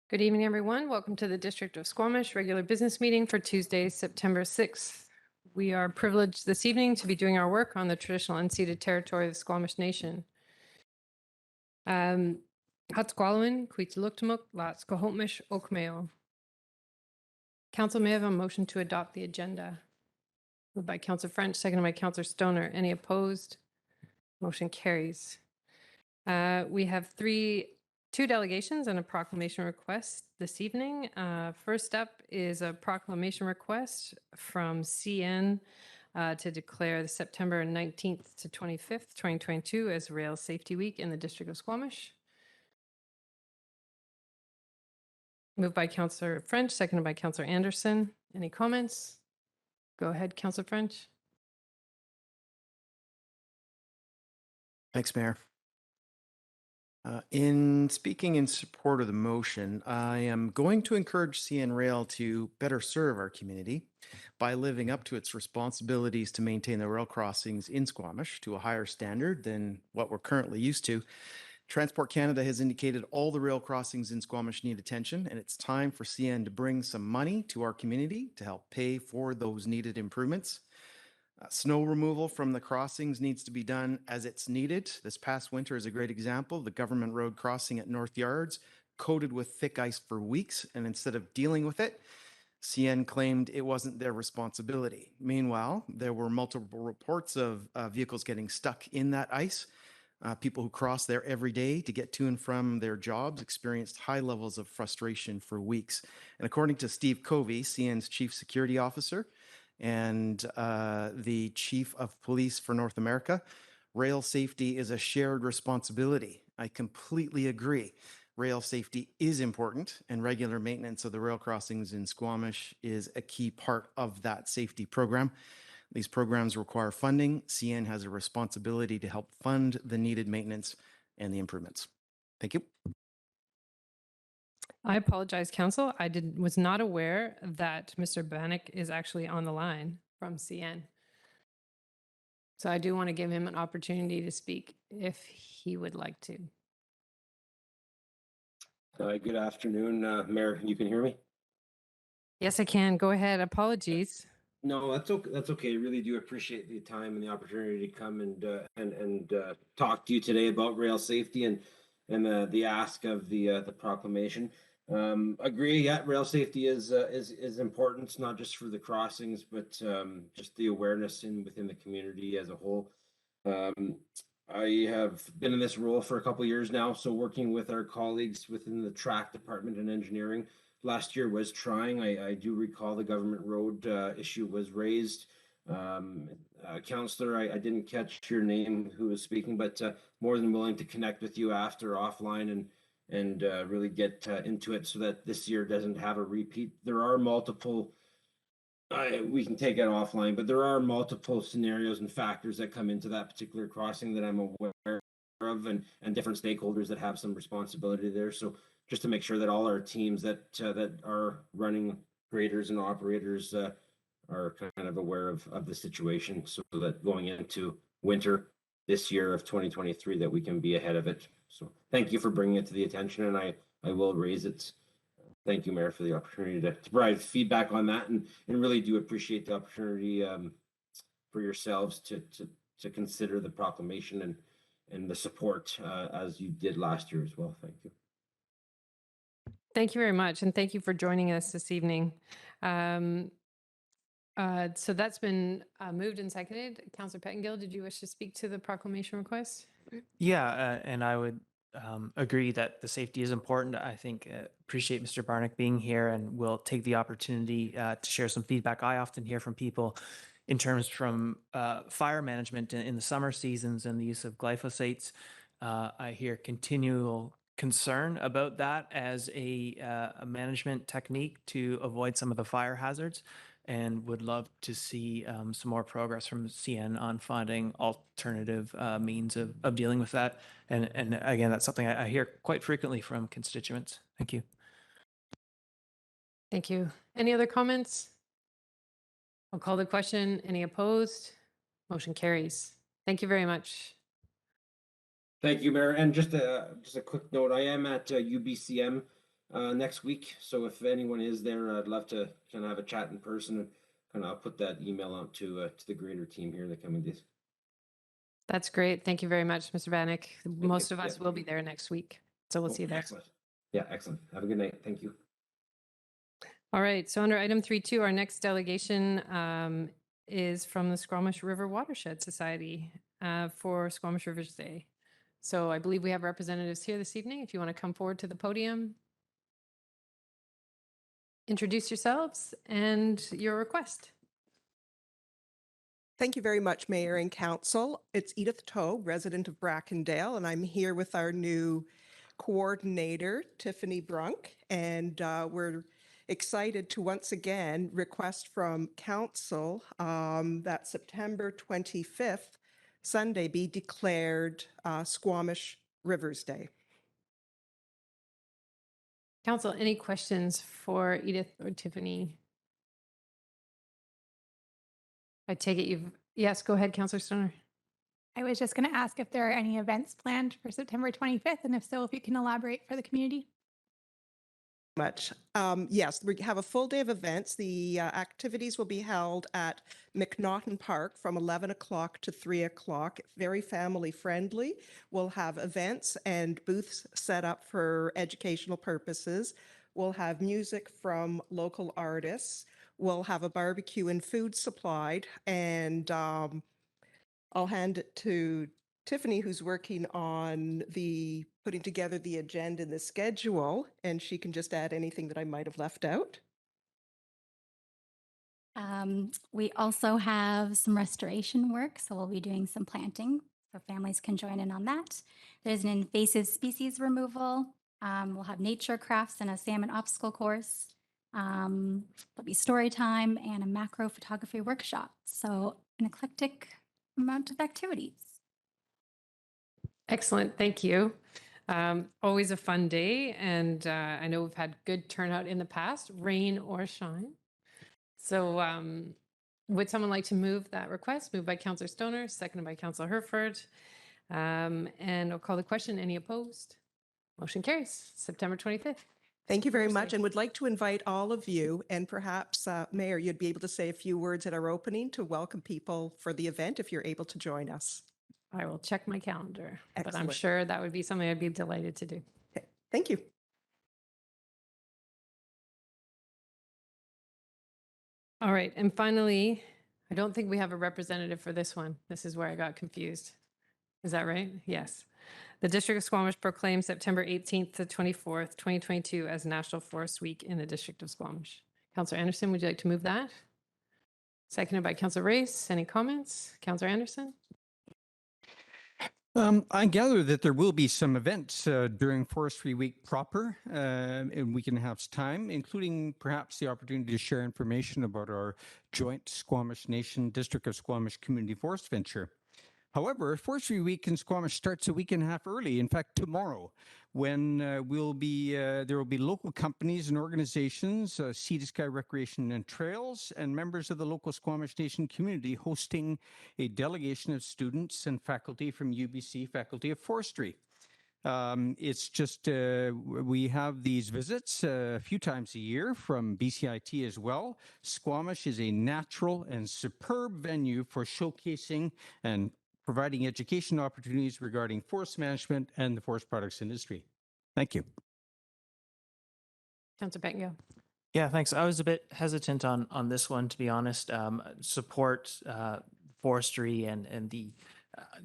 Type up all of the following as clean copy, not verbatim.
Good evening, everyone. Welcome to the District of Squamish regular business meeting for Tuesday, September 6th. We are privileged this evening to be doing our work on the traditional unceded territory of the Squamish Nation. Hatsqualawin, Queetsaluktamuk, Latskohotmish, Okmeo. Council may have a motion to adopt the agenda. Moved by Councillor French, seconded by Councillor Stoner. Any opposed? Motion carries. We have two delegations and a proclamation request this evening. First up is a proclamation request from CN to declare the September 19th to 25th, 2022 as Rail Safety Week in the District of Squamish. Moved by Councillor French, seconded by Councillor Anderson. Any comments? Go ahead, Councillor French. Thanks, Mayor. In speaking in support of the motion, I am going to encourage CN Rail to better serve our community by living up to its responsibilities to maintain the rail crossings in Squamish to a higher standard than what we're currently used to. Transport Canada has indicated all the rail crossings in Squamish need attention, and it's time for CN to bring some money to our community to help pay for those needed improvements. Snow removal from the crossings needs to be done as it's needed. This past winter is a great example. The government road crossing at North Yards coated with thick ice for weeks, and instead of dealing with it, CN claimed it wasn't their responsibility. Meanwhile, there were multiple reports of vehicles getting stuck in that ice. People who cross there every day to get to and from their jobs experienced high levels of frustration for weeks. And according to Steve Covey, CN's chief security officer, and the Chief of Police for North America, rail safety is a shared responsibility. I completely agree. Rail safety is important, and regular maintenance of the rail crossings in Squamish is a key part of that safety program. These programs require funding. CN has a responsibility to help fund the needed maintenance and the improvements. Thank you. I apologize, Council. I was not aware that Mr. Banick is actually on the line from CN. So I do want to give him an opportunity to speak if he would like to. Good afternoon, Mayor. You can hear me? Yes, I can. Go ahead. Apologies. No, that's okay. That's okay. Really do appreciate the time and the opportunity to come and talk to you today about rail safety and the ask of the proclamation. Agree. Yeah, rail safety is important, not just for the crossings, but just the awareness within the community as a whole. I have been in this role for a couple of years now, so working with our colleagues within the track department and engineering. Last year was trying. I do recall the government road issue was raised. Counselor, I didn't catch your name who was speaking, but more than willing to connect with you after offline and really get into it so that this year doesn't have a repeat. There are multiple, we can take it offline, but there are multiple scenarios and factors that come into that particular crossing that I'm aware of and different stakeholders that have some responsibility there. So just to make sure that all our teams that are running graders and operators are kind of aware of the situation so that going into winter this year of 2023 that we can be ahead of it. So thank you for bringing it to the attention, and I will raise it. Thank you, Mayor, for the opportunity to provide feedback on that, and really do appreciate the opportunity for yourselves to consider the proclamation and the support as you did last year as well. Thank you. Thank you very much, and thank you for joining us this evening. So that's been moved and seconded. Councillor Pettengill, did you wish to speak to the proclamation request? Yeah, and I would agree that the safety is important. I think appreciate Mr. Banick being here, and we'll take the opportunity to share some feedback I often hear from people in terms from fire management in the summer seasons and the use of glyphosates. I hear continual concern about that as a management technique to avoid some of the fire hazards, and would love to see some more progress from CN on finding alternative means of dealing with that. And again, that's something I hear quite frequently from constituents. Thank you. Thank you. Any other comments? I'll call the question. Any opposed? Motion carries. Thank you very much. Thank you, Mayor. And just a quick note, I am at UBCM next week. So if anyone is there, I'd love to kind of have a chat in person and kind of put that email out to the greater team here in the coming days. That's great. Thank you very much, Mr. Banick. Most you. of us Yeah. will be there next week, so we'll see you there. Excellent. Yeah, excellent. Have a good night. Thank you. All right, so under item 3.2, our next delegation is from the Squamish River Watershed Society for Squamish Rivers Day. So I believe we have representatives here this evening. If you want to come forward to the podium, introduce yourselves and your request. Thank you very much, Mayor and Council. It's Edith Tobe, resident of Brackendale, and I'm here with our new coordinator, Tiffany Brunke, and we're excited to once again request from Council that September 25th, Sunday, be declared Squamish Rivers Day. Council, any questions for Edith or Tiffany? I take it yes, go ahead, Councillor Stoner. I was just going to ask if there are any events planned for September 25th, and if so, if you can elaborate for the community. Much. Yes, we have a full day of events. The activities will be held at McNaughton Park from 11 o'clock to 3 o'clock. Very family friendly. We'll have events and booths set up for educational purposes. We'll have music from local artists. We'll have a barbecue and food supplied. And I'll hand it to Tiffany, who's working on putting together the agenda and the schedule, and she can just add anything that I might have left out. We also have some restoration work, so we'll be doing some planting, so families can join in on that. There's an invasive species removal. We'll have nature crafts and a salmon obstacle course. There'll be story time and a macro photography workshop. So an eclectic amount of activities. Excellent, thank you. Always a fun day, and I know we've had good turnout in the past, rain or shine. So would someone like to move that request? Moved by Councillor Stoner, seconded by Councillor Herford. And I'll call the question. Any opposed? Motion carries. September 25th. Thank you very Thursday. much, and would like to invite all of you, and perhaps, Mayor, you'd be able to say a few words at our opening to welcome people for the event if you're able to join us. I will check my calendar, but I'm Excellent. sure that would be something I'd be delighted to do. Okay. Thank you. All right, and finally, I don't think we have a representative for this one. This is where I got confused. Is that right? Yes. The District of Squamish proclaims September 18th to 24th, 2022 as National Forest Week in the District of Squamish. Councillor Anderson, would you like to move that? Seconded by Councillor Race. Any comments? Councillor Anderson? I gather that there will be some events during Forestry Week proper, and we can have time, including perhaps the opportunity to share information about our joint Squamish Nation District of Squamish Community Forest venture. However, Forestry Week in Squamish starts a week and a half early, in fact, tomorrow, when there will be local companies and organizations, Sea to Sky Recreation and Trails, and members of the local Squamish Nation community hosting a delegation of students and faculty from UBC Faculty of Forestry. It's just, we have these visits a few times a year from BCIT as well. Squamish is a natural and superb venue for showcasing and providing education opportunities regarding forest management and the forest products industry. Thank you. Councillor Bettingill. Yeah, thanks. I was a bit hesitant on this one, to be honest. Support forestry and the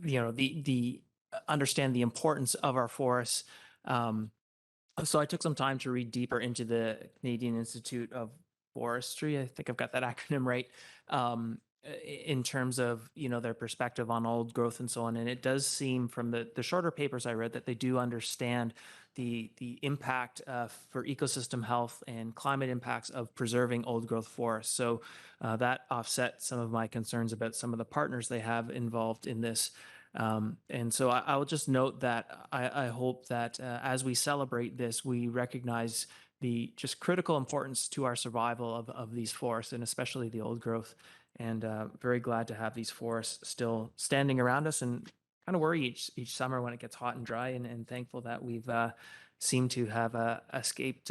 the understand the importance of our forests. So I took some time to read deeper into the Canadian Institute of Forestry. I think I've got that acronym right. In terms of their perspective on old growth and so on, and it does seem from the shorter papers I read that they do understand the impact for ecosystem health and climate impacts of preserving old growth forests. So that offset some of my concerns about some of the partners they have involved in this. And so I will just note that I hope that as we celebrate this, we recognize the just critical importance to our survival of these forests, and especially the old growth. And very glad to have these forests still standing around us, and kind of worry each summer when it gets hot and dry, and thankful that we've seem to have escaped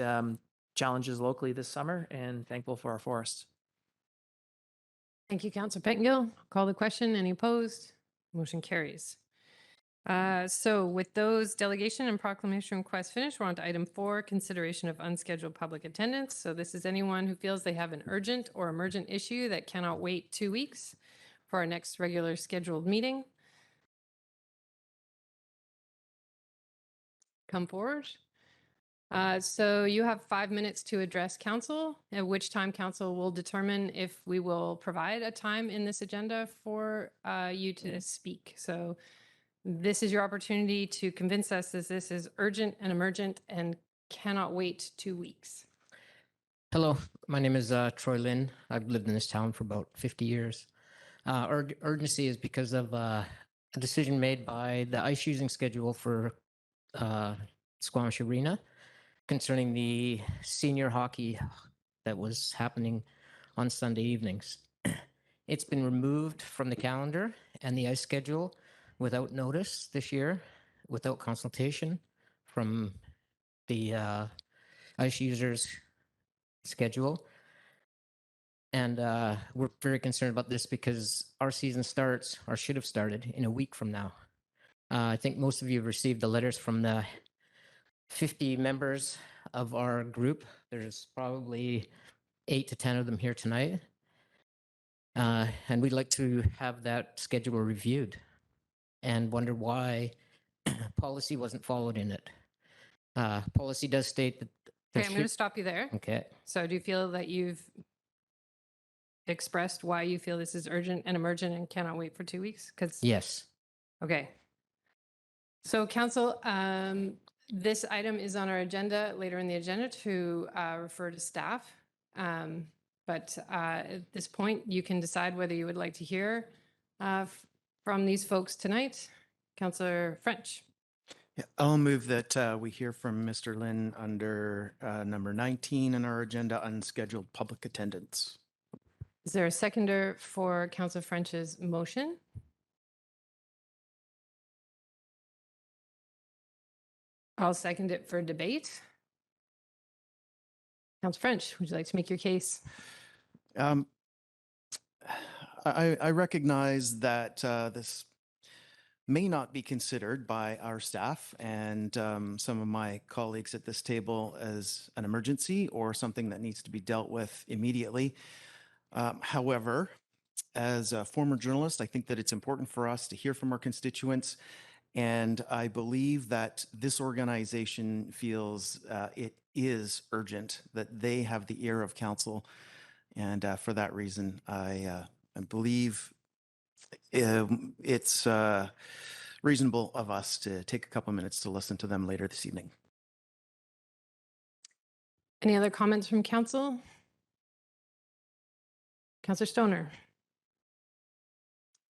challenges locally this summer, and thankful for our forests. Thank you, Councillor Pettengill. Call the question. Any opposed? Motion carries. So with those delegation and proclamation requests finished, we're on to item 4, consideration of unscheduled public attendance. So this is anyone who feels they have an urgent or emergent issue that cannot wait 2 weeks for our next regular scheduled meeting. Come forward. So you have 5 minutes to address council, at which time council will determine if we will provide a time in this agenda for you to speak. So this is your opportunity to convince us that this is urgent and emergent and cannot wait 2 weeks. Hello, my name is Troy Lynn. I've lived in this town for about 50 years. Urgency is because of a decision made by the ice using schedule for Squamish Arena concerning the senior hockey that was happening on Sunday evenings. It's been removed from the calendar and the ice schedule without notice this year, without consultation from the ice users schedule. And we're very concerned about this because our season starts, or should have started, in a week from now. I think most of you have received the letters from the 50 members of our group. There's probably 8 to 10 of them here tonight. And we'd like to have that schedule reviewed and wonder why policy wasn't followed in it. Policy does state that Okay, I'm going to stop you there. Okay. So do you feel that you've expressed why you feel this is urgent and emergent and cannot wait for 2 weeks? Yes. Okay. So council, this item is on our agenda, later in the agenda, to refer to staff. But at this point, you can decide whether you would like to hear from these folks tonight. Councillor Finch. Yeah, I'll move that we hear from Mr. Lynn under number 19 on our agenda, unscheduled public attendance. Is there a seconder for Councillor French's motion? I'll second it for debate. Councillor French, would you like to make your case? I recognize that this may not be considered by our staff and some of my colleagues at this table as an emergency or something that needs to be dealt with immediately. However, as a former journalist, I think that it's important for us to hear from our constituents. And I believe that this organization feels it is urgent, that they have the ear of council. And for that reason, I believe it's reasonable of us to take a couple minutes to listen to them later this evening. Any other comments from council? Councillor Stoner.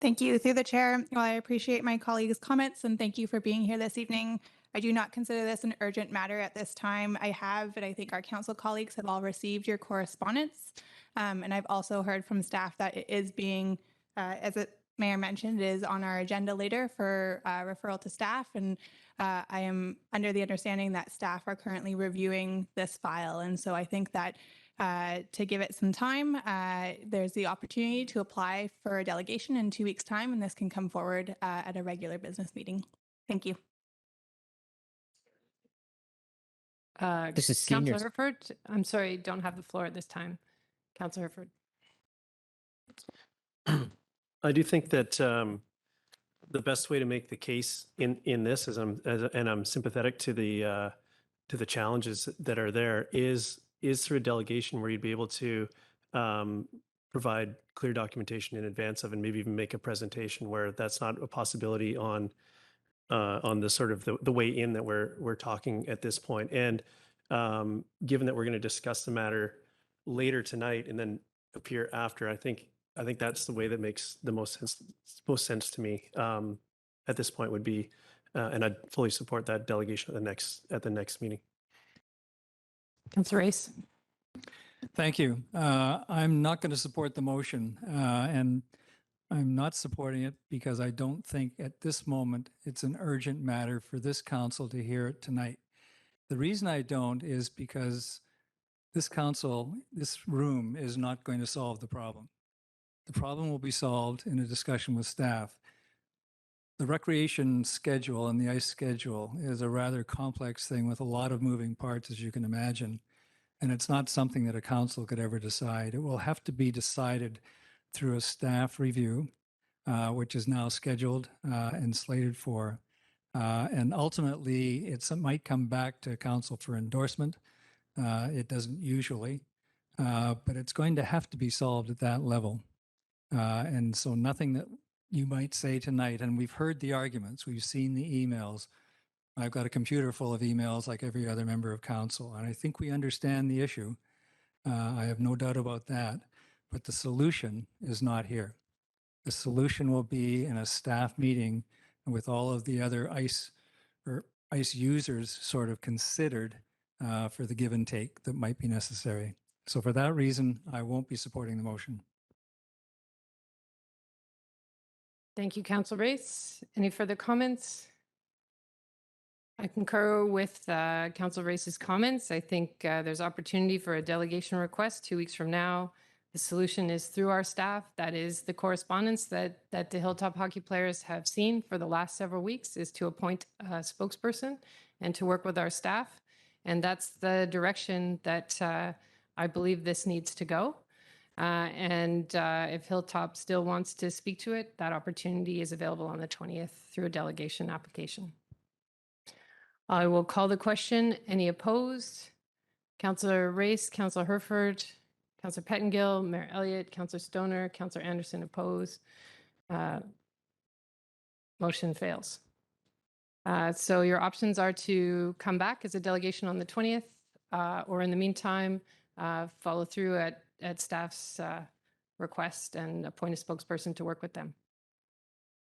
Thank you. Through the chair, well, I appreciate my colleagues' comments and thank you for being here this evening. I do not consider this an urgent matter at this time. I have, and I think our council colleagues have all received your correspondence. And I've also heard from staff that it is being, as the mayor mentioned, is on our agenda later for referral to staff. And I am under the understanding that staff are currently reviewing this file. And so I think that to give it some time, there's the opportunity to apply for a delegation in 2 weeks' time, and this can come forward at a regular business meeting. Thank you. This is Councillor seniors. Herford. I'm sorry, don't have the floor at this time. Councillor Herford. I do think that the best way to make the case in this, and I'm sympathetic to the challenges that are there, is through a delegation where you'd be able to provide clear documentation in advance of, and maybe even make a presentation where that's not a possibility on the sort of the way in that we're talking at this point. And given that we're going to discuss the matter later tonight and then appear after, I think that's the way that makes the most sense to me at this point would be, and I'd fully support that delegation at the next meeting. Councillor Race. Thank you. I'm not going to support the motion, and I'm not supporting it because I don't think at this moment it's an urgent matter for this council to hear it tonight. The reason I don't is because this council, this room is not going to solve the problem. The problem will be solved in a discussion with staff. The recreation schedule and the ice schedule is a rather complex thing with a lot of moving parts, as you can imagine. And it's not something that a council could ever decide. It will have to be decided through a staff review, which is now scheduled and slated for. And ultimately, it might come back to council for endorsement. It doesn't usually, but it's going to have to be solved at that level. And so nothing that you might say tonight, and we've heard the arguments, we've seen the emails. I've got a computer full of emails like every other member of council, and I think we understand the issue. I have no doubt about that, but the solution is not here. The solution will be in a staff meeting with all of the other ice users sort of considered for the give and take that might be necessary. So for that reason, I won't be supporting the motion. Thank you, Councillor Race. Any further comments? I concur with Councillor Race's comments. I think there's opportunity for a delegation request 2 weeks from now. The solution is through our staff. That is the correspondence that the Hilltop hockey players have seen for the last several weeks, is to appoint a spokesperson and to work with our staff. And that's the direction that I believe this needs to go. If Hilltop still wants to speak to it, that opportunity is available on the 20th through a delegation application. I will call the question. Any opposed? Councillor Race, Councillor Herford, Councillor Pettengill, Mayor Elliott, Councillor Stoner, Councillor Anderson opposed. Motion fails. So your options are to come back as a delegation on the 20th, or in the meantime, follow through at staff's request and appoint a spokesperson to work with them.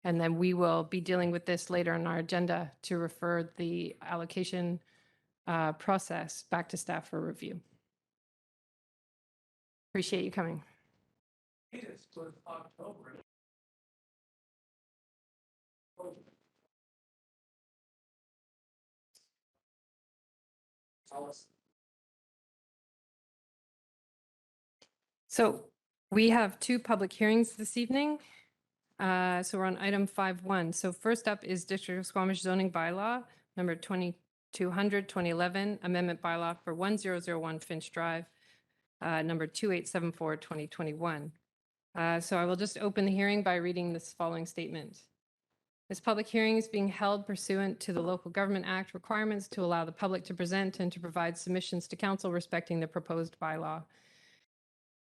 And then we will be dealing with this later on our agenda to refer the allocation process back to staff for review. Appreciate you coming. So we have 2 public hearings this evening. So we're on item 5.1. So first up is District of Squamish zoning bylaw number 2200 2011 amendment bylaw for 1001 Finch Drive, number 2874 2021. So I will just open the hearing by reading this following statement. This public hearing is being held pursuant to the Local Government Act requirements to allow the public to present and to provide submissions to council respecting the proposed bylaw.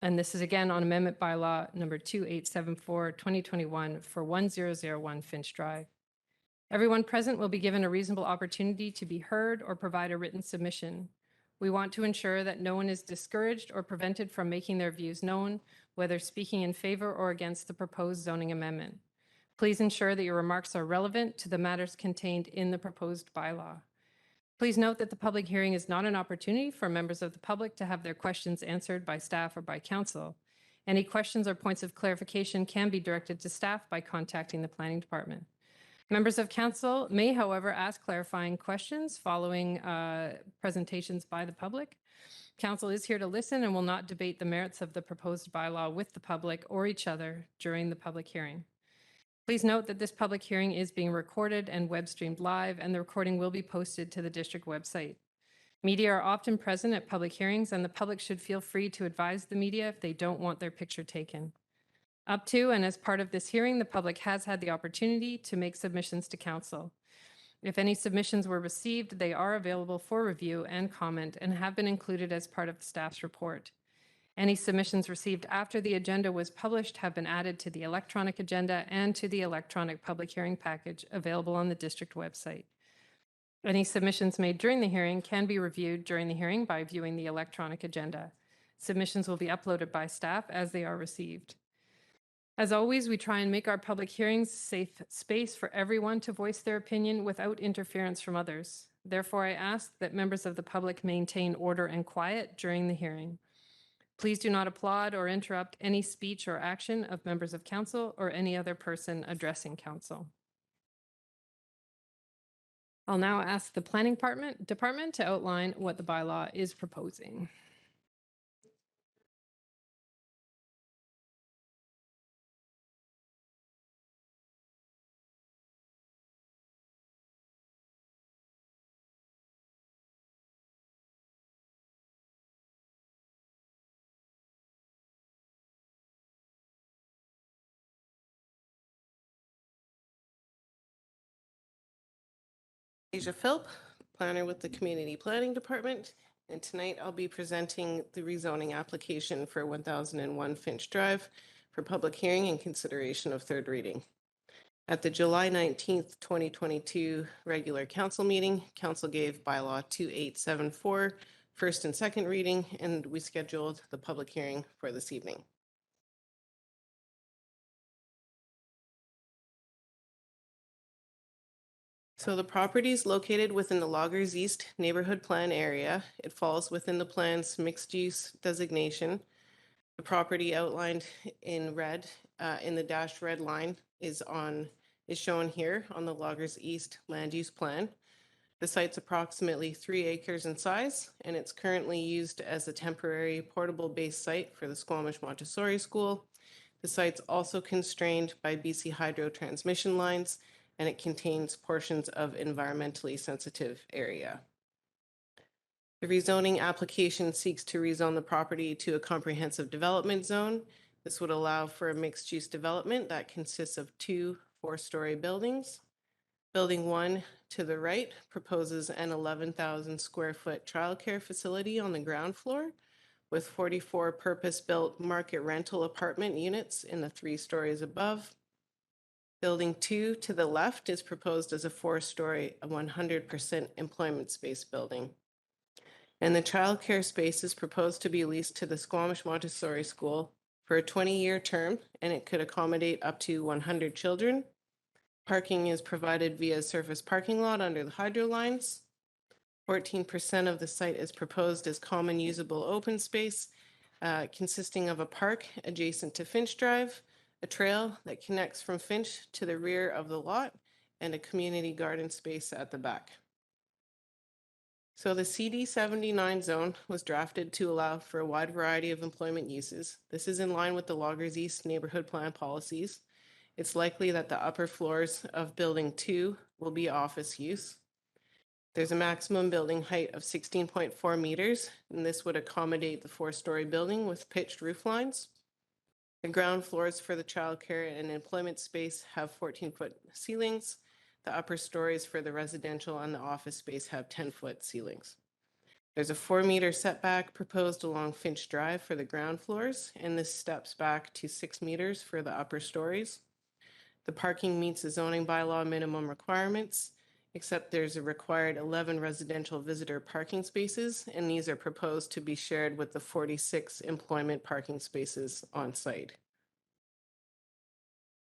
And this is again on amendment bylaw number 2874 2021 for 1001 Finch Drive. Everyone present will be given a reasonable opportunity to be heard or provide a written submission. We want to ensure that no one is discouraged or prevented from making their views known, whether speaking in favor or against the proposed zoning amendment. Please ensure that your remarks are relevant to the matters contained in the proposed bylaw. Please note that the public hearing is not an opportunity for members of the public to have their questions answered by staff or by council. Any questions or points of clarification can be directed to staff by contacting the planning department. Members of council may, however, ask clarifying questions following presentations by the public. Council is here to listen and will not debate the merits of the proposed bylaw with the public or each other during the public hearing. Please note that this public hearing is being recorded and web streamed live, and the recording will be posted to the district website. Media are often present at public hearings, and the public should feel free to advise the media if they don't want their picture taken. Up to and as part of this hearing, the public has had the opportunity to make submissions to council. If any submissions were received, they are available for review and comment and have been included as part of the staff's report. Any submissions received after the agenda was published have been added to the electronic agenda and to the electronic public hearing package available on the district website. Any submissions made during the hearing can be reviewed during the hearing by viewing the electronic agenda. Submissions will be uploaded by staff as they are received. As always, we try and make our public hearings a safe space for everyone to voice their opinion without interference from others. Therefore, I ask that members of the public maintain order and quiet during the hearing. Please do not applaud or interrupt any speech or action of members of council or any other person addressing council. I'll now ask the planning department to outline what the bylaw is proposing. Asia Philp, planner with the Community Planning Department, and tonight I'll be presenting the rezoning application for 1001 Finch Drive for public hearing and consideration of third reading. At the July 19th, 2022 regular council meeting, council gave bylaw 2874 first and second reading, and we scheduled the public hearing for this evening. So the property is located within the Loggers East neighborhood plan area. It falls within the plan's mixed use designation. The property outlined in red, in the dashed red line is shown here on the Loggers East land use plan. The site's approximately 3 acres in size, and it's currently used as a temporary portable base site for the Squamish Montessori School. The site's also constrained by BC Hydro transmission lines, and it contains portions of environmentally sensitive area. The rezoning application seeks to rezone the property to a comprehensive development zone. This would allow for a mixed-use development that consists of 2 4-story buildings. Building 1 to the right proposes an 11,000 square foot childcare facility on the ground floor with 44 purpose-built market rental apartment units in the 3 stories above. Building 2 to the left is proposed as a 4-story, 100% employment space building. And the childcare space is proposed to be leased to the Squamish Montessori School for a 20-year term, and it could accommodate up to 100 children. Parking is provided via surface parking lot under the hydro lines. 14% of the site is proposed as common usable open space, consisting of a park adjacent to Finch Drive, a trail that connects from Finch to the rear of the lot, and a community garden space at the back. So the CD 79 zone was drafted to allow for a wide variety of employment uses. This is in line with the Loggers East neighborhood plan policies. It's likely that the upper floors of building 2 will be office use. There's a maximum building height of 16.4 meters, and this would accommodate the 4-story building with pitched roof lines. The ground floors for the childcare and employment space have 14-foot ceilings. The upper stories for the residential and the office space have 10-foot ceilings. There's a 4-meter setback proposed along Finch Drive for the ground floors, and this steps back to 6 meters for the upper stories. The parking meets the zoning bylaw minimum requirements, except there's a required 11 residential visitor parking spaces, and these are proposed to be shared with the 46 employment parking spaces on site.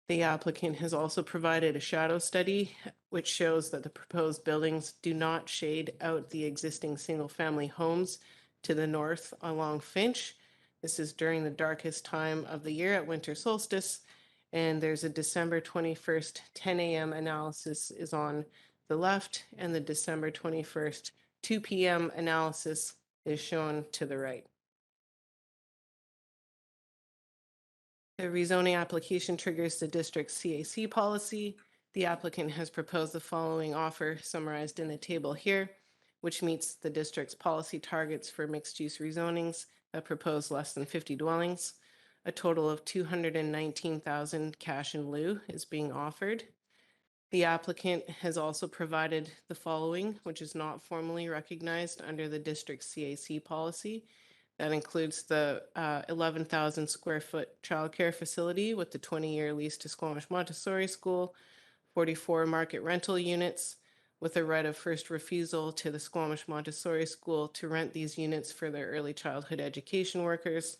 The applicant has also provided a shadow study, which shows that the proposed buildings do not shade out the existing single-family homes to the north along Finch. This is during the darkest time of the year at winter solstice, and there's a December 21st 10 a.m. analysis is on the left, and the December 21st 2 p.m. analysis is shown to the right. The rezoning application triggers the district's CAC policy. The applicant has proposed the following offer summarized in the table here, which meets the district's policy targets for mixed-use rezonings that propose less than 50 dwellings. A total of $219,000 cash in lieu is being offered. The applicant has also provided the following, which is not formally recognized under the district's CAC policy. That includes the 11,000 square foot childcare facility with the 20-year lease to Squamish Montessori School, 44 market rental units with a right of first refusal to the Squamish Montessori School to rent these units for their early childhood education workers,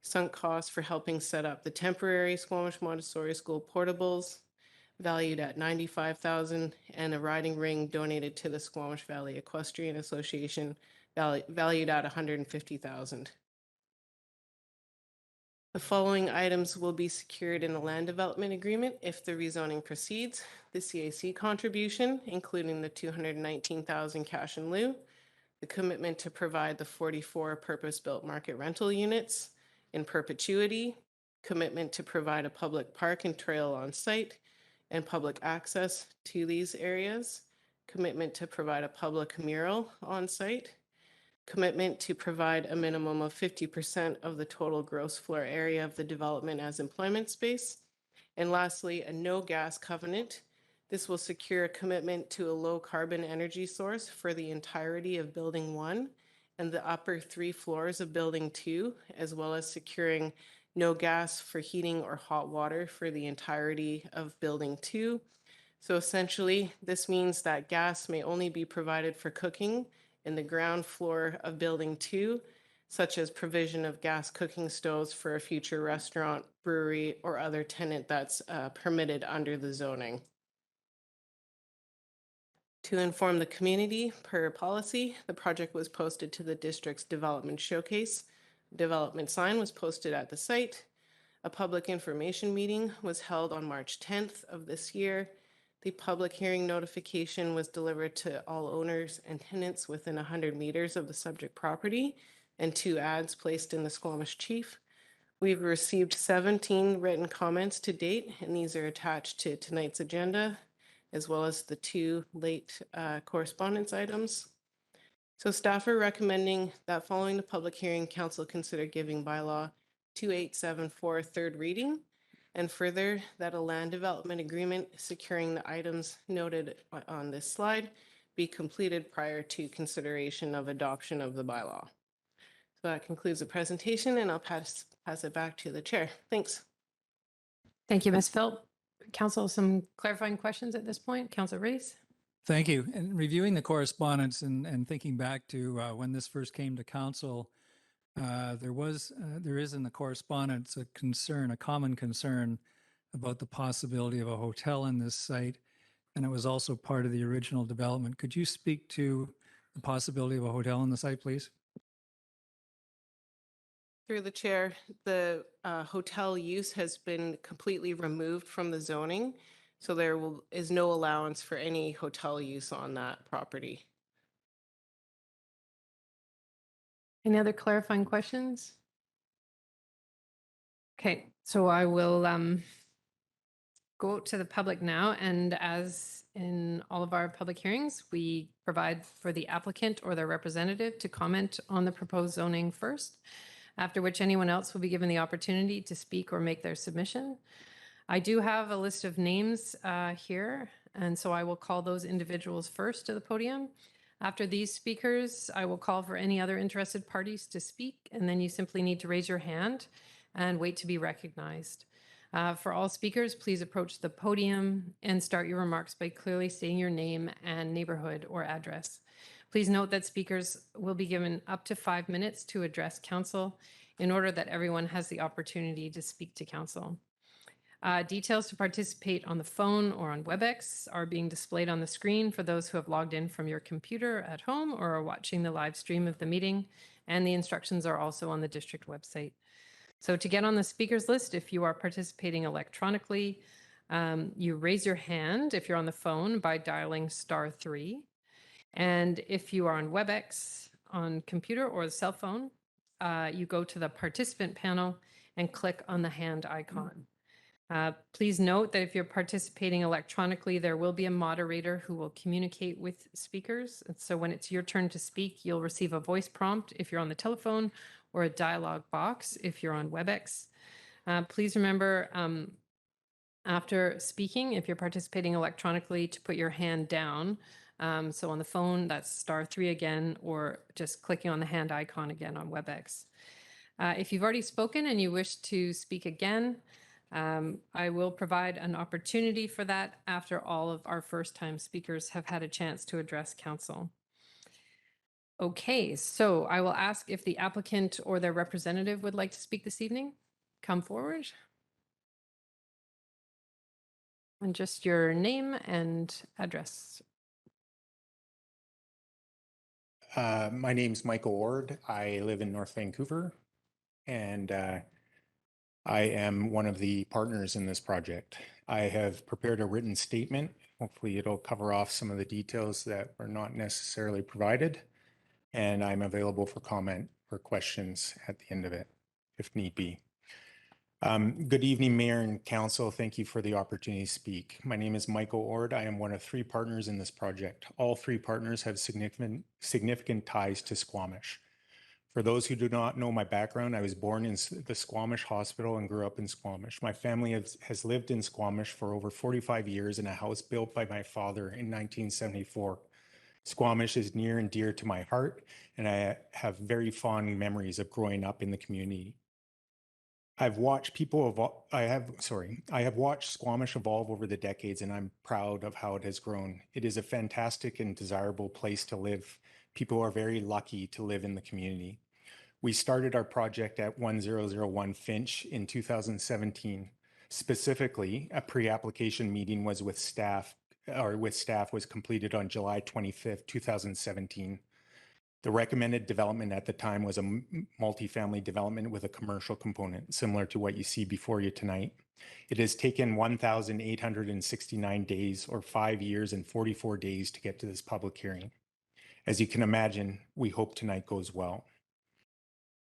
sunk costs for helping set up the temporary Squamish Montessori School portables, valued at $95,000, and a riding ring donated to the Squamish Valley Equestrian Association, valued at $150,000. The following items will be secured in a land development agreement if the rezoning proceeds. The CAC contribution, including the 219,000 cash in lieu, the commitment to provide the 44 purpose-built market rental units in perpetuity, commitment to provide a public park and trail on site and public access to these areas, commitment to provide a public mural on site, commitment to provide a minimum of 50% of the total gross floor area of the development as employment space, and lastly, a no gas covenant. This will secure a commitment to a low carbon energy source for the entirety of Building 1 and the upper 3 floors of Building 2, as well as securing no gas for heating or hot water for the entirety of Building 2. So essentially, this means that gas may only be provided for cooking in the ground floor of Building 2, such as provision of gas cooking stoves for a future restaurant, brewery, or other tenant that's permitted under the zoning. To inform the community, per policy, the project was posted to the district's development showcase. Development sign was posted at the site. A public information meeting was held on March 10th of this year. The public hearing notification was delivered to all owners and tenants within 100 meters of the subject property, and 2 ads placed in the Squamish Chief. We've received 17 written comments to date, and these are attached to tonight's agenda, as well as the 2 late correspondence items. So staff are recommending that following the public hearing, council consider giving bylaw 2874 third reading, and further that a land development agreement securing the items noted on this slide be completed prior to consideration of adoption of the bylaw. So that concludes the presentation, and I'll pass it back to the chair. Thanks. Thank you, Ms. Philp. Council, some clarifying questions at this point. Council Rees? Thank you. And reviewing the correspondence and thinking back to when this first came to council, there is in the correspondence a common concern about the possibility of a hotel in this site, and it was also part of the original development. Could you speak to the possibility of a hotel on the site, please? Through the chair, the hotel use has been completely removed from the zoning, so there is no allowance for any hotel use on that property. Any other clarifying questions? Okay, so I will go out to the public now, and as in all of our public hearings, we provide for the applicant or their representative to comment on the proposed zoning first, after which anyone else will be given the opportunity to speak or make their submission. I do have a list of names here, and so I will call those individuals first to the podium. After these speakers, I will call for any other interested parties to speak, and then you simply need to raise your hand and wait to be recognized. For all speakers, please approach the podium and start your remarks by clearly stating your name and neighborhood or address. Please note that speakers will be given up to 5 minutes to address council in order that everyone has the opportunity to speak to council. Details to participate on the phone or on WebEx are being displayed on the screen for those who have logged in from your computer at home or are watching the live stream of the meeting, and the instructions are also on the district website. So to get on the speakers list, if you are participating electronically, you raise your hand if you're on the phone by dialing *3. And if you are on WebEx on computer or the cell phone, you go to the participant panel and click on the hand icon. Please note that if you're participating electronically, there will be a moderator who will communicate with speakers. And so when it's your turn to speak, you'll receive a voice prompt if you're on the telephone or a dialog box if you're on WebEx. Please remember after speaking, if you're participating electronically, to put your hand down. So on the phone, that's *3 again, or just clicking on the hand icon again on WebEx. If you've already spoken and you wish to speak again, I will provide an opportunity for that after all of our first-time speakers have had a chance to address council. Okay, so I will ask if the applicant or their representative would like to speak this evening. Come forward. And just your name and address. My name's Michael Ward. I live in North Vancouver, and I am one of the partners in this project. I have prepared a written statement. Hopefully it'll cover off some of the details that were not necessarily provided. And I'm available for comment or questions at the end of it, if need be. Good evening, Mayor and Council. Thank you for the opportunity to speak. My name is Michael Ord. I am one of 3 partners in this project. All 3 partners have significant ties to Squamish. For those who do not know my background, I was born in the Squamish Hospital and grew up in Squamish. My family has lived in Squamish for over 45 years in a house built by my father in 1974. Squamish is near and dear to my heart, and I have very fond memories of growing up in the community. I have watched Squamish evolve over the decades, and I'm proud of how it has grown. It is a fantastic and desirable place to live. People are very lucky to live in the community. We started our project at 1001 Finch in 2017. Specifically, a pre-application meeting was with staff was completed on July 25th, 2017. The recommended development at the time was a multifamily development with a commercial component, similar to what you see before you tonight. It has taken 1,869 days, or 5 years and 44 days, to get to this public hearing. As you can imagine, we hope tonight goes well.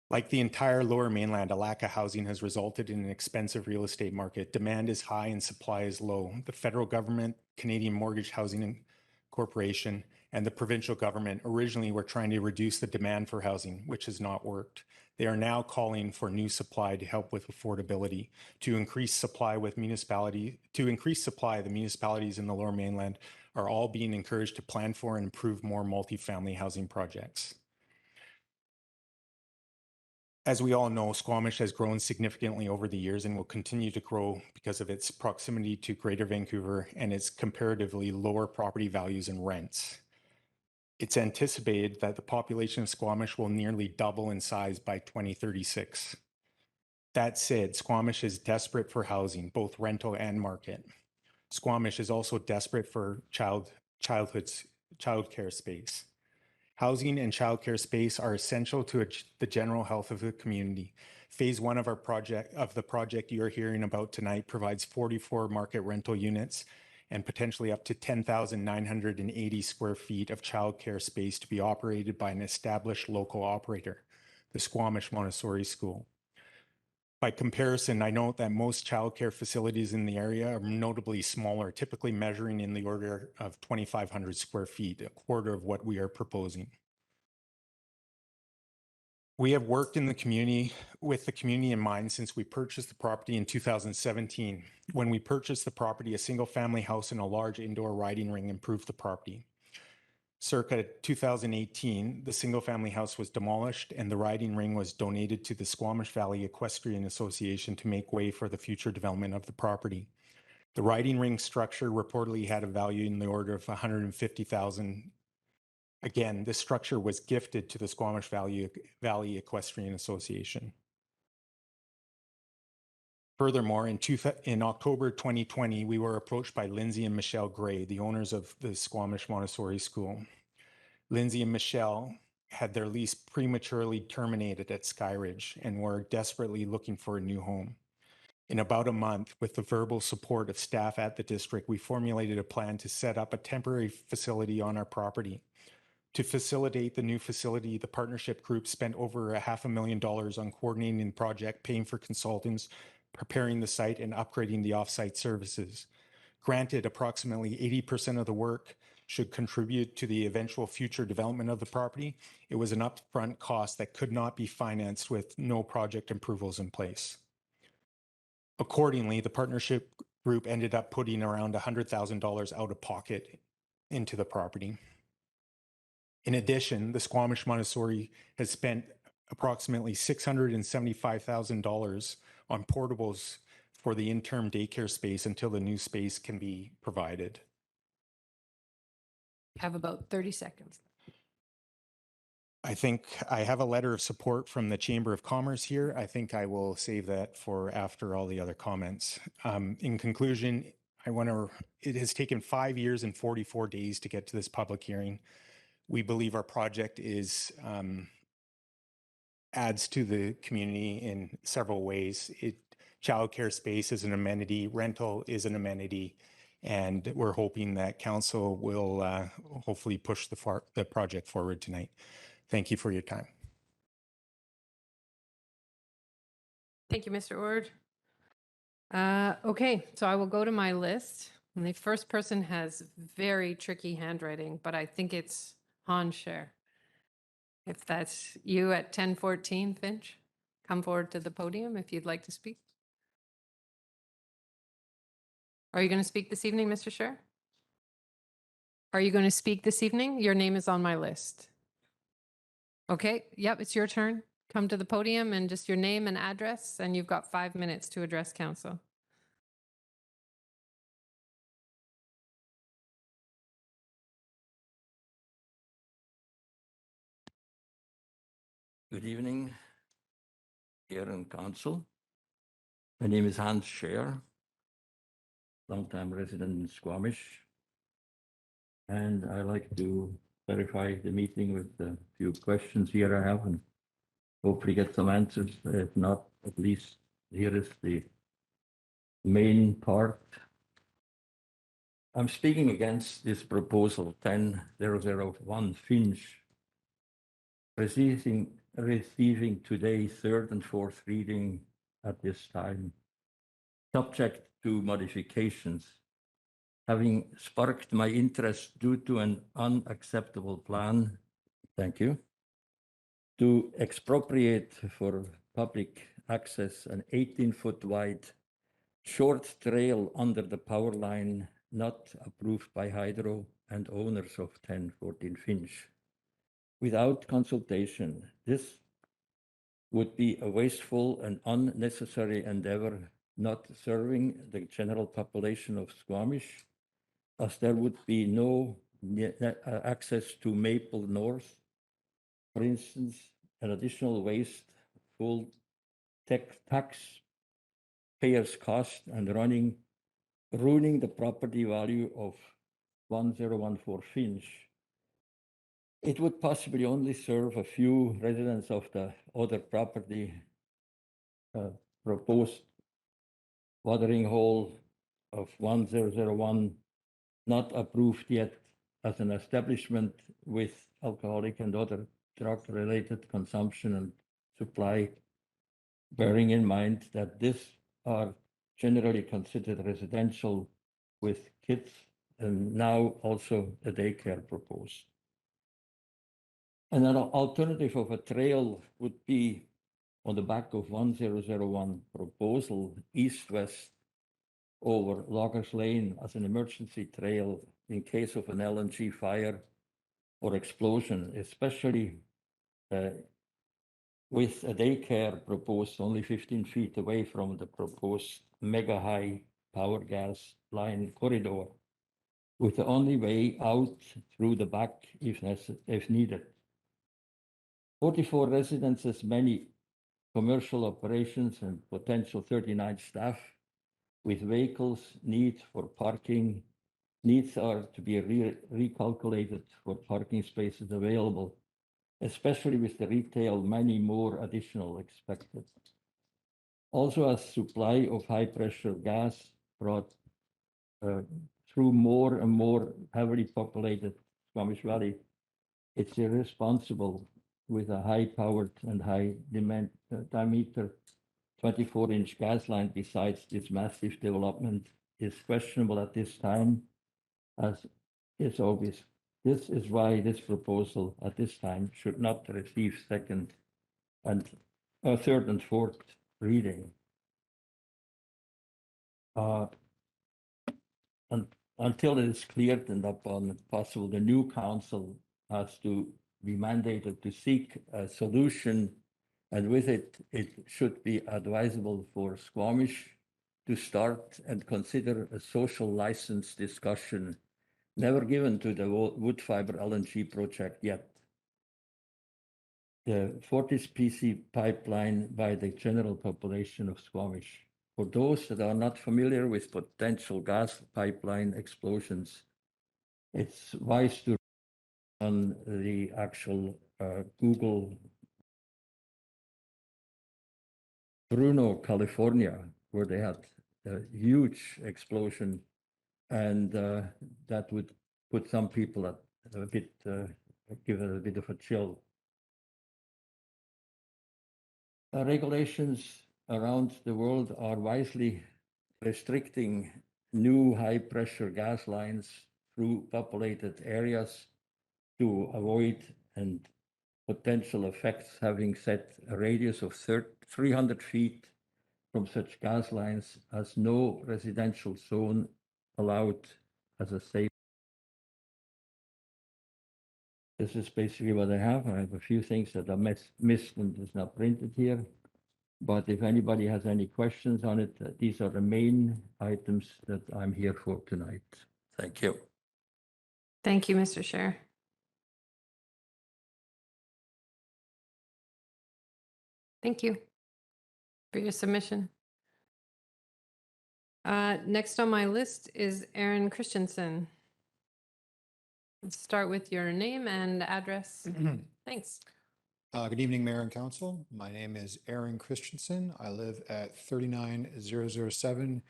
Like the entire Lower Mainland, a lack of housing has resulted in an expensive real estate market. Demand is high and supply is low. The federal government, Canadian Mortgage Housing Corporation, and the provincial government originally were trying to reduce the demand for housing, which has not worked. They are now calling for new supply to help with affordability. To increase supply, the municipalities in the Lower Mainland are all being encouraged to plan for and improve more multifamily housing projects. As we all know, Squamish has grown significantly over the years and will continue to grow because of its proximity to Greater Vancouver and its comparatively lower property values and rents. It's anticipated that the population of Squamish will nearly double in size by 2036. That said, Squamish is desperate for housing, both rental and market. Squamish is also desperate for childcare space. Housing and childcare space are essential to the general health of the community. Phase 1 of the project you're hearing about tonight provides 44 market rental units and potentially up to 10,980 square feet of childcare space to be operated by an established local operator, the Squamish Montessori School. By comparison, I note that most childcare facilities in the area are notably smaller, typically measuring in the order of 2,500 square feet, a quarter of what we are proposing. We have worked in the community with the community in mind since we purchased the property in 2017. When we purchased the property, a single-family house and a large indoor riding ring improved the property. Circa 2018, the single-family house was demolished and the riding ring was donated to the Squamish Valley Equestrian Association to make way for the future development of the property. The riding ring structure reportedly had a value in the order of $150,000. Again, this structure was gifted to the Squamish Valley Equestrian Association. Furthermore, in October 2020, we were approached by Lindsay and Michelle Gray, the owners of the Squamish Montessori School. Lindsay and Michelle had their lease prematurely terminated at Skyridge and were desperately looking for a new home. In about a month, with the verbal support of staff at the district, we formulated a plan to set up a temporary facility on our property. To facilitate the new facility, the partnership group spent over $500,000 on coordinating the project, paying for consultants, preparing the site, and upgrading the offsite services. Granted, approximately 80% of the work should contribute to the eventual future development of the property. It was an upfront cost that could not be financed with no project approvals in place. Accordingly, the partnership group ended up putting around $100,000 out of pocket into the property. In addition, the Squamish Montessori has spent approximately $675,000 on portables for the interim daycare space until the new space can be provided. Have about 30 seconds. I think I have a letter of support from the Chamber of Commerce here. I think I will save that for after all the other comments. In conclusion, it has taken 5 years and 44 days to get to this public hearing. We believe our project adds to the community in several ways. It childcare space is an amenity, rental is an amenity, and we're hoping that council will hopefully push the project forward tonight. Thank you for your time. Thank you, Mr. Ord. Okay, so I will go to my list. And the first person has very tricky handwriting, but I think it's Manger. If that's you at 10:14, Finch, come forward to the podium if you'd like to speak. Are you going to speak this evening, Mr. Scher? Are you going to speak this evening? Your name is on my list. Okay, yep, it's your turn. Come to the podium and just your name and address, and you've got 5 minutes to address council. Good evening, here in council. My name is Manger, longtime resident in Squamish. And I like to verify the meeting with a few questions here I have and hopefully get some answers. If not, at least here is the main part. I'm speaking against this proposal 10001 Finch, receiving today third and fourth reading at this time, subject to modifications. Having sparked my interest due to an unacceptable plan, thank you, to expropriate for public access an 18-foot wide short trail under the power line not approved by Hydro and owners of 1014 Finch. Without consultation, this would be a wasteful and unnecessary endeavor not serving the general population of Squamish, as there would be no access to Maple North. For instance, an additional wasteful taxpayers' cost and ruining the property value of 1014 Finch. It would possibly only serve a few residents of the other property. Proposed watering hole of 1001 not approved yet as an establishment with alcoholic and other drug-related consumption and supply, bearing in mind that these are generally considered residential with kids and now also a daycare proposed. Another alternative of a trail would be on the back of 1001 proposal, east-west over Loggers Lane as an emergency trail in case of an LNG fire or explosion, especially with a daycare proposed only 15 feet away from the proposed mega high power gas line corridor, with the only way out through the back if needed. 44 residences, many commercial operations and potential 39 staff with vehicles needs for parking. Needs are to be recalculated for parking spaces available, especially with the retail, many more additional expected. Also, a supply of high pressure gas brought through more and more heavily populated Squamish Valley. It's irresponsible with a high powered and high diameter 24-inch gas line besides this massive development is questionable at this time, as is obvious. This is why this proposal at this time should not receive second and third and fourth reading. And until it is cleared and upon possible, the new council has to be mandated to seek a solution, and with it, it should be advisable for Squamish to start and consider a social license discussion never given to the wood fiber LNG project yet. The Fortis PC pipeline by the general population of Squamish. For those that are not familiar with potential gas pipeline explosions, it's wise to on the actual Google Bruno, California, where they had a huge explosion, and that would put some people at a bit, give it a bit of a chill. Regulations around the world are wisely restricting new high-pressure gas lines through populated areas to avoid and potential effects, having set a radius of 300 feet from such gas lines as no residential zone allowed as a safe. This is basically what I have. I have a few things that are missed and is not printed here. But if anybody has any questions on it, these are the main items that I'm here for tonight. Thank you. Thank you, Mr. Chair. Thank you for your submission. Next on my list is Aaron Christensen. Let's start with your name and address. Thanks. Good evening, Mayor and Council. My name is Aaron Christensen. I live at 39007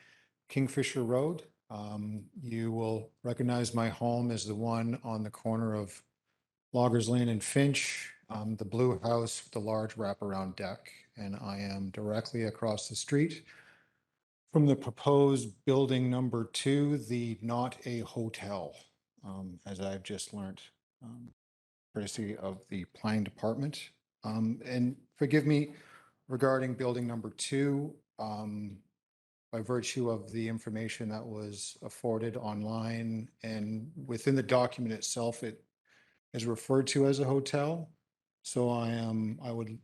Kingfisher Road. You will recognize my home as the one on the corner of Loggers Lane and Finch, the blue house with the large wraparound deck. And I am directly across the street from the proposed building number 2, the Not a Hotel, as I've just learned, courtesy of the planning department. And forgive me regarding building number 2, by virtue of the information that was afforded online and within the document itself, it is referred to as a hotel. So I would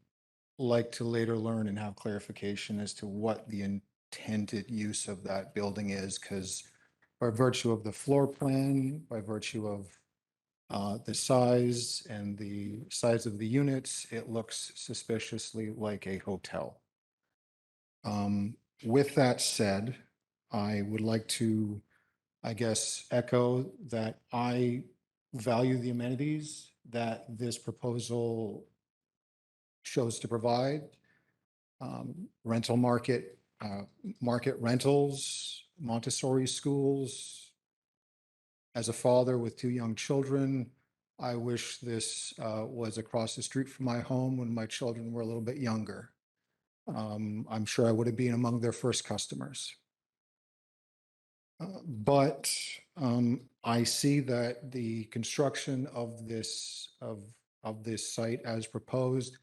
like to later learn and have clarification as to what the intended use of that building is, because by virtue of the floor plan, by virtue of the size and the size of the units, it looks suspiciously like a hotel. With that said, I would like to, I guess, echo that I value the amenities that this proposal shows to provide. Rental market, market rentals, Montessori schools. As a father with 2 young children, I wish this was across the street from my home when my children were a little bit younger. I'm sure I would have been among their first customers. But I see that the construction of this site as proposed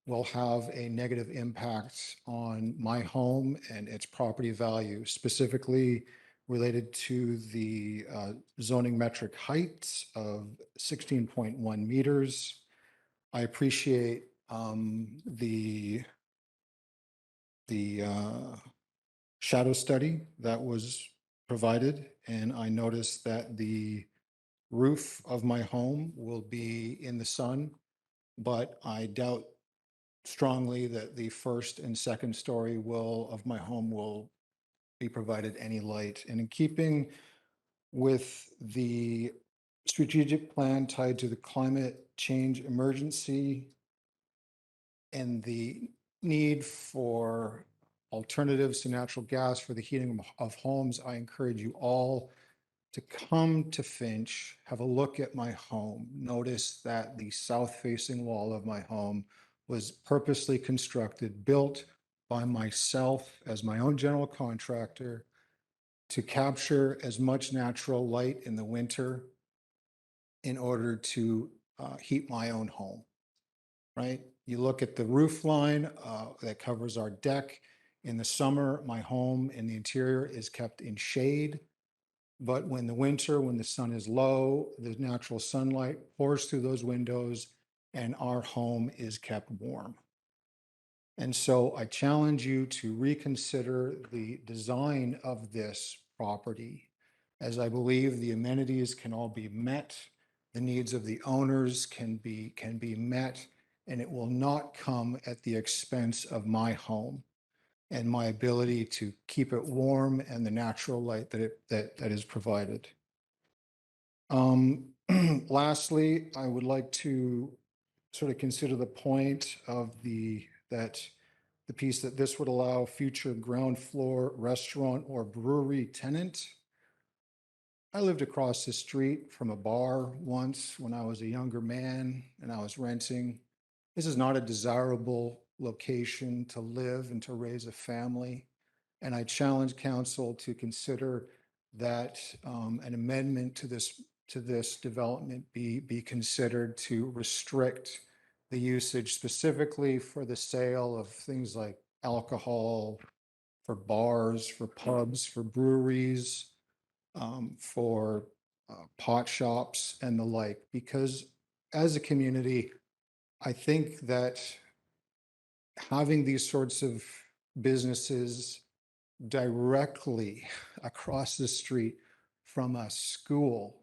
will have a negative impact on my home and its property value, specifically related to the zoning metric heights of 16.1 meters. I appreciate the shadow study that was provided, and I noticed that the roof of my home will be in the sun, but I doubt strongly that the first and second story of my home will be provided any light. And in keeping with the strategic plan tied to the climate change emergency and the need for alternatives to natural gas for the heating of homes, I encourage you all to come to Finch, have a look at my home. Notice that the south-facing wall of my home was purposely constructed, built by myself as my own general contractor to capture as much natural light in the winter in order to heat my own home, right? You look at the roof line that covers our deck. In the summer, my home in the interior is kept in shade. But when the winter, when the sun is low, the natural sunlight pours through those windows and our home is kept warm. And so I challenge you to reconsider the design of this property, as I believe the amenities can all be met, the needs of the owners can be met, and it will not come at the expense of my home and my ability to keep it warm and the natural light that is provided. Lastly, I would like to sort of consider the point of that the piece that this would allow future ground floor restaurant or brewery tenant. I lived across the street from a bar once when I was a younger man and I was renting. This is not a desirable location to live and to raise a family. And I challenge council to consider that an amendment to this development be considered to restrict the usage specifically for the sale of things like alcohol, for bars, for pubs, for breweries, for pot shops and the like, because as a community, I think that having these sorts of businesses directly across the street from a school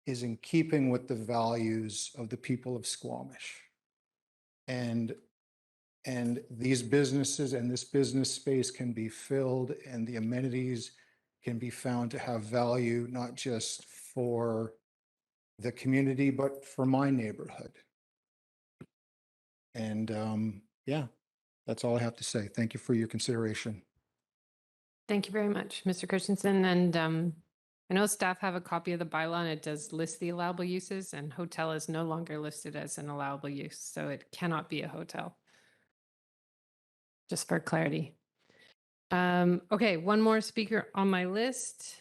is in keeping with the values of the people of Squamish. And these businesses and this business space can be filled and the amenities can be found to have value, not just for the community, but for my neighborhood. And yeah, that's all I have to say. Thank you for your consideration. Thank you very much, Mr. Christensen. And I know staff have a copy of the bylaw and it does list the allowable uses, and hotel is no longer listed as an allowable use, so it cannot be a hotel. Just for clarity. Okay, one more speaker on my list,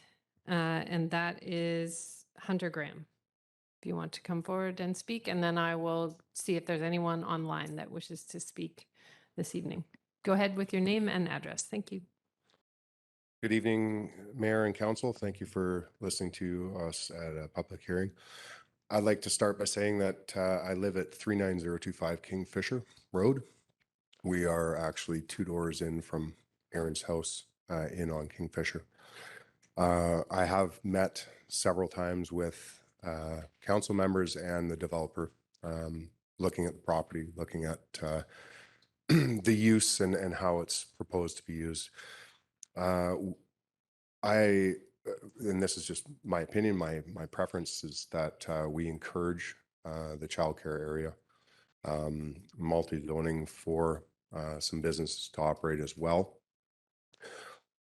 and that is Hunter Graham. If you want to come forward and speak, and then I will see if there's anyone online that wishes to speak this evening. Go ahead with your name and address. Thank you. Good evening, Mayor and Council. Thank you for listening to us at a public hearing. I'd like to start by saying that I live at 39025 Kingfisher Road. We are actually 2 doors in from Aaron's house in on Kingfisher. I have met several times with council members and the developer, looking at the property, looking at the use and how it's proposed to be used. And this is just my opinion, my preference is that we encourage the childcare area, multi-zoning for some businesses to operate as well.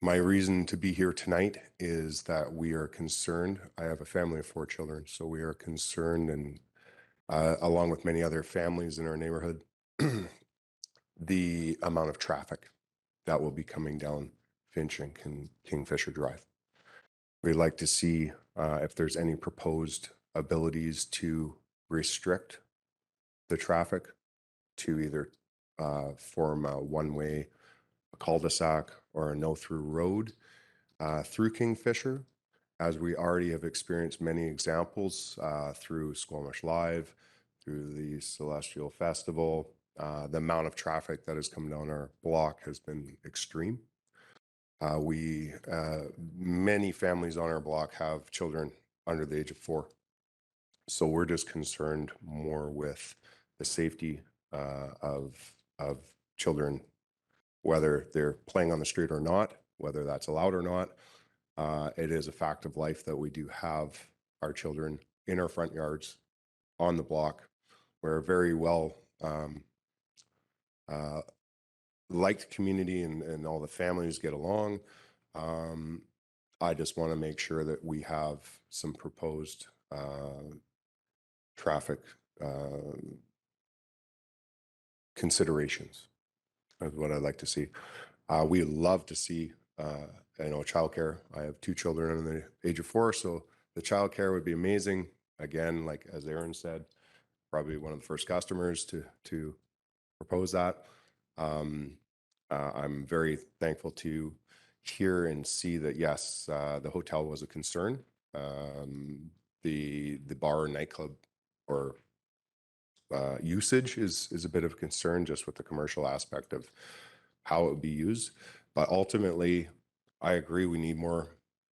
My reason to be here tonight is that we are concerned. I have a family of 4 children, so we are concerned, and along with many other families in our neighborhood, the amount of traffic that will be coming down Finch and Kingfisher Drive. We'd like to see if there's any proposed abilities to restrict the traffic to either form a one-way cul-de-sac or a no-through road through Kingfisher, as we already have experienced many examples through Squamish Live, through the Celestial Festival. The amount of traffic that has come down our block has been extreme. Many families on our block have children under the age of 4. So we're just concerned more with the safety of children, whether they're playing on the street or not, whether that's allowed or not. It is a fact of life that we do have our children in our front yards on the block. We're a very well liked community, and all the families get along. I just want to make sure that we have some proposed traffic considerations is what I'd like to see. We love to see, childcare. I have 2 children under the age of 4, so the childcare would be amazing. Again, like as Aaron said, probably one of the first customers to propose that. I'm very thankful to hear and see that, yes, the hotel was a concern. The bar or nightclub or usage is a bit of a concern, just with the commercial aspect of how it would be used. But ultimately, I agree, we need more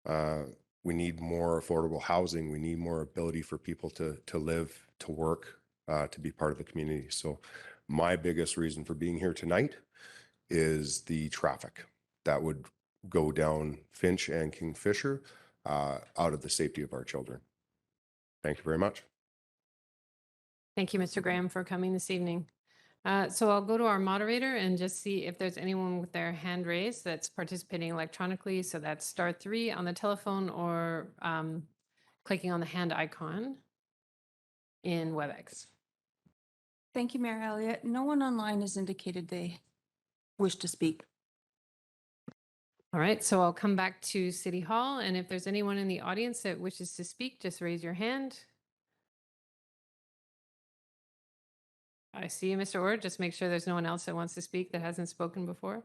affordable housing. We need more ability for people to live, to work, to be part of the community. So my biggest reason for being here tonight is the traffic that would go down Finch and Kingfisher out of the safety of our children. Thank you very much. Thank you, Mr. Graham, for coming this evening. So I'll go to our moderator and just see if there's anyone with their hand raised that's participating electronically. So that's *3 on the telephone or clicking on the hand icon in WebEx. Thank you, Mayor Elliott. No one online has indicated they wish to speak. All right, so I'll come back to City Hall, and if there's anyone in the audience that wishes to speak, just raise your hand. I see you, Mr. Ord. Just make sure there's no one else that wants to speak that hasn't spoken before.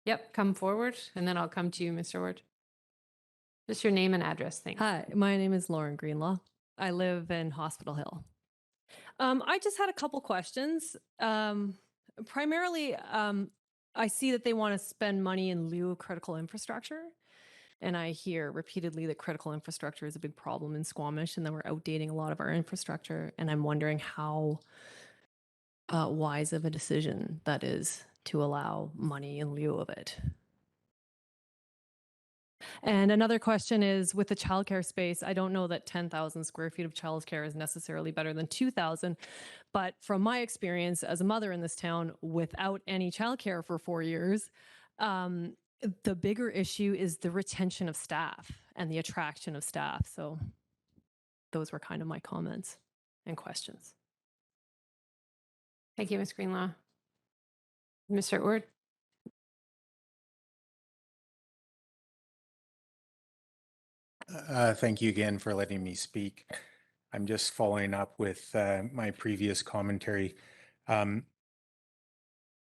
Yep, come forward, and then I'll come to you, Mr. Ord. Just your name and address, thanks. Hi, my name is Lauren Greenlaw. I live in Hospital Hill. I just had a couple questions. Primarily, I see that they want to spend money in lieu of critical infrastructure. And I hear repeatedly that critical infrastructure is a big problem in Squamish and that we're outdating a lot of our infrastructure. And I'm wondering how wise of a decision that is to allow money in lieu of it. And another question is with the childcare space, I don't know that 10,000 square feet of childcare is necessarily better than 2,000, but from my experience as a mother in this town without any childcare for 4 years, the bigger issue is the retention of staff and the attraction of staff. So those were kind of my comments and questions. Thank you, Ms. Greenlaw. Mr. Ord. Thank you again for letting me speak. I'm just following up with my previous commentary.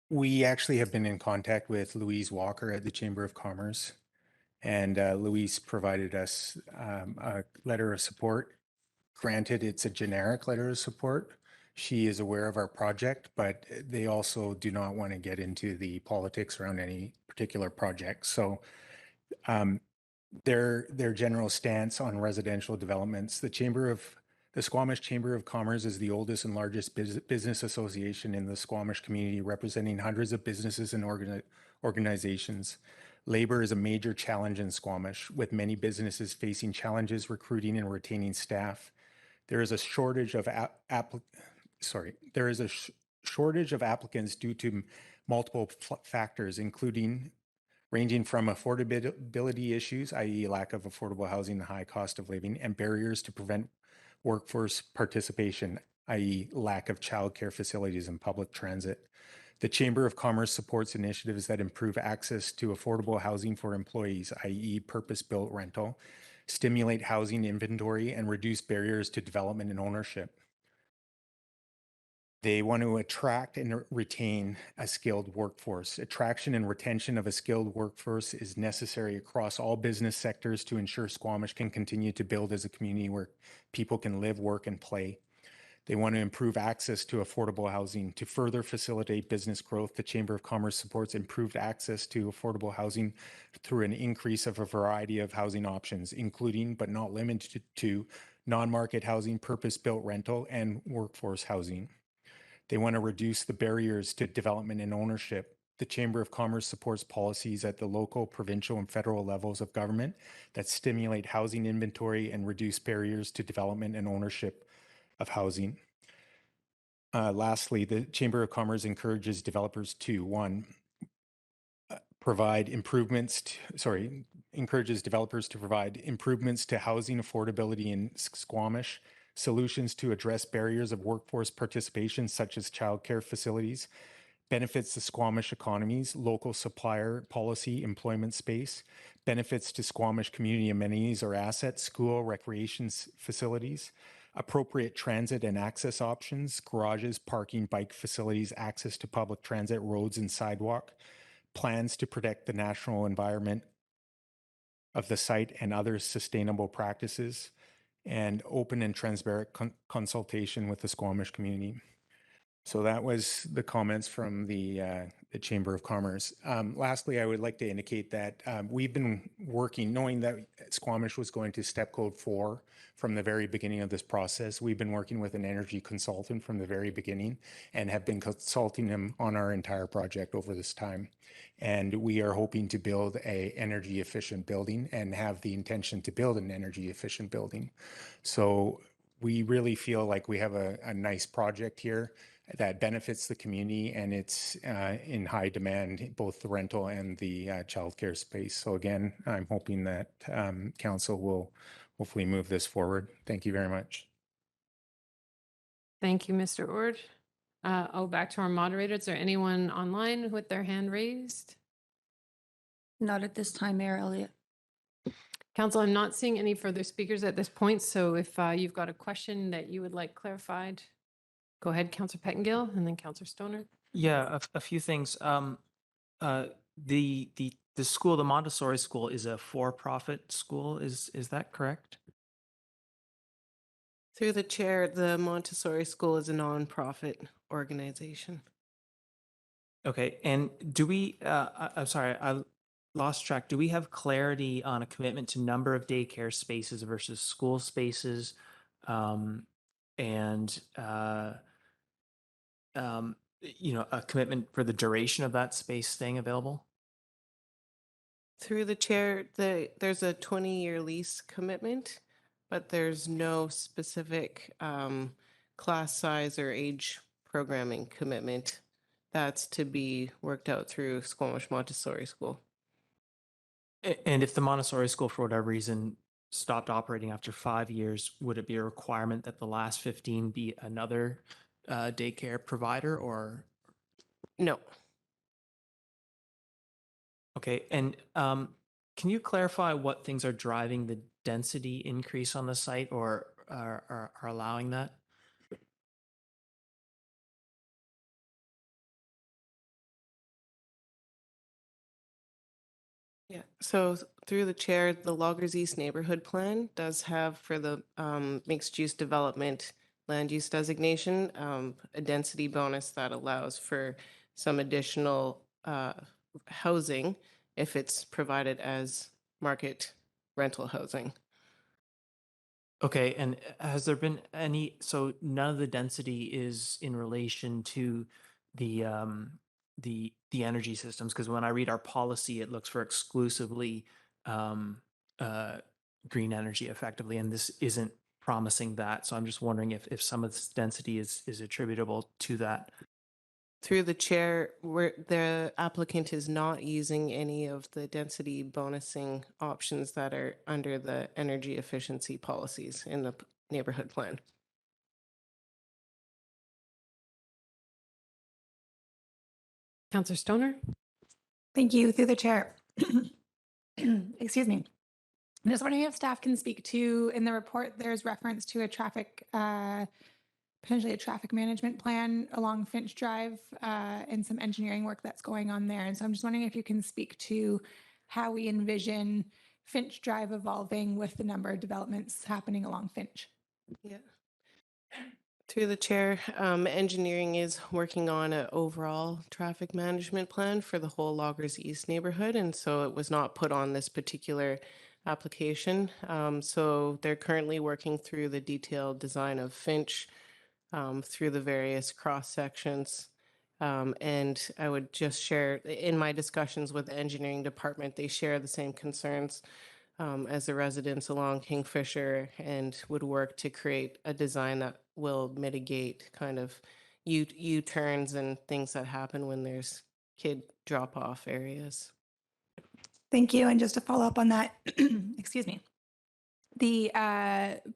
We actually have been in contact with Louise Walker at the Chamber of Commerce, and Louise provided us a letter of support. Granted, it's a generic letter of support. She is aware of our project, but they also do not want to get into the politics around any particular project. So their general stance on residential developments, the Squamish Chamber of Commerce is the oldest and largest business association in the Squamish community, representing hundreds of businesses and organizations. Labor is a major challenge in Squamish, with many businesses facing challenges recruiting and retaining staff. There is a shortage of shortage of applicants due to multiple factors, ranging from affordability issues, i.e. lack of affordable housing and high cost of living, and barriers to prevent workforce participation, i.e. lack of childcare facilities and public transit. The Chamber of Commerce supports initiatives that improve access to affordable housing for employees, i.e. purpose-built rental, stimulate housing inventory, and reduce barriers to development and ownership. They want to attract and retain a skilled workforce. Attraction and retention of a skilled workforce is necessary across all business sectors to ensure Squamish can continue to build as a community where people can live, work, and play. They want to improve access to affordable housing. To further facilitate business growth, the Chamber of Commerce supports improved access to affordable housing through an increase of a variety of housing options, including but not limited to non-market housing, purpose-built rental, and workforce housing. They want to reduce the barriers to development and ownership. The Chamber of Commerce supports policies at the local, provincial, and federal levels of government that stimulate housing inventory and reduce barriers to development and ownership of housing. Lastly, the Chamber of Commerce encourages developers to, encourages developers to provide improvements to housing affordability in Squamish, solutions to address barriers of workforce participation, such as childcare facilities, benefits to Squamish economies, local supplier policy, employment space, benefits to Squamish community amenities or assets, school, recreation facilities, appropriate transit and access options, garages, parking, bike facilities, access to public transit, roads, and sidewalk, plans to protect the natural environment of the site and other sustainable practices, and open and transparent consultation with the Squamish community. So that was the comments from the Chamber of Commerce. Lastly, I would like to indicate that we've been working, knowing that Squamish was going to step code 4 from the very beginning of this process. We've been working with an energy consultant from the very beginning and have been consulting him on our entire project over this time. And we are hoping to build an energy efficient building and have the intention to build an energy efficient building. So we really feel like we have a nice project here. that benefits the community, and it's in high demand, both the rental and the childcare space. So again, I'm hoping that council will hopefully move this forward. Thank you very much. Thank you, Mr. Ord. Back to our moderator. Is there anyone online with their hand raised? Not at this time, Mayor Elliott. Council, I'm not seeing any further speakers at this point. So if you've got a question that you would like clarified, go ahead, Councillor Pettengill, and then Councillor Stoner. Yeah, a few things. The school, the Montessori school, is a for-profit school. Is that correct? Through the chair, the Montessori School is a nonprofit organization. Okay, and do we? I'm sorry, I lost track. Do we have clarity on a commitment to number of daycare spaces versus school spaces, and a commitment for the duration of that space staying available? Through the chair, there's a 20-year lease commitment, but there's no specific class size or age programming commitment. That's to be worked out through Squamish Montessori School. And if the Montessori school, for whatever reason, stopped operating after 5 years, would it be a requirement that the last 15 be another daycare provider, or? No. Okay, and can you clarify what things are driving the density increase on the site, or are allowing that? Yeah, so through the chair, the Loggers East Neighborhood Plan does have for the mixed use development land use designation, a density bonus that allows for some additional housing if it's provided as market rental housing. Okay, and has there been any, so none of the density is in relation to the energy systems? Because when I read our policy, it looks for exclusively green energy effectively, and this isn't promising that. So I'm just wondering if some of this density is attributable to that. Through the chair, where the applicant is not using any of the density bonusing options that are under the energy efficiency policies in the neighborhood plan. Councillor Stoner. Thank you. Through the chair. Excuse me. I'm just wondering if staff can speak to, in the report, there's reference to a traffic, potentially a traffic management plan along Finch Drive and some engineering work that's going on there. And so I'm just wondering if you can speak to how we envision Finch Drive evolving with the number of developments happening along Finch. Yeah. Through the chair, engineering is working on an overall traffic management plan for the whole Loggers East neighborhood. And so it was not put on this particular application. So they're currently working through the detailed design of Finch through the various cross sections. And I would just share in my discussions with the engineering department, they share the same concerns as the residents along Kingfisher, and would work to create a design that will mitigate kind of U-turns and things that happen when there's kid drop-off areas. Thank you. And just to follow up on that, excuse me, the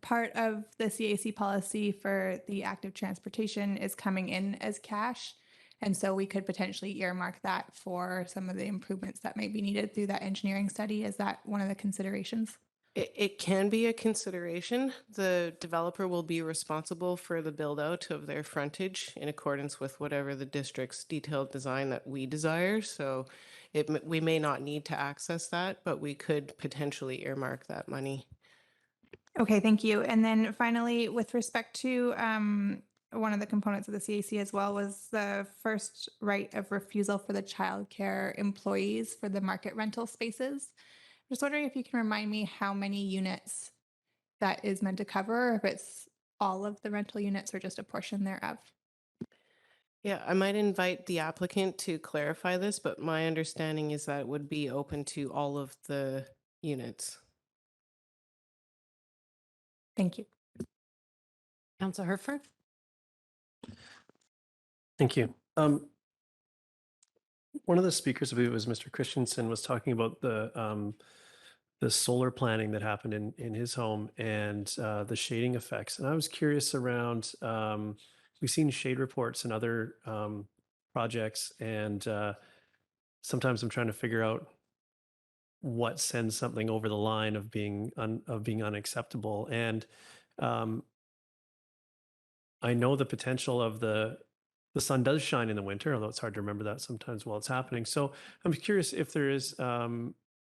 part of the CAC policy for the active transportation is coming in as cash. And so we could potentially earmark that for some of the improvements that may be needed through that engineering study. Is that one of the considerations? It can be a consideration. The developer will be responsible for the build out of their frontage in accordance with whatever the district's detailed design that we desire. So we may not need to access that, but we could potentially earmark that money. Okay, thank you. And then finally, with respect to one of the components of the CAC as well was the first right of refusal for the childcare employees for the market rental spaces. I'm just wondering if you can remind me how many units that is meant to cover, or if it's all of the rental units or just a portion thereof. Yeah, I might invite the applicant to clarify this, but my understanding is that it would be open to all of the units. Thank you. Councillor Herford. Thank you. One of the speakers, I believe it was Mr. Christensen, was talking about the solar planning that happened in his home and the shading effects. And I was curious around, we've seen shade reports in other projects, and sometimes I'm trying to figure out what sends something over the line of being unacceptable. And I know the potential of the sun does shine in the winter, although it's hard to remember that sometimes while it's happening. So I'm curious if there is,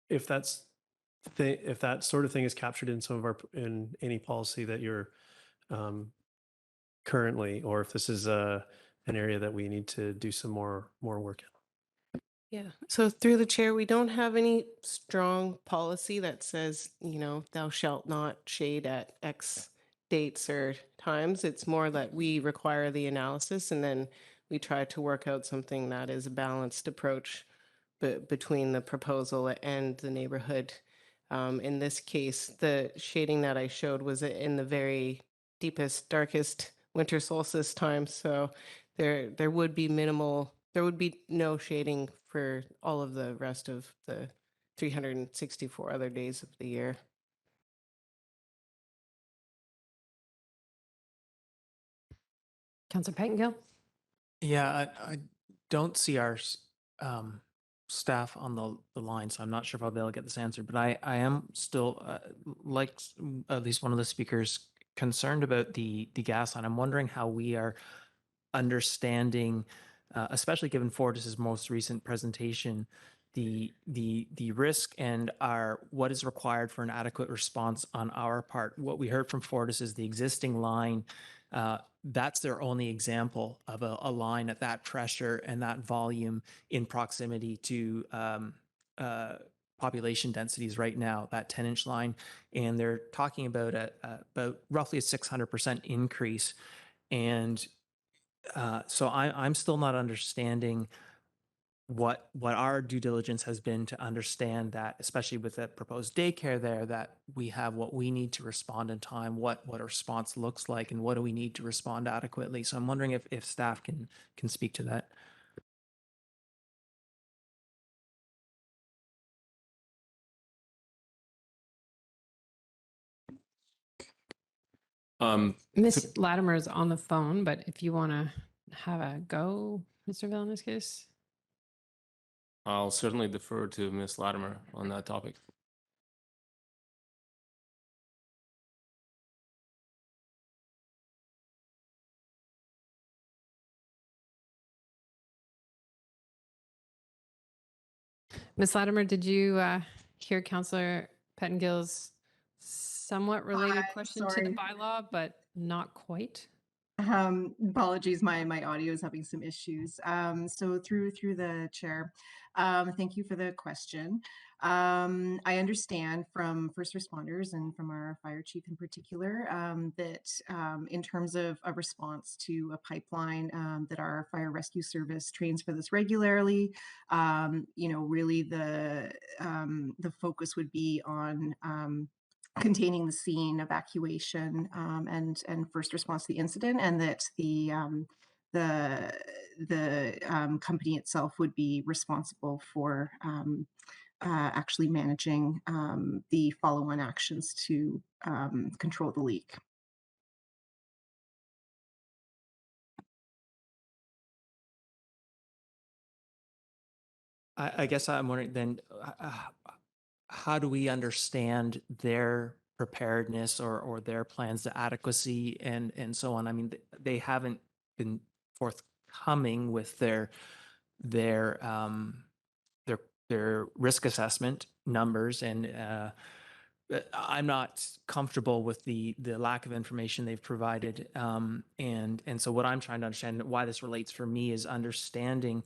if that sort of thing is captured in some of in any policy that you're currently, or if this is an area that we need to do some more work in. Yeah. So through the chair, we don't have any strong policy that says, thou shalt not shade at X dates or times. It's more that we require the analysis, and then we try to work out something that is a balanced approach between the proposal and the neighborhood. In this case, the shading that I showed was in the very deepest, darkest winter solstice time. So there would be no shading for all of the rest of the 364 other days of the year. Councillor Pettengill? Yeah, I don't see our staff on the line, so I'm not sure if I'll be able to get this answered, but I am still, like at least one of the speakers, concerned about the gas line. I'm wondering how we are understanding, especially given Fortis's most recent presentation, the risk and what is required for an adequate response on our part. What we heard from Fortis is the existing line. That's their only example of a line at that pressure and that volume in proximity to population densities right now, that 10-inch line. And they're talking about about roughly a 600% increase. And so I'm still not understanding what our due diligence has been to understand that, especially with the proposed daycare there, that we have what we need to respond in time, what a response looks like, and what do we need to respond adequately. So I'm wondering if staff can speak to that. Ms. Latimer is on the phone, but if you want to have a go, Mr. Vilniskis. I'll certainly defer to Ms. Latimer on that topic. Ms. Latimer, did you hear Councillor Pettengill's somewhat related question to the bylaw, but not quite? Apologies, my audio is having some issues. So through the chair, thank you for the question. I understand from first responders and from our fire chief in particular that in terms of a response to a pipeline, that our fire rescue service trains for this regularly. Really the focus would be on containing the scene, evacuation, and first response to the incident, and that the company itself would be responsible for actually managing the follow-on actions to control the leak. I guess I'm wondering then, how do we understand their preparedness or their plans to adequacy and so on? I mean, they haven't been forthcoming with their risk assessment numbers, and I'm not comfortable with the lack of information they've provided. And so what I'm trying to understand, why this relates for me, is understanding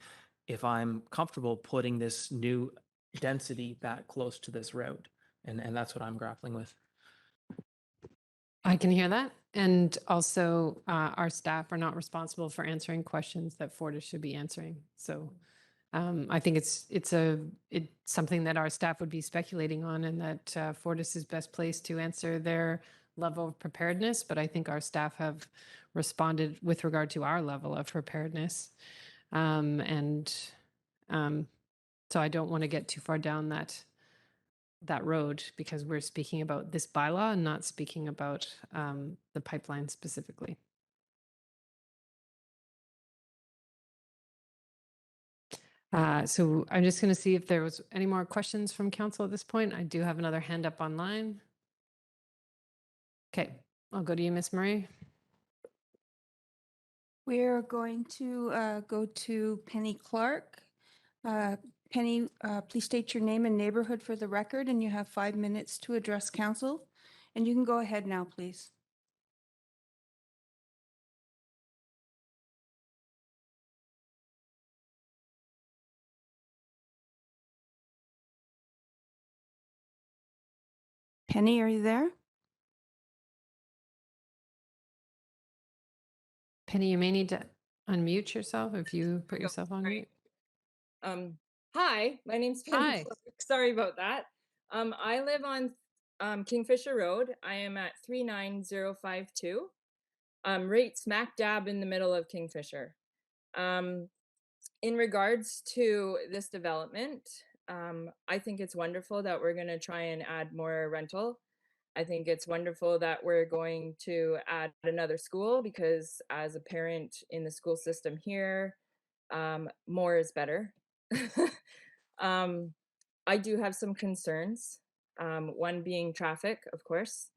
if I'm comfortable putting this new density that close to this road. And that's what I'm grappling with. I can hear that. And also our staff are not responsible for answering questions that Fortis should be answering. So I think it's something that our staff would be speculating on, and that Fortis is best placed to answer their level of preparedness, but I think our staff have responded with regard to our level of preparedness. And so I don't want to get too far down that road because we're speaking about this bylaw and not speaking about the pipeline specifically. So I'm just going to see if there was any more questions from council at this point. I do have another hand up online. Okay, I'll go to you, Miss Murray. We're going to go to Penny Clark. Penny, please state your name and neighborhood for the record, and you have 5 minutes to address council. And you can go ahead now, please. Penny, are you there? Penny, you may need to unmute yourself if you put yourself on mute. Hi, my name's Penny Hi. Clark. Sorry about that. I live on Kingfisher Road. I am at 39052. Right smack dab in the middle of Kingfisher. In regards to this development, I think it's wonderful that we're going to try and add more rental. I think it's wonderful that we're going to add another school because as a parent in the school system here, more is better. I do have some concerns. One being traffic, of course.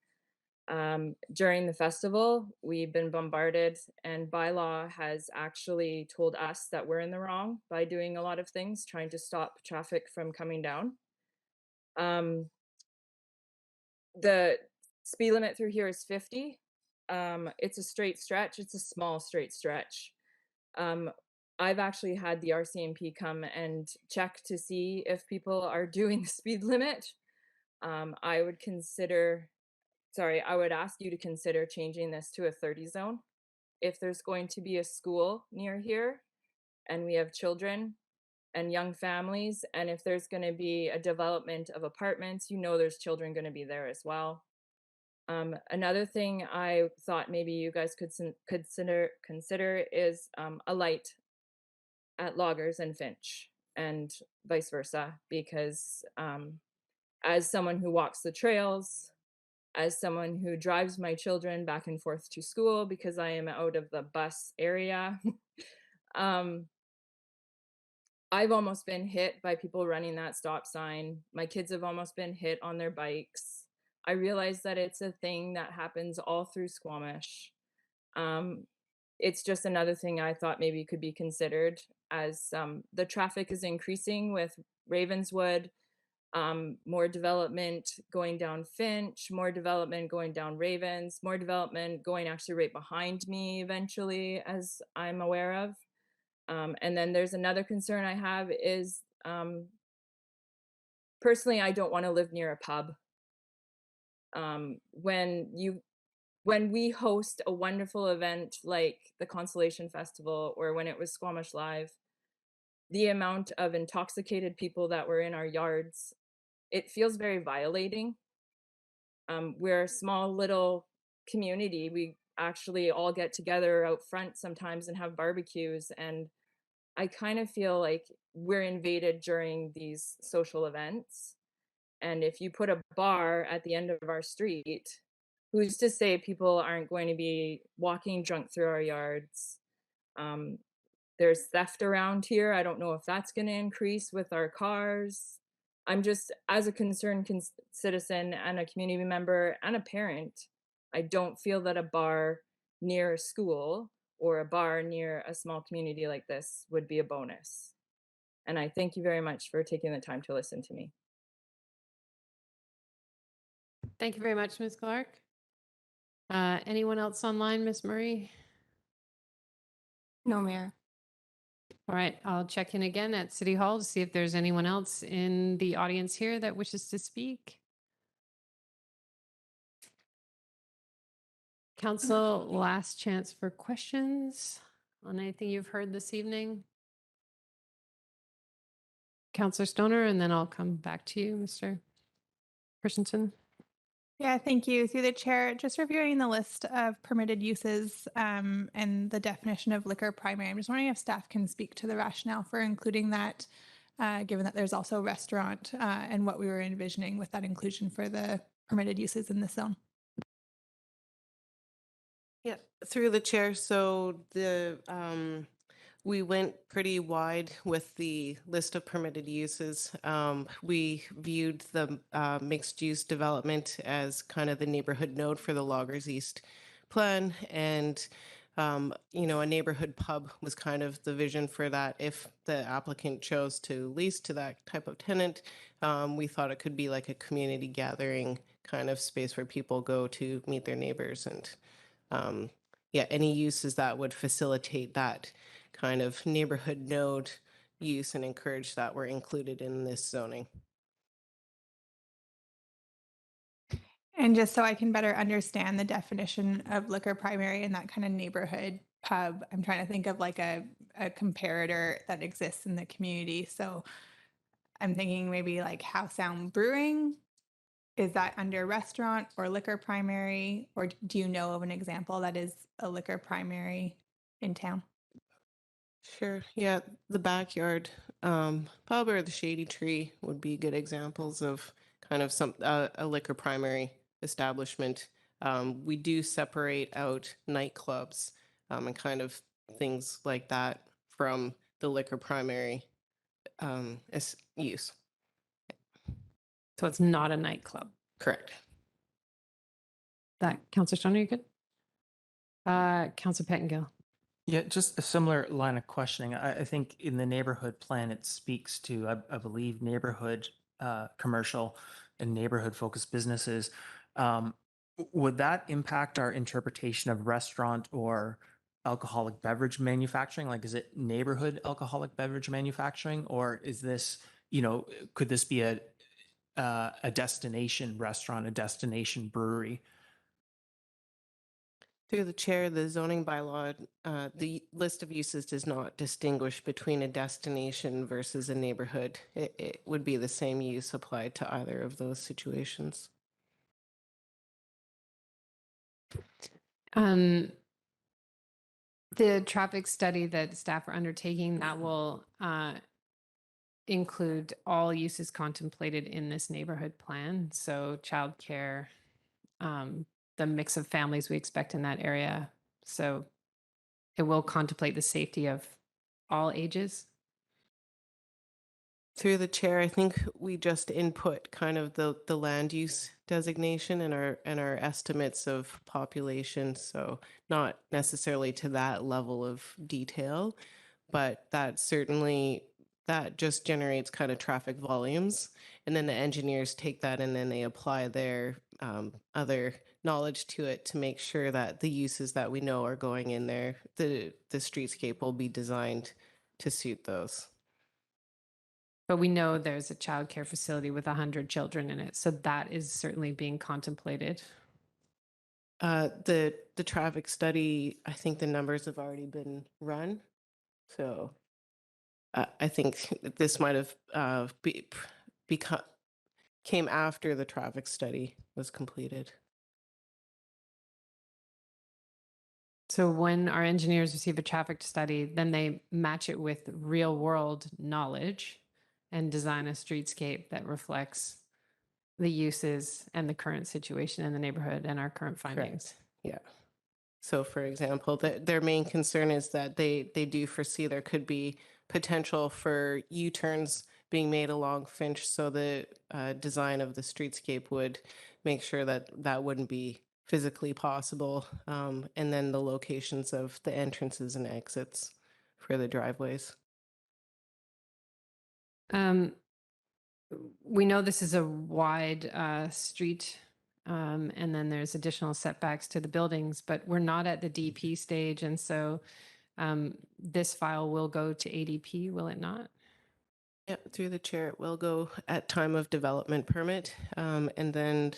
During the festival, we've been bombarded, and Bylaw has actually told us that we're in the wrong by doing a lot of things, trying to stop traffic from coming down. The speed limit through here is 50. It's a straight stretch. It's a small straight stretch. I've actually had the RCMP come and check to see if people are doing the speed limit. I would ask you to consider changing this to a 30 zone. If there's going to be a school near here and we have children and young families, and if there's going to be a development of apartments, there's children going to be there as well. Another thing I thought maybe you guys could consider is a light at Loggers and Finch and vice versa, because as someone who walks the trails, as someone who drives my children back and forth to school because I am out of the bus area, I've almost been hit by people running that stop sign. My kids have almost been hit on their bikes. I realize that it's a thing that happens all through Squamish. It's just another thing I thought maybe could be considered as the traffic is increasing with Ravenswood, more development going down Finch, more development going down Ravens, more development going actually right behind me eventually, as I'm aware of. And then there's another concern I have is, personally, I don't want to live near a pub. When we host a wonderful event like the Constellation Festival or when it was Squamish Live, the amount of intoxicated people that were in our yards, it feels very violating. We're a small little community. We actually all get together out front sometimes and have barbecues, and I kind of feel like we're invaded during these social events. And if you put a bar at the end of our street, who's to say people aren't going to be walking drunk through our yards? There's theft around here. I don't know if that's going to increase with our cars. I'm just, as a concerned citizen and a community member and a parent, I don't feel that a bar near a school or a bar near a small community like this would be a bonus. And I thank you very much for taking the time to listen to me. Thank you very much, Ms. Clark. Anyone else online, Ms. Murray? No, Mayor. All right, I'll check in again at City Hall to see if there's anyone else in the audience here that wishes to speak. Council, last chance for questions on anything you've heard this evening. Councillor Stoner, and then I'll come back to you, Mr. Christensen. Yeah, thank you. Through the chair, just reviewing the list of permitted uses and the definition of liquor primary. I'm just wondering if staff can speak to the rationale for including that, given that there's also restaurant and what we were envisioning with that inclusion for the permitted uses in this zone. Yeah, through the chair. So we went pretty wide with the list of permitted uses. We viewed the mixed use development as kind of the neighborhood node for the Loggers East plan. And, a neighborhood pub was kind of the vision for that. If the applicant chose to lease to that type of tenant, we thought it could be like a community gathering kind of space where people go to meet their neighbors and any uses that would facilitate that kind of neighborhood node use and encourage that were included in this zoning. And just so I can better understand the definition of liquor primary in that kind of neighborhood pub, I'm trying to think of like a comparator that exists in the community. So I'm thinking maybe like House Sound Brewing. Is that under restaurant or liquor primary? Or do you know of an example that is a liquor primary in town? Sure. Yeah, the backyard pub or the Shady Tree would be good examples of kind of a liquor primary establishment. We do separate out nightclubs and kind of things like that from the liquor primary use. So it's not a nightclub. Correct. That Councillor Stoner, you good? Councillor Pettengill. Yeah, just a similar line of questioning. I think in the neighborhood plan, it speaks to, I believe, neighborhood commercial and neighborhood focused businesses. Would that impact our interpretation of restaurant or alcoholic beverage manufacturing? Like, is it neighborhood alcoholic beverage manufacturing, or is this, could this be a destination restaurant, a destination brewery? Through the chair, the zoning bylaw, the list of uses does not distinguish between a destination versus a neighborhood. It would be the same use applied to either of those situations. The traffic study that staff are undertaking, that will include all uses contemplated in this neighborhood plan. So childcare, the mix of families we expect in that area. So it will contemplate the safety of all ages. Through the chair, I think we just input kind of the land use designation and our estimates of population. So not necessarily to that level of detail, but that just generates kind of traffic volumes. And then the engineers take that and then they apply their other knowledge to it to make sure that the uses that we know are going in there, the streetscape will be designed to suit those. But we know there's a childcare facility with 100 children in it. So that is certainly being contemplated. The traffic study, I think the numbers have already been run. So I think this might have came after the traffic study was completed. So when our engineers receive a traffic study, then they match it with real world knowledge and design a streetscape that reflects the uses and the current situation in the neighborhood and our current findings. Correct. Yeah. So for example, their main concern is that they do foresee there could be potential for U-turns being made along Finch. So the design of the streetscape would make sure that that wouldn't be physically possible. And then the locations of the entrances and exits for the driveways. We know this is a wide street, and then there's additional setbacks to the buildings, but we're not at the DP stage. And so this file will go to ADP, will it not? Yeah, through the chair, it will go at time of development permit. And then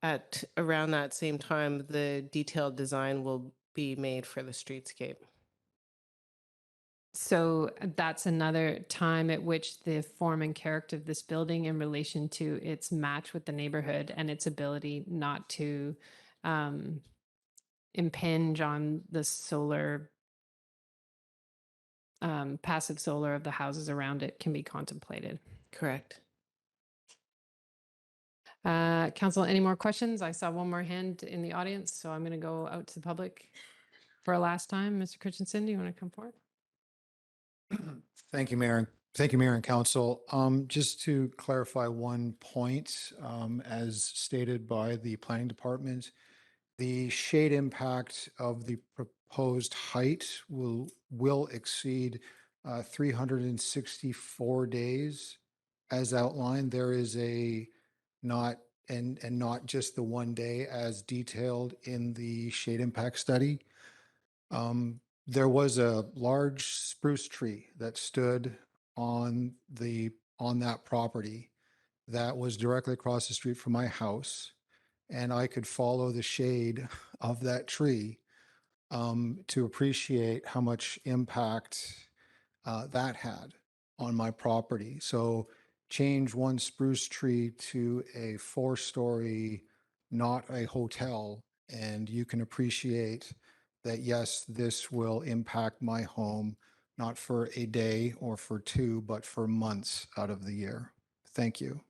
at around that same time, the detailed design will be made for the streetscape. So that's another time at which the form and character of this building in relation to its match with the neighborhood and its ability not to impinge on the solar, passive solar of the houses around it can be contemplated. Correct. Council, any more questions? I saw one more hand in the audience, so I'm going to go out to the public for a last time. Mr. Christensen, do you want to come forward? Thank you, Mayor. Thank you, Mayor and Council. Just to clarify one point, as stated by the Planning Department, the shade impact of the proposed height will exceed 364 days as outlined. There is a not not just the 1 day as detailed in the shade impact study. There was a large spruce tree that stood on that property that was directly across the street from my house, and I could follow the shade of that tree to appreciate how much impact that had on my property. So change one spruce tree to a 4-story, not a hotel, and you can appreciate that, yes, this will impact my home, not for a day or for 2, but for months out of the year. Thank you.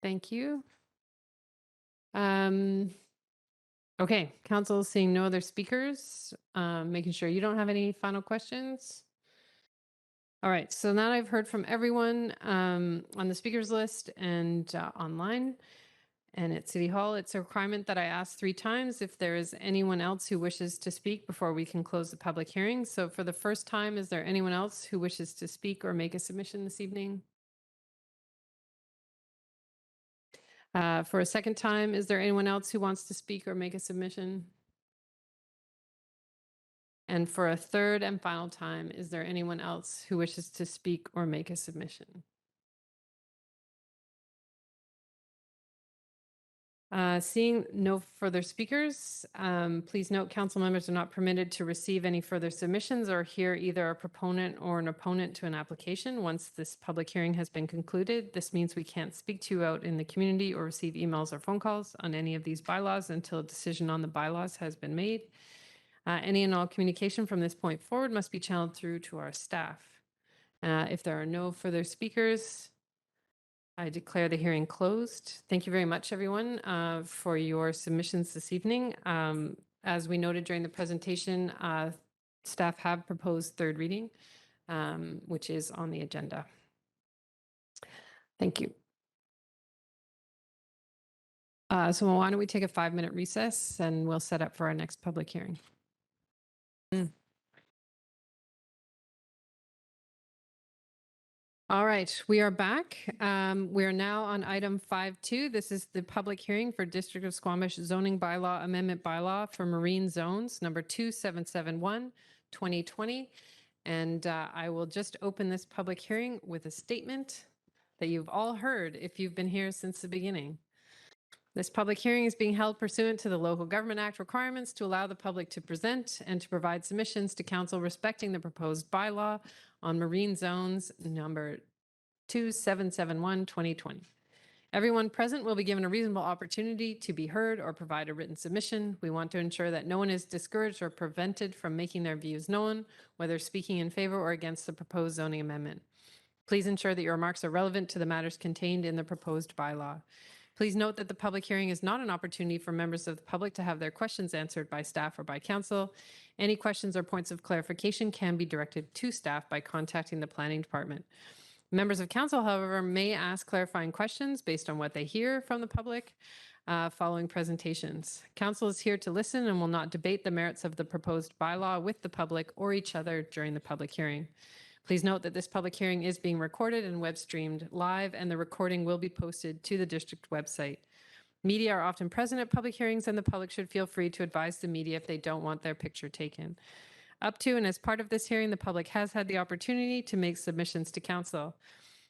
Thank you. Okay, council, seeing no other speakers, making sure you don't have any final questions. All right, so now I've heard from everyone on the speakers list and online and at City Hall. It's a requirement that I ask 3 times if there is anyone else who wishes to speak before we can close the public hearing. So for the first time, is there anyone else who wishes to speak or make a submission this evening? For a second time, is there anyone else who wants to speak or make a submission? And for a third and final time, is there anyone else who wishes to speak or make a submission? Seeing no further speakers, please note council members are not permitted to receive any further submissions or hear either a proponent or an opponent to an application once this public hearing has been concluded. This means we can't speak to you out in the community or receive emails or phone calls on any of these bylaws until a decision on the bylaws has been made. Any and all communication from this point forward must be channeled through to our staff. If there are no further speakers, I declare the hearing closed. Thank you very much, everyone, for your submissions this evening. As we noted during the presentation, staff have proposed third reading, which is on the agenda. Thank you. So why don't we take a 5-minute recess and we'll set up for our next public hearing. All right, we are back. We are now on item 5.2. This is the public hearing for District of Squamish Zoning Bylaw Amendment Bylaw for Marine Zones, number 2771, 2020. And I will just open this public hearing with a statement that you've all heard if you've been here since the beginning. This public hearing is being held pursuant to the Local Government Act requirements to allow the public to present and to provide submissions to council respecting the proposed bylaw on marine zones number 2771, 2020. Everyone present will be given a reasonable opportunity to be heard or provide a written submission. We want to ensure that no one is discouraged or prevented from making their views known, whether speaking in favor or against the proposed zoning amendment. Please ensure that your remarks are relevant to the matters contained in the proposed bylaw. Please note that the public hearing is not an opportunity for members of the public to have their questions answered by staff or by council. Any questions or points of clarification can be directed to staff by contacting the planning department. Members of council, however, may ask clarifying questions based on what they hear from the public following presentations. Council is here to listen and will not debate the merits of the proposed bylaw with the public or each other during the public hearing. Please note that this public hearing is being recorded and web streamed live, and the recording will be posted to the district website. Media are often present at public hearings, and the public should feel free to advise the media if they don't want their picture taken. Up to and as part of this hearing, the public has had the opportunity to make submissions to council.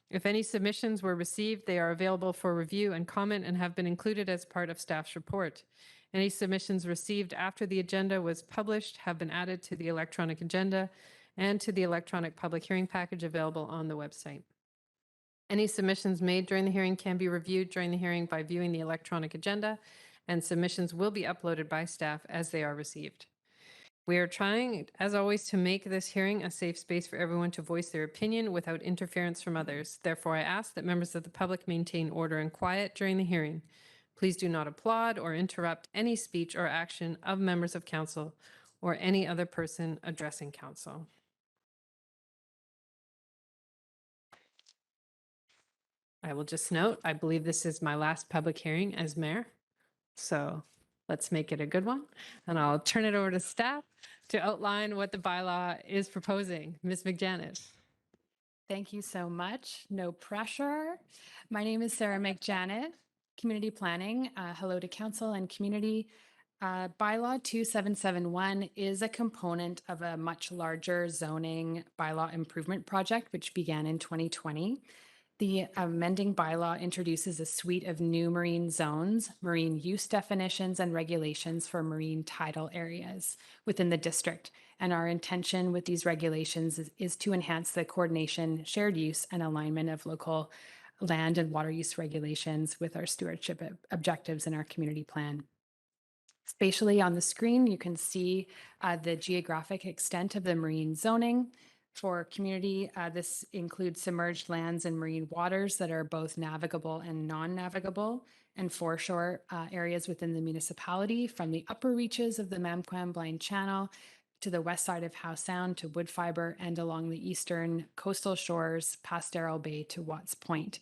If any submissions were received, they are available for review and comment and have been included as part of staff's report. Any submissions received after the agenda was published have been added to the electronic agenda and to the electronic public hearing package available on the website. Any submissions made during the hearing can be reviewed during the hearing by viewing the electronic agenda, and submissions will be uploaded by staff as they are received. We are trying, as always, to make this hearing a safe space for everyone to voice their opinion without interference from others. Therefore, I ask that members of the public maintain order and quiet during the hearing. Please do not applaud or interrupt any speech or action of members of council or any other person addressing council. I will just note, I believe this is my last public hearing as mayor. So let's make it a good one. And I'll turn it over to staff to outline what the bylaw is proposing. Ms. McJanet. Thank you so much. No pressure. My name is Sarah McJanet, Community Planning. Hello to council and community. Bylaw 2771 is a component of a much larger zoning bylaw improvement project, which began in 2020. The amending bylaw introduces a suite of new marine zones, marine use definitions, and regulations for marine tidal areas within the district. And our intention with these regulations is to enhance the coordination, shared use, and alignment of local land and water use regulations with our stewardship objectives in our community plan. Spatially on the screen, you can see the geographic extent of the marine zoning. For community, this includes submerged lands and marine waters that are both navigable and non-navigable, and foreshore areas within the municipality, from the upper reaches of the Mamquam Blind Channel to the west side of Howe Sound to Woodfibre, and along the eastern coastal shores past Darrell Bay to Watts Point.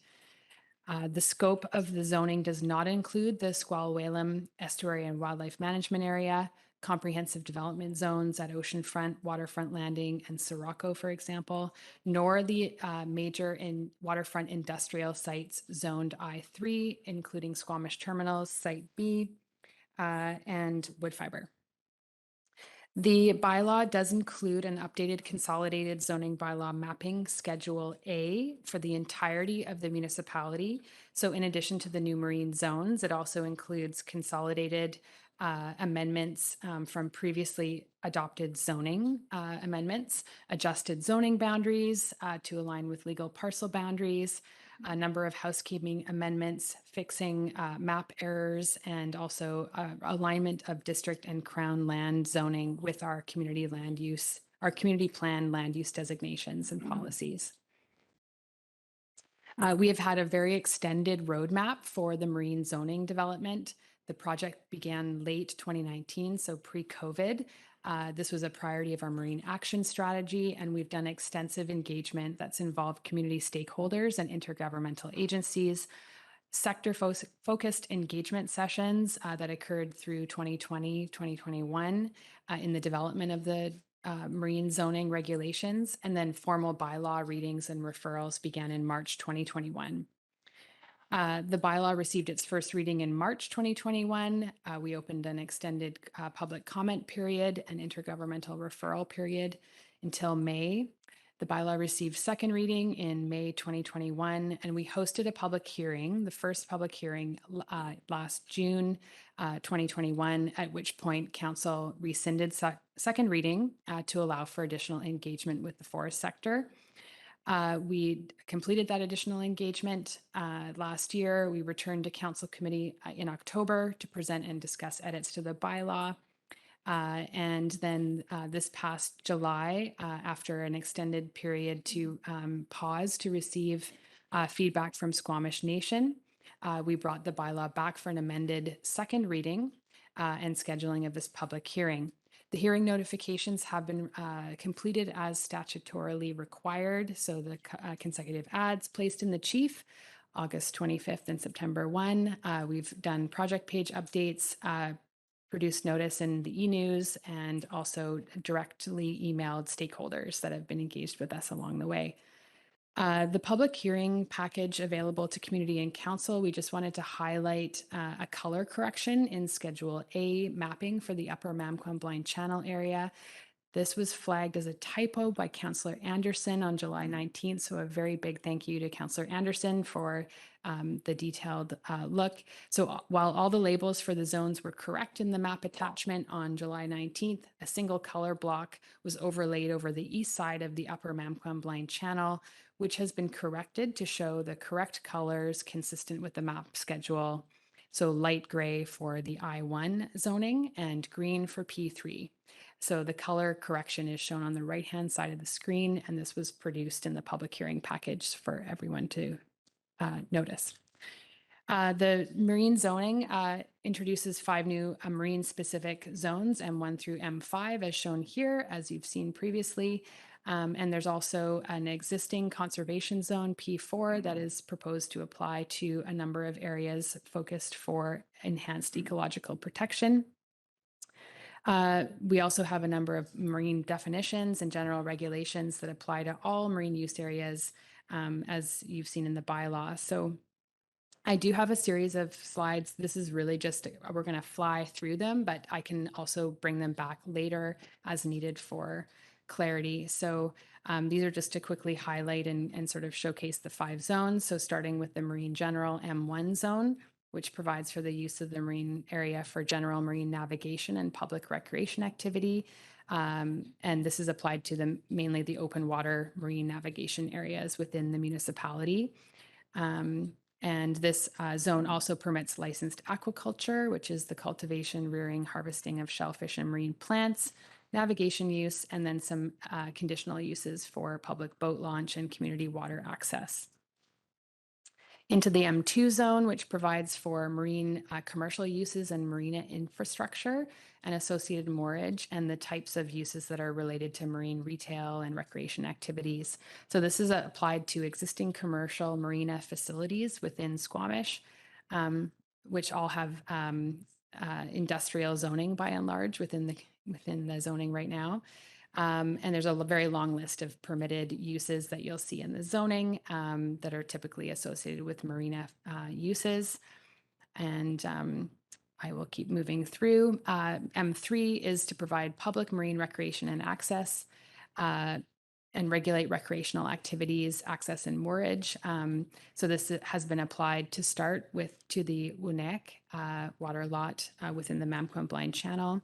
The scope of the zoning does not include the Squal-Whalum Estuary and Wildlife Management Area, comprehensive development zones at Oceanfront, Waterfront Landing, and Sirocco, for example, nor the major waterfront industrial sites zoned I3, including Squamish Terminals, Site B, and Woodfibre. The bylaw does include an updated consolidated zoning bylaw mapping Schedule A for the entirety of the municipality. So in addition to the new marine zones, it also includes consolidated amendments from previously adopted zoning amendments, adjusted zoning boundaries to align with legal parcel boundaries, a number of housekeeping amendments, fixing map errors, and also alignment of district and crown land zoning with our community land use, our community plan land use designations and policies. We have had a very extended roadmap for the marine zoning development. The project began late 2019, so pre-COVID. This was a priority of our marine action strategy, and we've done extensive engagement that's involved community stakeholders and intergovernmental agencies, sector-focused engagement sessions that occurred through 2020, 2021 in the development of the marine zoning regulations, and then formal bylaw readings and referrals began in March 2021. The bylaw received its first reading in March 2021. We opened an extended public comment period and intergovernmental referral period until May. The bylaw received second reading in May 2021, and we hosted a public hearing, the first public hearing last June 2021, at which point council rescinded second reading to allow for additional engagement with the forest sector. We completed that additional engagement last year. We returned to council committee in October to present and discuss edits to the bylaw. And then this past July, after an extended period to pause to receive feedback from Squamish Nation, we brought the bylaw back for an amended second reading and scheduling of this public hearing. The hearing notifications have been completed as statutorily required. So the consecutive ads placed in the chief, August 25th and September 1. We've done project page updates, produced notice in the e-news, and also directly emailed stakeholders that have been engaged with us along the way. The public hearing package available to community and council, we just wanted to highlight a color correction in Schedule A mapping for the Upper Mamquam Blind Channel area. This was flagged as a typo by Councillor Anderson on July 19th. So a very big thank you to Councillor Anderson for the detailed look. So while all the labels for the zones were correct in the map attachment on July 19th, a single color block was overlaid over the east side of the upper Mamquam channel, which has been corrected to show the correct colors consistent with the map schedule. So light gray for the I1 zoning and green for P3. So the color correction is shown on the right-hand side of the screen, and this was produced in the public hearing package for everyone to notice. The marine zoning introduces 5 new marine-specific zones, M1 through M5, as shown here, as you've seen previously. And there's also an existing conservation zone, P4, that is proposed to apply to a number of areas focused for enhanced ecological protection. We also have a number of marine definitions and general regulations that apply to all marine use areas, as you've seen in the bylaw. So I do have a series of slides. This is really just, we're going to fly through them, but I can also bring them back later as needed for clarity. So these are just to quickly highlight and sort of showcase the 5 zones. So starting with the Marine General M1 zone, which provides for the use of the marine area for general marine navigation and public recreation activity. And this is applied to mainly the open water marine navigation areas within the municipality. And this zone also permits licensed aquaculture, which is the cultivation, rearing, harvesting of shellfish and marine plants, navigation use, and then some conditional uses for public boat launch and community water access. Into the M2 zone, which provides for marine commercial uses and marina infrastructure and associated moorage and the types of uses that are related to marine retail and recreation activities. So this is applied to existing commercial marina facilities within Squamish, which all have industrial zoning by and large within the zoning right now. And there's a very long list of permitted uses that you'll see in the zoning that are typically associated with marina uses. And I will keep moving through. M3 is to provide public marine recreation and access and regulate recreational activities, access and moorage. So this has been applied to start with to the Wunek water lot within the Mamquam Blind Channel.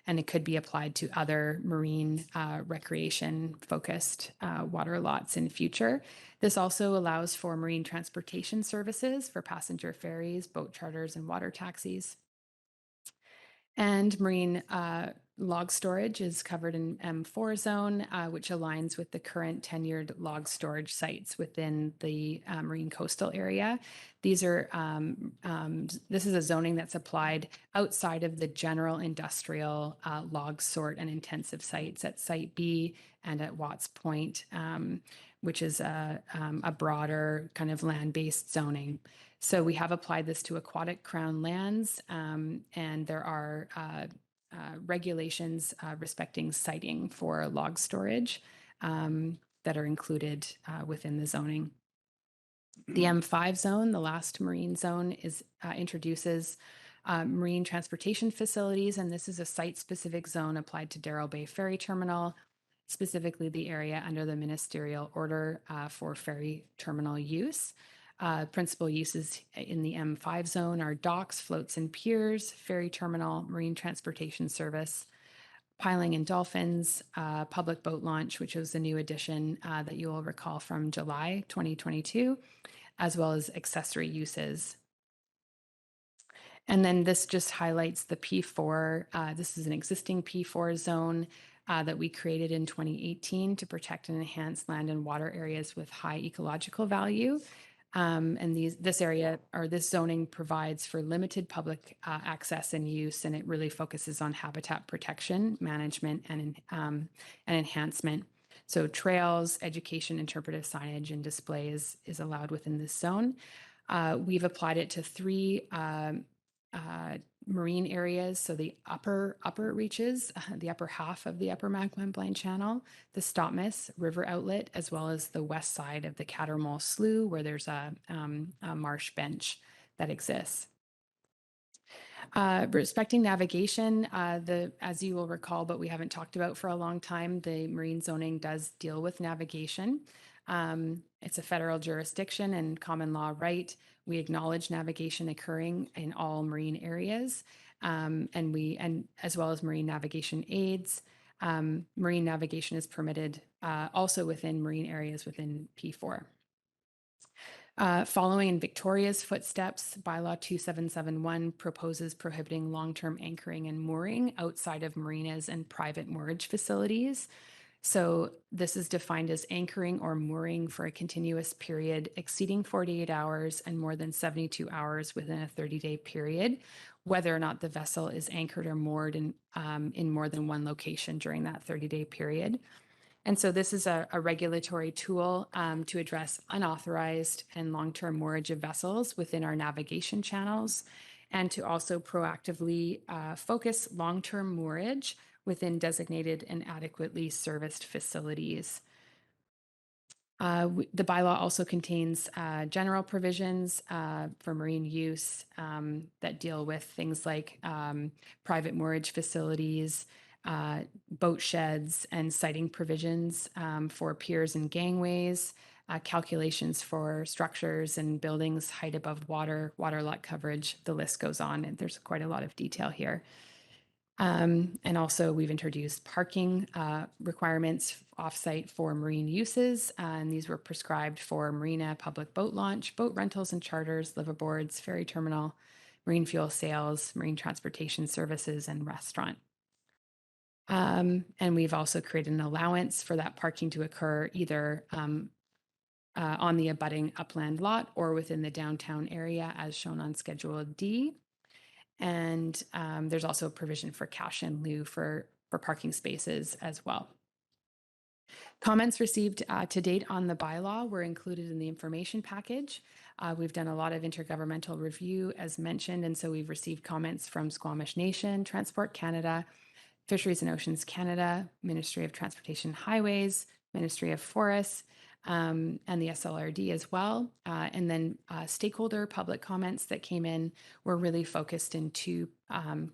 And it could be applied to other marine recreation focused water lots in future. This also allows for marine transportation services for passenger ferries, boat charters, and water taxis. And marine log storage is covered in M4 zone, which aligns with the current tenured log storage sites within the marine coastal area. These are, this is a zoning that's applied outside of the general industrial log sort and intensive sites at Site B and at Watts Point, which is a broader kind of land-based zoning. So we have applied this to aquatic crown lands, and there are regulations respecting siting for log storage that are included within the zoning. The M5 zone, the last marine zone, introduces marine transportation facilities, and this is a site-specific zone applied to Darrell Bay Ferry Terminal, specifically the area under the ministerial order for ferry terminal use. Principal uses in the M5 zone are docks, floats and piers, ferry terminal, marine transportation service, piling and dolphins, public boat launch, which was a new addition that you will recall from July 2022, as well as accessory uses. And then this just highlights the P4. This is an existing P4 zone that we created in 2018 to protect and enhance land and water areas with high ecological value. And this area or this zoning provides for limited public access and use, and it really focuses on habitat protection, management, and enhancement. So trails, education, interpretive signage, and display is allowed within this zone. We've applied it to 3 marine areas, so the upper reaches, the upper half of the upper Mamquam Blind Channel, the Stopmas River outlet, as well as the west side of the Cattermole Slough, where there's a marsh bench that exists. Respecting navigation, as you will recall, but we haven't talked about for a long time, the marine zoning does deal with navigation. It's a federal jurisdiction and common law right. We acknowledge navigation occurring in all marine areas, and as well as marine navigation aids. Marine navigation is permitted also within marine areas within P4. Following in Victoria's footsteps, Bylaw 2771 proposes prohibiting long-term anchoring and mooring outside of marinas and private moorage facilities. So this is defined as anchoring or mooring for a continuous period exceeding 48 hours and more than 72 hours within a 30-day period, whether or not the vessel is anchored or moored in more than one location during that 30-day period. And so this is a regulatory tool to address unauthorized and long-term moorage of vessels within our navigation channels, and to also proactively focus long-term moorage within designated and adequately serviced facilities. The bylaw also contains general provisions for marine use that deal with things like private moorage facilities, boat sheds, and siting provisions for piers and gangways, calculations for structures and buildings, height above water, water lot coverage, the list goes on, and there's quite a lot of detail here. And also we've introduced parking requirements offsite for marine uses, and these were prescribed for marina, public boat launch, boat rentals and charters, liveaboards, ferry terminal, marine fuel sales, marine transportation services, and restaurant. And we've also created an allowance for that parking to occur either on the abutting upland lot or within the downtown area as shown on Schedule D. And there's also a provision for cash in lieu for parking spaces as well. Comments received to date on the bylaw were included in the information package. We've done a lot of intergovernmental review as mentioned, and so we've received comments from Squamish Nation, Transport Canada, Fisheries and Oceans Canada, Ministry of Transportation Highways, Ministry of Forests, and the SLRD as well. And then stakeholder public comments that came in were really focused in two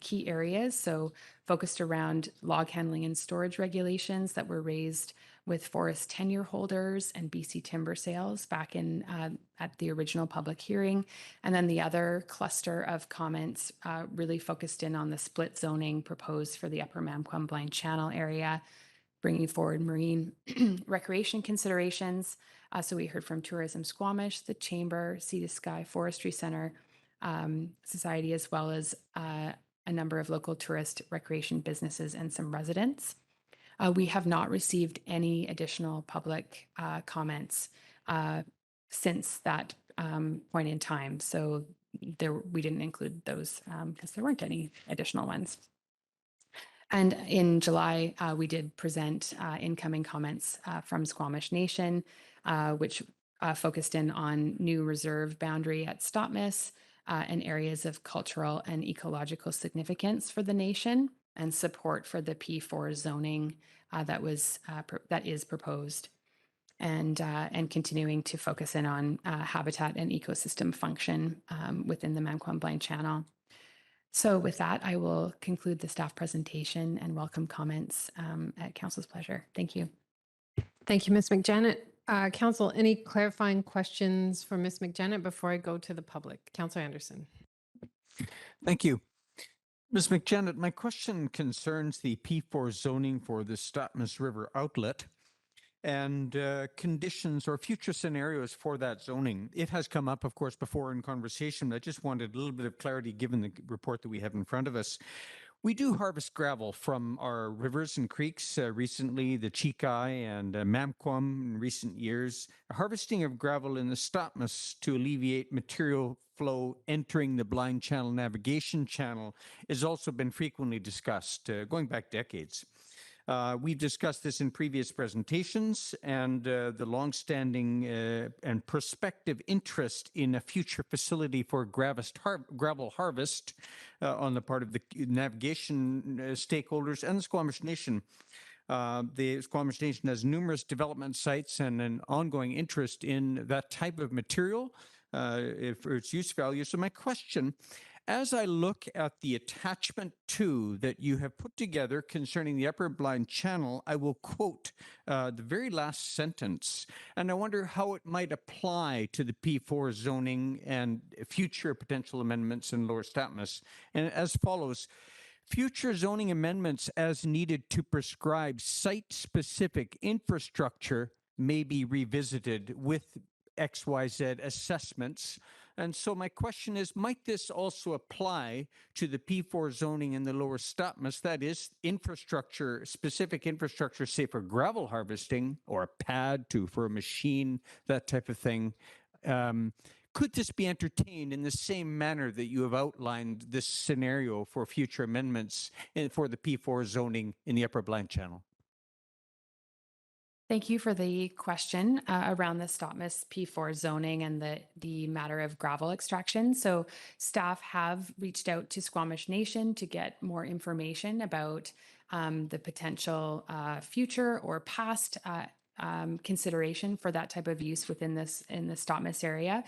key areas. So focused around log handling and storage regulations that were raised with forest tenure holders and BC timber sales back in at the original public hearing. And then the other cluster of comments really focused in on the split zoning proposed for the Upper Mamquam Blind Channel area, bringing forward marine recreation considerations. So we heard from Tourism Squamish, the Chamber, Sea to Sky Forestry Center Society, as well as a number of local tourist recreation businesses and some residents. We have not received any additional public comments since that point in time. So we didn't include those because there weren't any additional ones. And in July, we did present incoming comments from Squamish Nation, which focused in on new reserve boundary at Stopmiss and areas of cultural and ecological significance for the nation, and support for the P4 zoning that is proposed, and continuing to focus in on habitat and ecosystem function within the Mamquam Blind Channel. So with that, I will conclude the staff presentation and welcome comments at Council's pleasure. Thank you. Thank you, Ms. McJanet. Council, any clarifying questions for Ms. McJanet before I go to the public? Councilor Anderson. Thank you. Ms. McJanet, my question concerns the P4 zoning for the Stopmiss River outlet and conditions or future scenarios for that zoning. It has come up, of course, before in conversation, but I just wanted a little bit of clarity given the report that we have in front of us. We do harvest gravel from our rivers and creeks recently, the Chikai and Mamquam in recent years. Harvesting of gravel in the Stopmiss to alleviate material flow entering the Blind Channel navigation channel has also been frequently discussed, going back decades. We've discussed this in previous presentations, and the longstanding and prospective interest in a future facility for gravel harvest on the part of the navigation stakeholders and the Squamish Nation. The Squamish Nation has numerous development sites and an ongoing interest in that type of material for its use value. So my question, As I look at the attachment 2 that you have put together concerning the Upper Blind Channel, I will quote the very last sentence, and I wonder how it might apply to the P4 zoning and future potential amendments in Lower Statmas. And as follows: future zoning amendments as needed to prescribe site-specific infrastructure may be revisited with XYZ assessments. And so my question is, might this also apply to the P4 zoning in the Lower Statmas, that is infrastructure, specific infrastructure, say for gravel harvesting or a pad for a machine, that type of thing? Could this be entertained in the same manner that you have outlined this scenario for future amendments and for the P4 zoning in the Upper Blind Channel? Thank you for the question around the Statmas P4 zoning and the matter of gravel extraction. So staff have reached out to Squamish Nation to get more information about the potential future or past consideration for that type of use within in the Statmas area.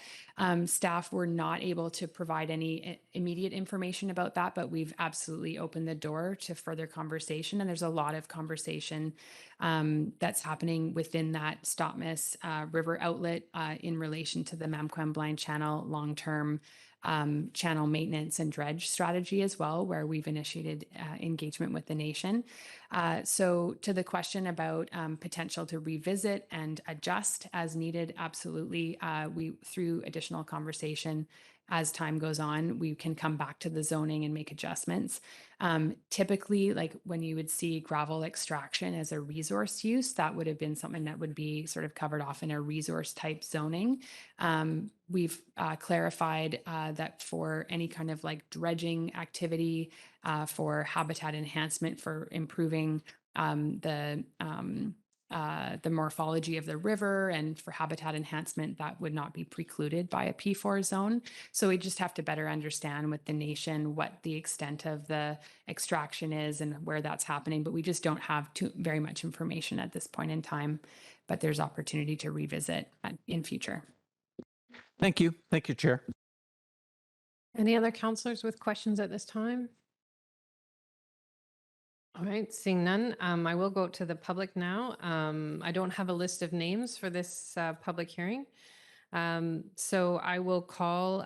Staff were not able to provide any immediate information about that, but we've absolutely opened the door to further conversation. And there's a lot of conversation that's happening within that Statmas river outlet in relation to the Mamquam Blind Channel long-term channel maintenance and dredge strategy as well, where we've initiated engagement with the nation. So to the question about potential to revisit and adjust as needed, absolutely. Through additional conversation as time goes on, we can come back to the zoning and make adjustments. Typically, like when you would see gravel extraction as a resource use, that would have been something that would be sort of covered off in a resource type zoning. We've clarified that for any kind of like dredging activity, for habitat enhancement, for improving the morphology of the river and for habitat enhancement, that would not be precluded by a P4 zone. So we just have to better understand with the nation what the extent of the extraction is and where that's happening. But we just don't have very much information at this point in time, but there's opportunity to revisit in future. Thank you. Thank you, Chair. Any other councillors with questions at this time? All right, seeing none, I will go to the public now. I don't have a list of names for this public hearing. So I will call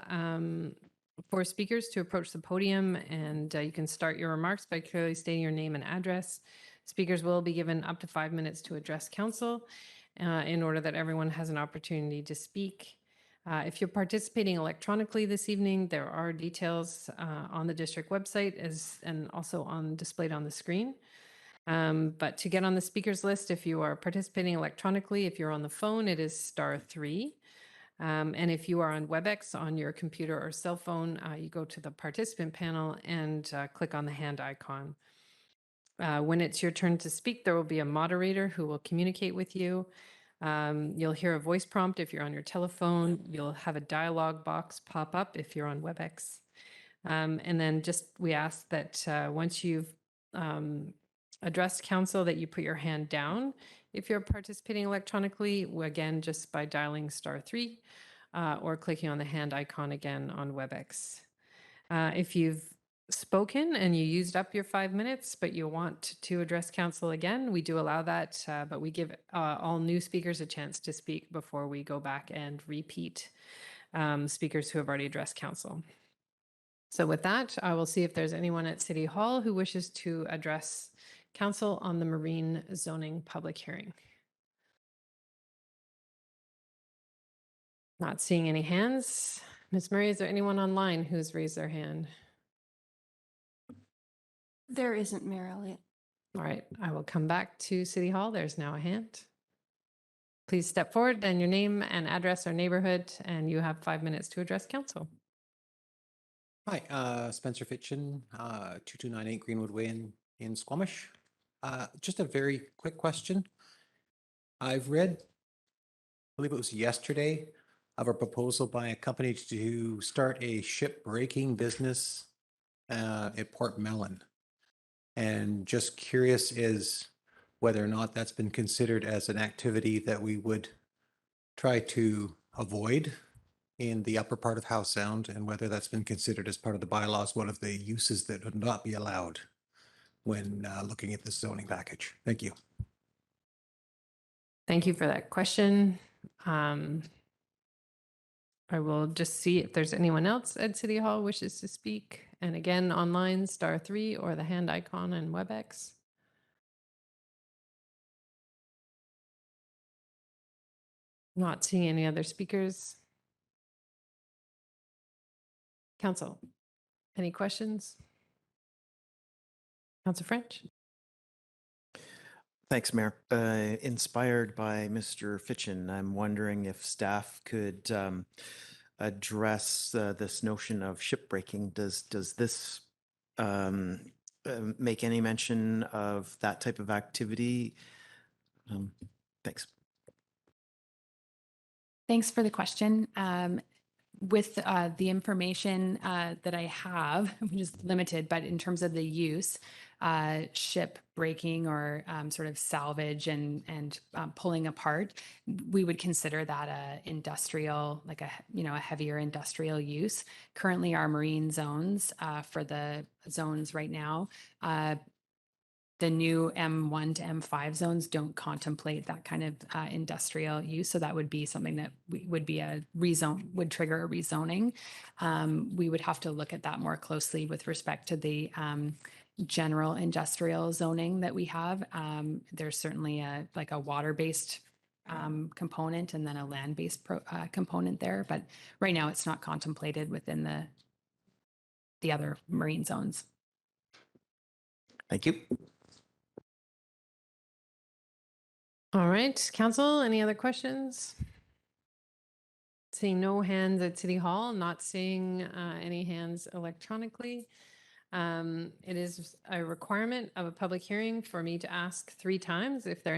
for speakers to approach the podium, and you can start your remarks by clearly stating your name and address. Speakers will be given up to 5 minutes to address council in order that everyone has an opportunity to speak. If you're participating electronically this evening, there are details on the district website and also displayed on the screen. But to get on the speakers list, if you are participating electronically, if you're on the phone, it is *3. And if you are on WebEx on your computer or cell phone, you go to the participant panel and click on the hand icon. When it's your turn to speak, there will be a moderator who will communicate with you. You'll hear a voice prompt if you're on your telephone. You'll have a dialog box pop up if you're on WebEx. And then we ask that once you've addressed council, that you put your hand down if you're participating electronically, again, just by dialing *3 or clicking on the hand icon again on WebEx. If you've spoken and you used up your 5 minutes, but you want to address council again, we do allow that, but we give all new speakers a chance to speak before we go back and repeat speakers who have already addressed council. So with that, I will see if there's anyone at City Hall who wishes to address council on the marine zoning public hearing. Not seeing any hands. Ms. Murray, is there anyone online who's raised their hand? There isn't, Mayor Elliott. All right, I will come back to City Hall. There's now a hand. Please step forward and your name and address or neighborhood, and you have 5 minutes to address council. Hi, Spencer Fitchin, 2298 Greenwood Way in Squamish. Just a very quick question. I've read, I believe it was yesterday, of a proposal by a company to start a ship breaking business at Port Mellon. And just curious is whether or not that's been considered as an activity that we would try to avoid in the upper part of Howe Sound and whether that's been considered as part of the bylaws, one of the uses that would not be allowed when looking at the zoning package. Thank you. Thank you for that question. I will just see if there's anyone else at City Hall wishes to speak. And again, online, *3 or the hand icon in WebEx. Not seeing any other speakers. Council, any questions? Council French? Thanks, Mayor. Inspired by Mr. Fitchin, I'm wondering if staff could address this notion of shipbreaking. Does this make any mention of that type of activity? Thanks. Thanks for the question. With the information that I have, which is limited, but in terms of the use, ship breaking or sort of salvage and pulling apart, we would consider that a industrial, like a heavier industrial use. Currently, our marine zones for the zones right now, the new M1 to M5 zones don't contemplate that kind of industrial use. So that would be something that would be would trigger a rezoning. We would have to look at that more closely with respect to the general industrial zoning that we have. There's certainly a water-based component and then a land-based component there. But right now it's not contemplated within the other marine zones. Thank you. All right, Council, any other questions? Seeing no hands at City Hall, not seeing any hands electronically. It is a requirement of a public hearing for me to ask 3 times if there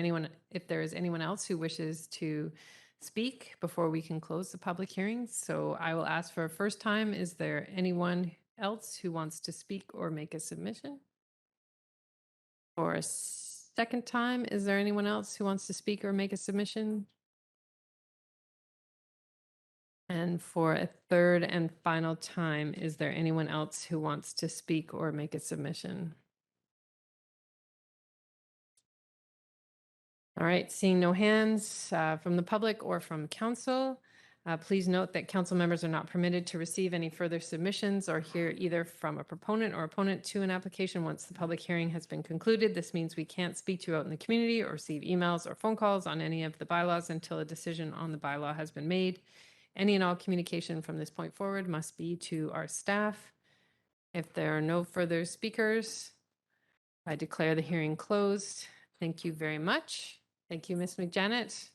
is anyone else who wishes to speak before we can close the public hearing. So I will ask for a first time, is there anyone else who wants to speak or make a submission? For a second time, is there anyone else who wants to speak or make a submission? And for a third and final time, is there anyone else who wants to speak or make a submission? All right, seeing no hands from the public or from council, please note that council members are not permitted to receive any further submissions or hear either from a proponent or opponent to an application once the public hearing has been concluded. This means we can't speak to you out in the community or receive emails or phone calls on any of the bylaws until a decision on the bylaw has been made. Any and all communication from this point forward must be to our staff. If there are no further speakers, I declare the hearing closed. Thank you very much. Thank you, Ms. McJanet.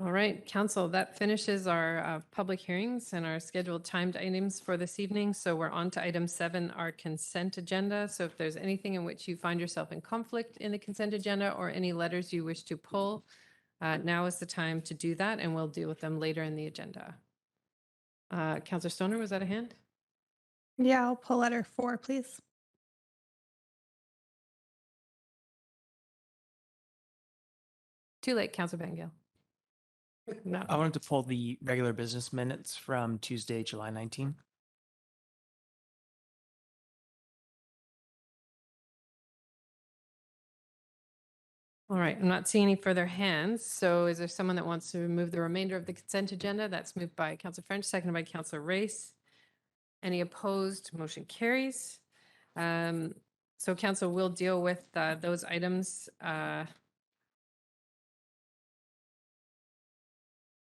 All right, Council, that finishes our public hearings and our scheduled timed items for this evening. So we're on to item 7, our consent agenda. So if there's anything in which you find yourself in conflict in the consent agenda or any letters you wish to pull, now is the time to do that, and we'll deal with them later in the agenda. Councillor Stoner, was that a hand? Yeah, I'll pull letter 4, please. Too late, Councillor Bengill. No. I wanted to pull the regular business minutes from Tuesday, July 19. All right, I'm not seeing any further hands. So is there someone that wants to move the remainder of the consent agenda? That's moved by Councillor French, seconded by Councillor Race. Any opposed? Motion carries. So Council will deal with those items.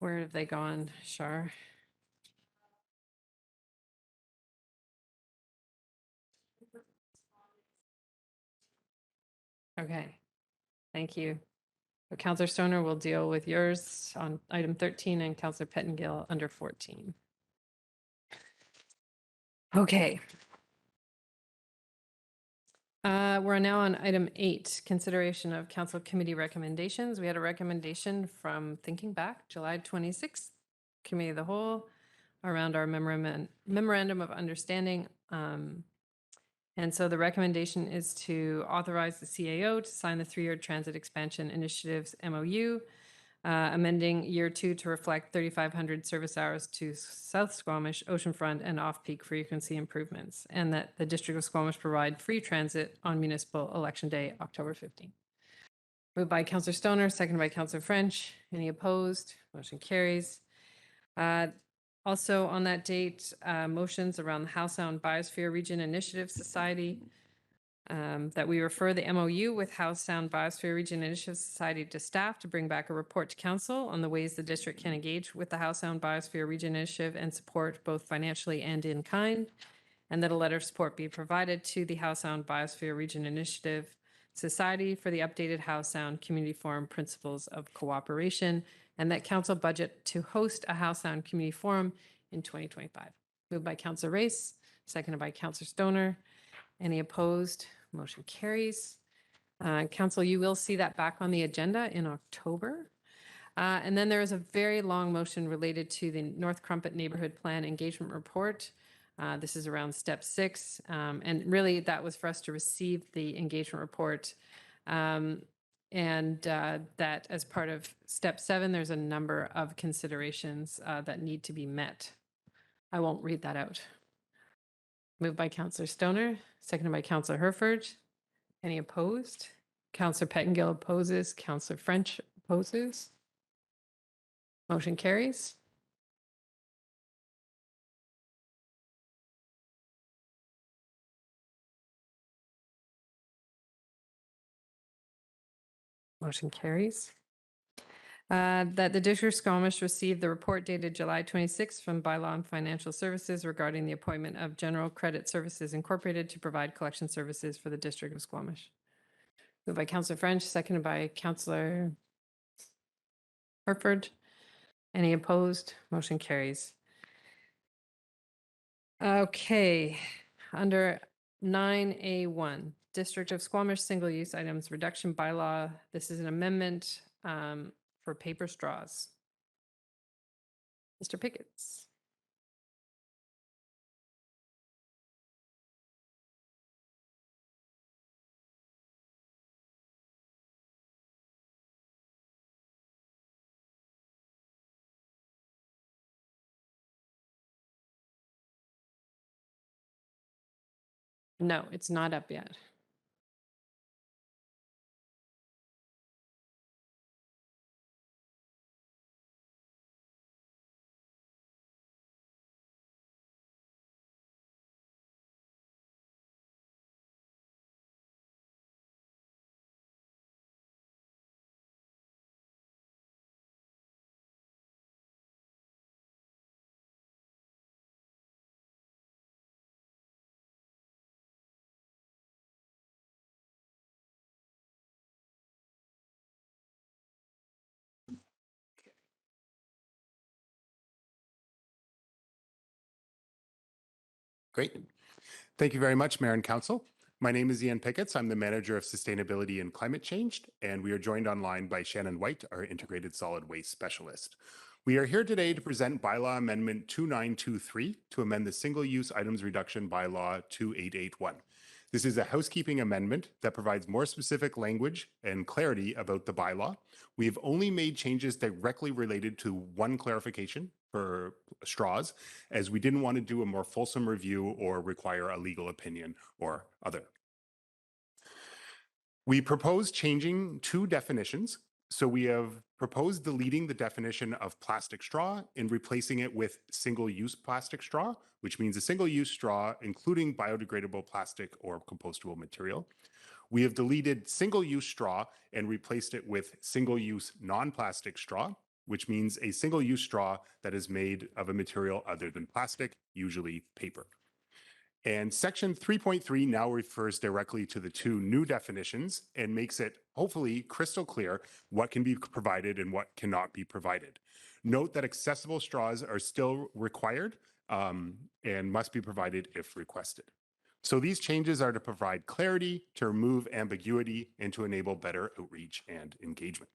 Where have they gone, Shar? Okay, thank you. So Councillor Stoner will deal with yours on item 13 and Councillor Pettengill under 14. Okay. We're now on item 8, consideration of council committee recommendations. We had a recommendation from Thinking Back, July 26th, Committee of the Whole, around our memorandum of understanding. And And so the recommendation is to authorize the CAO to sign the 3-year transit expansion initiatives MOU, amending year 2 to reflect 3,500 service hours to South Squamish, oceanfront, and off-peak frequency improvements, and that the District of Squamish provide free transit on municipal election day, October 15th. Moved by Councillor Stoner, seconded by Councillor French. Any opposed? Motion carries. Also on that date, motions around the Howe Sound Biosphere Region Initiative Society, that we refer the MOU with Howe Sound Biosphere Region Initiative Society to staff to bring back a report to council on the ways the district can engage with the Howe Sound Biosphere Region Initiative and support both financially and in kind, and that a letter of support be provided to the Howe Sound Biosphere Region Initiative Society for the updated Howe Sound Community Forum Principles of Cooperation, and that council budget to host a Howe Sound Community Forum in 2025. Moved by Councillor Race, seconded by Councillor Stoner. Any opposed? Motion carries. Council, you will see that back on the agenda in October. And then there is a very long motion related to the North Crumpet Neighborhood Plan Engagement Report. This is around step 6. And really that was for us to receive the engagement report. That as part of step 7, there's a number of considerations that need to be met. I won't read that out. Moved by Councillor Stoner, seconded by Councillor Herford. Any opposed? Councillor Pettengill opposes. Councillor French opposes. Motion carries. Motion carries. That the District of Squamish received the report dated July 26 from Bylaw and Financial Services regarding the appointment of General Credit Services Incorporated to provide collection services for the District of Squamish. Moved by Councillor French, seconded by Councillor Herford. Any opposed? Motion carries. Okay, under 9A1, District of Squamish Single-Use Items Reduction Bylaw. This is an amendment for paper straws. Mr. Picketts. No, it's not up yet. Great. Thank you very much, Mayor and Council. My name is Ian Picketts. I'm the Manager of Sustainability and Climate Change, and we are joined online by Shannon White, our Integrated Solid Waste Specialist. We are here today to present Bylaw Amendment 2923 to amend the Single-Use Items Reduction Bylaw 2881. This is a housekeeping amendment that provides more specific language and clarity about the bylaw. We have only made changes directly related to one clarification for straws, as we didn't want to do a more fulsome review or require a legal opinion or other. We propose changing 2 definitions. So we have proposed deleting the definition of plastic straw and replacing it with single-use plastic straw, which means a single-use straw, including biodegradable plastic or compostable material. We have deleted single-use straw and replaced it with single-use non-plastic straw, which means a single-use straw that is made of a material other than plastic, usually paper. And section 3.3 now refers directly to the 2 new definitions and makes it hopefully crystal clear what can be provided and what cannot be provided. Note that accessible straws are still required and must be provided if requested. So these changes are to provide clarity, to remove ambiguity, and to enable better outreach and engagement.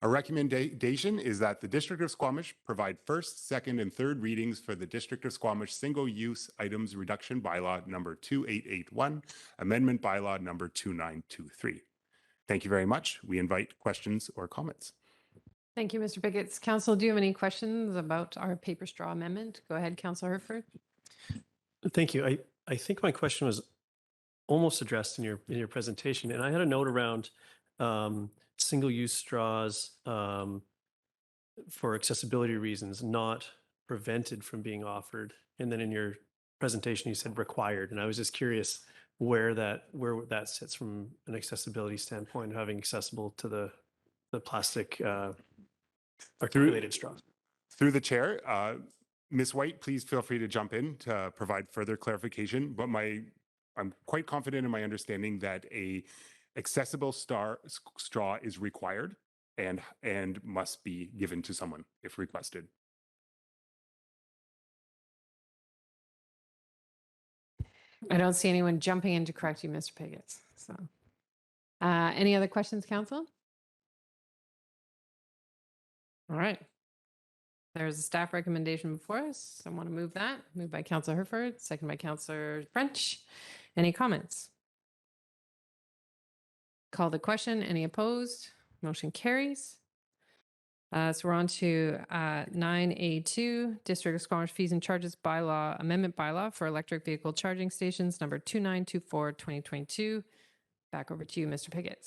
Our recommendation is that the District of Squamish provide first, second, and third readings for the District of Squamish Single-Use Items Reduction Bylaw number 2881, Amendment Bylaw number 2923. Thank you very much. We invite questions or comments. Thank you, Mr. Pickett. Council, do you have any questions about our paper straw amendment? Go ahead, Councillor Herford. Thank you. I think my question was almost addressed in your presentation, and I had a note around single-use straws for accessibility reasons, not prevented from being offered. And then in your presentation, you said required, and I was just curious where that sits from an accessibility standpoint, having accessible to the plastic articulated straws. Through the chair, Ms. White, please feel free to jump in to provide further clarification. But I'm quite confident in my understanding that a accessible straw is required and must be given to someone if requested. I don't see anyone jumping in to correct you, Mr. Pickett. So, any other questions, Council? All right. There's a staff recommendation before us. I want to move that. Moved by Councillor Herford, second by Councillor French. Any comments? Call the question. Any opposed? Motion carries. So we're on to 9A2, District of Squamish Fees and Charges Bylaw, Amendment Bylaw for Electric Vehicle Charging Stations, number 2924, 2022. Back over to you, Mr. Pickett.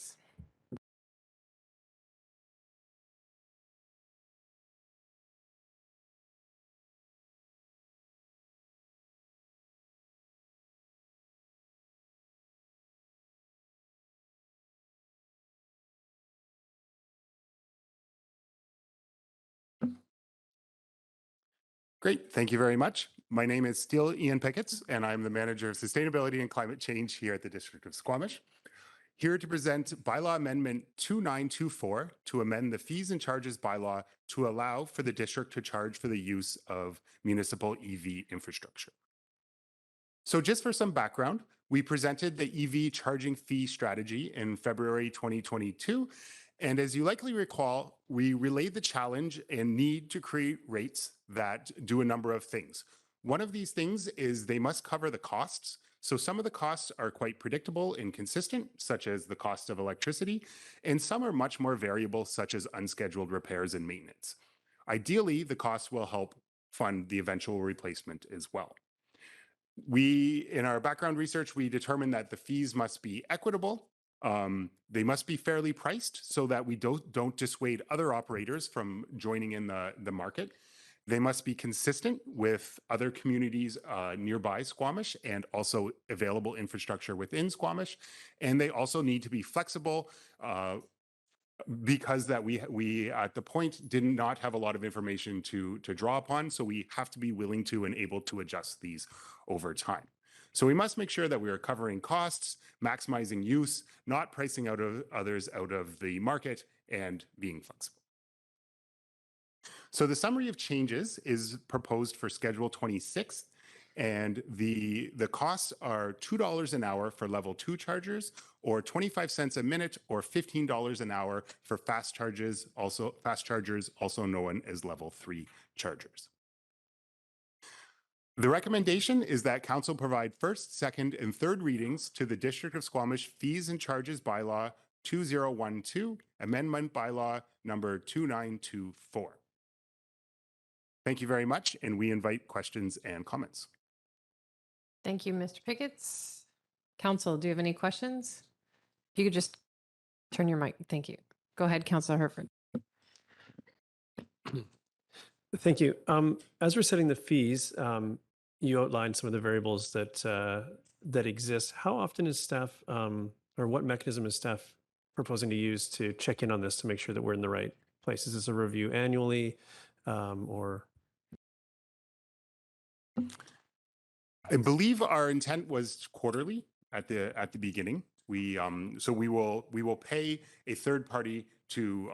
Great. Thank you very much. My name is still Ian Pickett, and I'm the Manager of Sustainability and Climate Change here at the District of Squamish. Here to present Bylaw Amendment 2924 to amend the Fees and Charges Bylaw to allow for the district to charge for the use of municipal EV infrastructure. So just for some background, we presented the EV charging fee strategy in February 2022. And as you likely recall, we relayed the challenge and need to create rates that do a number of things. One of these things is they must cover the costs. So some of the costs are quite predictable and consistent, such as the cost of electricity, and some are much more variable, such as unscheduled repairs and maintenance. Ideally, the costs will help fund the eventual replacement as well. In our background research, we determined that the fees must be equitable. They must be fairly priced so that we don't dissuade other operators from joining in the market. They must be consistent with other communities nearby Squamish and also available infrastructure within Squamish. And they also need to be flexible because that we at the point did not have a lot of information to draw upon. So we have to be willing to and able to adjust these over time. So we must make sure that we are covering costs, maximizing use, not pricing out of others out of the market, and being flexible. So the summary of changes is proposed for Schedule 26, and the costs are $2 an hour for level 2 chargers, or 25 cents a minute, or $15 an hour for fast chargers, also known as level 3 chargers. The recommendation is that Council provide first, second, and third readings to the District of Squamish Fees and Charges Bylaw 2012, Amendment Bylaw number 2924. Thank you very much, and we invite questions and comments. Thank you, Mr. Pickett. Council, do you have any questions? If you could just turn your mic. Thank you. Go ahead, Councillor Herford. Thank you. As we're setting the fees, you outlined some of the variables that exist. How often is staff, or what mechanism is staff proposing to use to check in on this to make sure that we're in the right place? Is this a review annually, or? I believe our intent was quarterly at the beginning. So we will pay a third party to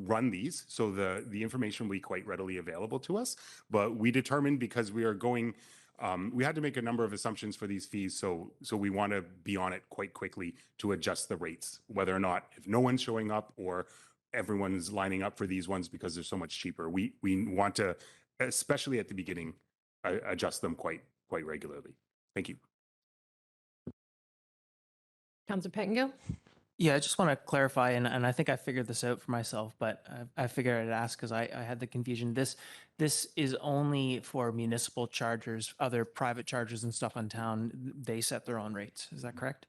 run these, so the information will be quite readily available to us. But we determined, because we are going, we had to make a number of assumptions for these fees, so we want to be on it quite quickly to adjust the rates, whether or not, if no one's showing up or everyone's lining up for these ones because they're so much cheaper. We want to, especially at the beginning, adjust them quite regularly. Thank you. Councillor Pettingill? Yeah, I just want to clarify, and I think I figured this out for myself, but I figured I'd ask because I had the confusion. This is only for municipal chargers, other private chargers and stuff in town. They set their own rates. Is that correct?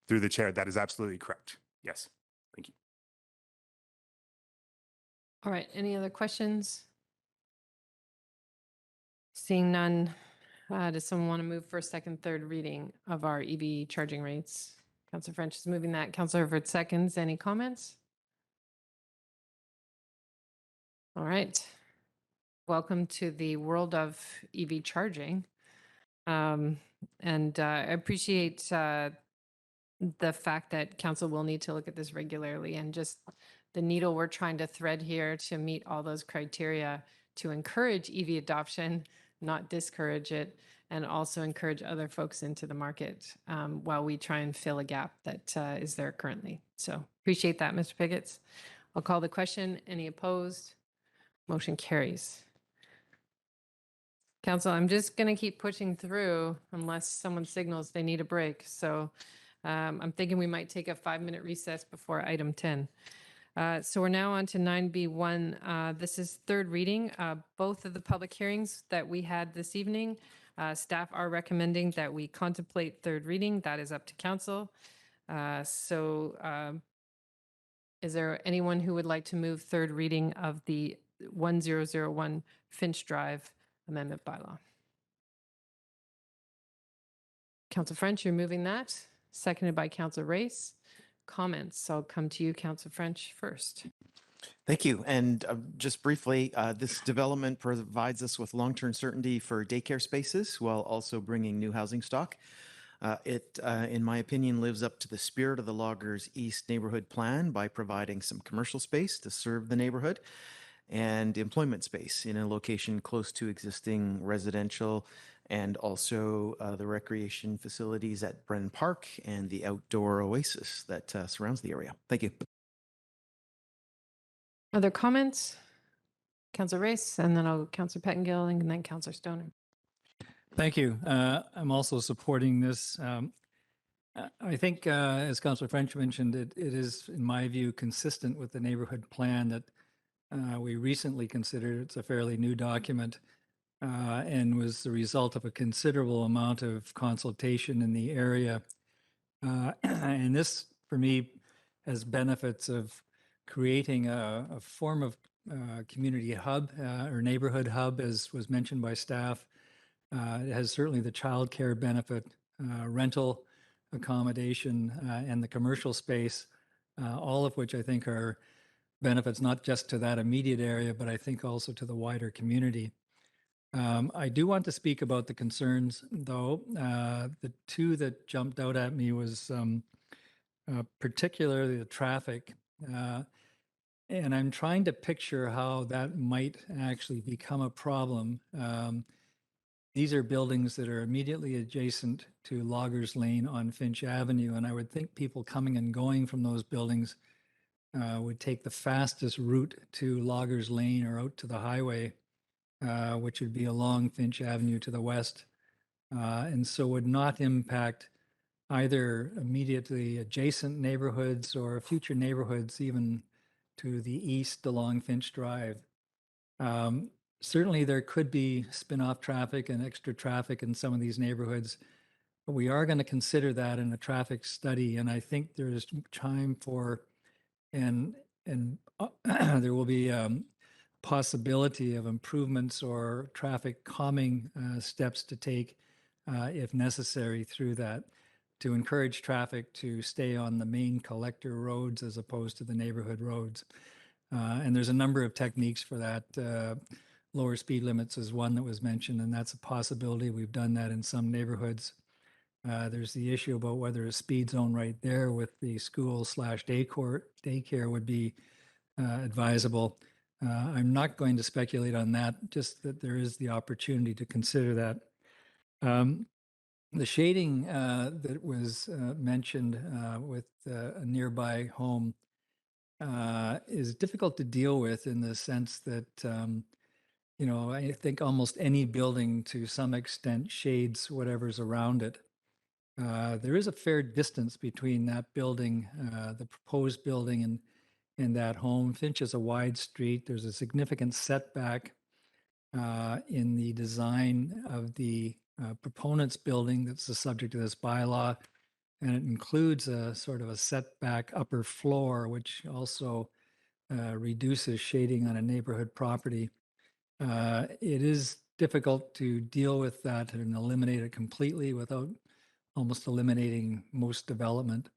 Through the chair, that is absolutely correct. Yes. Thank you. All right, any other questions? Seeing none, does someone want to move first, second, third reading of our EV charging rates? Councillor French is moving that. Councillor Herford seconds. Any comments? All right. Welcome to the world of EV charging. I appreciate the fact that council will need to look at this regularly, and just the needle we're trying to thread here to meet all those criteria to encourage EV adoption, not discourage it, and also encourage other folks into the market while we try and fill a gap that is there currently. So appreciate that, Mr. Pigotts. I'll call the question. Any opposed? Motion carries. Council, I'm just going to keep pushing through unless someone signals they need a break. So I'm thinking we might take a 5-minute recess before item 10. So we're now on to 9B1. This is third reading. Both of the public hearings that we had this evening, staff are recommending that we contemplate third reading. That is up to council. Is there anyone who would like to move third reading of the 1001 Finch Drive Amendment Bylaw? Councillor French, you're moving that. Seconded by Councillor Race. Comments? I'll come to you, Councillor French, first. Thank you. And just briefly, this development provides us with long-term certainty for daycare spaces while also bringing new housing stock. It, in my opinion, lives up to the spirit of the Loggers East neighborhood plan by providing some commercial space to serve the neighborhood and employment space in a location close to existing residential and also the recreation facilities at Bren Park and the outdoor oasis that surrounds the area. Thank you. Other comments? Councillor Race, and then I'll Councillor Pettingill, and then Councillor Stoner. Thank you. I'm also supporting this. I think, as Councillor French mentioned, it is, in my view, consistent with the neighborhood plan that we recently considered. It's a fairly new document and was the result of a considerable amount of consultation in the area. And this, for me, has benefits of creating a form of community hub or neighborhood hub, as was mentioned by staff. It has certainly the childcare benefit, rental accommodation, and the commercial space, all of which I think are benefits not just to that immediate area, but I think also to the wider community. I do want to speak about the concerns, though. The two that jumped out at me was particularly the traffic. And I'm trying to picture how that might actually become a problem. These are buildings that are immediately adjacent to Loggers Lane on Finch Avenue, and I would think people coming and going from those buildings would take the fastest route to Loggers Lane or out to the highway, which would be along Finch Avenue to the west, and so would not impact either immediately adjacent neighborhoods or future neighborhoods, even to the east along Finch Drive. Certainly there could be spin-off traffic and extra traffic in some of these neighborhoods, but we are going to consider that in a traffic study. And I think there's time for, and there will be possibility of improvements or traffic calming steps to take if necessary through that, to encourage traffic to stay on the main collector roads as opposed to the neighborhood roads. And there's a number of techniques for that. Lower speed limits is one that was mentioned, and that's a possibility. We've done that in some neighborhoods. There's the issue about whether a speed zone right there with the school/daycare would be advisable. I'm not going to speculate on that, just that there is the opportunity to consider that. The shading that was mentioned with a nearby home, is difficult to deal with in the sense that, I think almost any building to some extent shades whatever's around it. There is a fair distance between that building, the proposed building, and that home. Finch is a wide street. There's a significant setback in the design of the proponent's building that's the subject of this bylaw. And it includes a sort of a setback upper floor, which also reduces shading on a neighborhood property. It is difficult to deal with that and eliminate it completely without almost eliminating most development.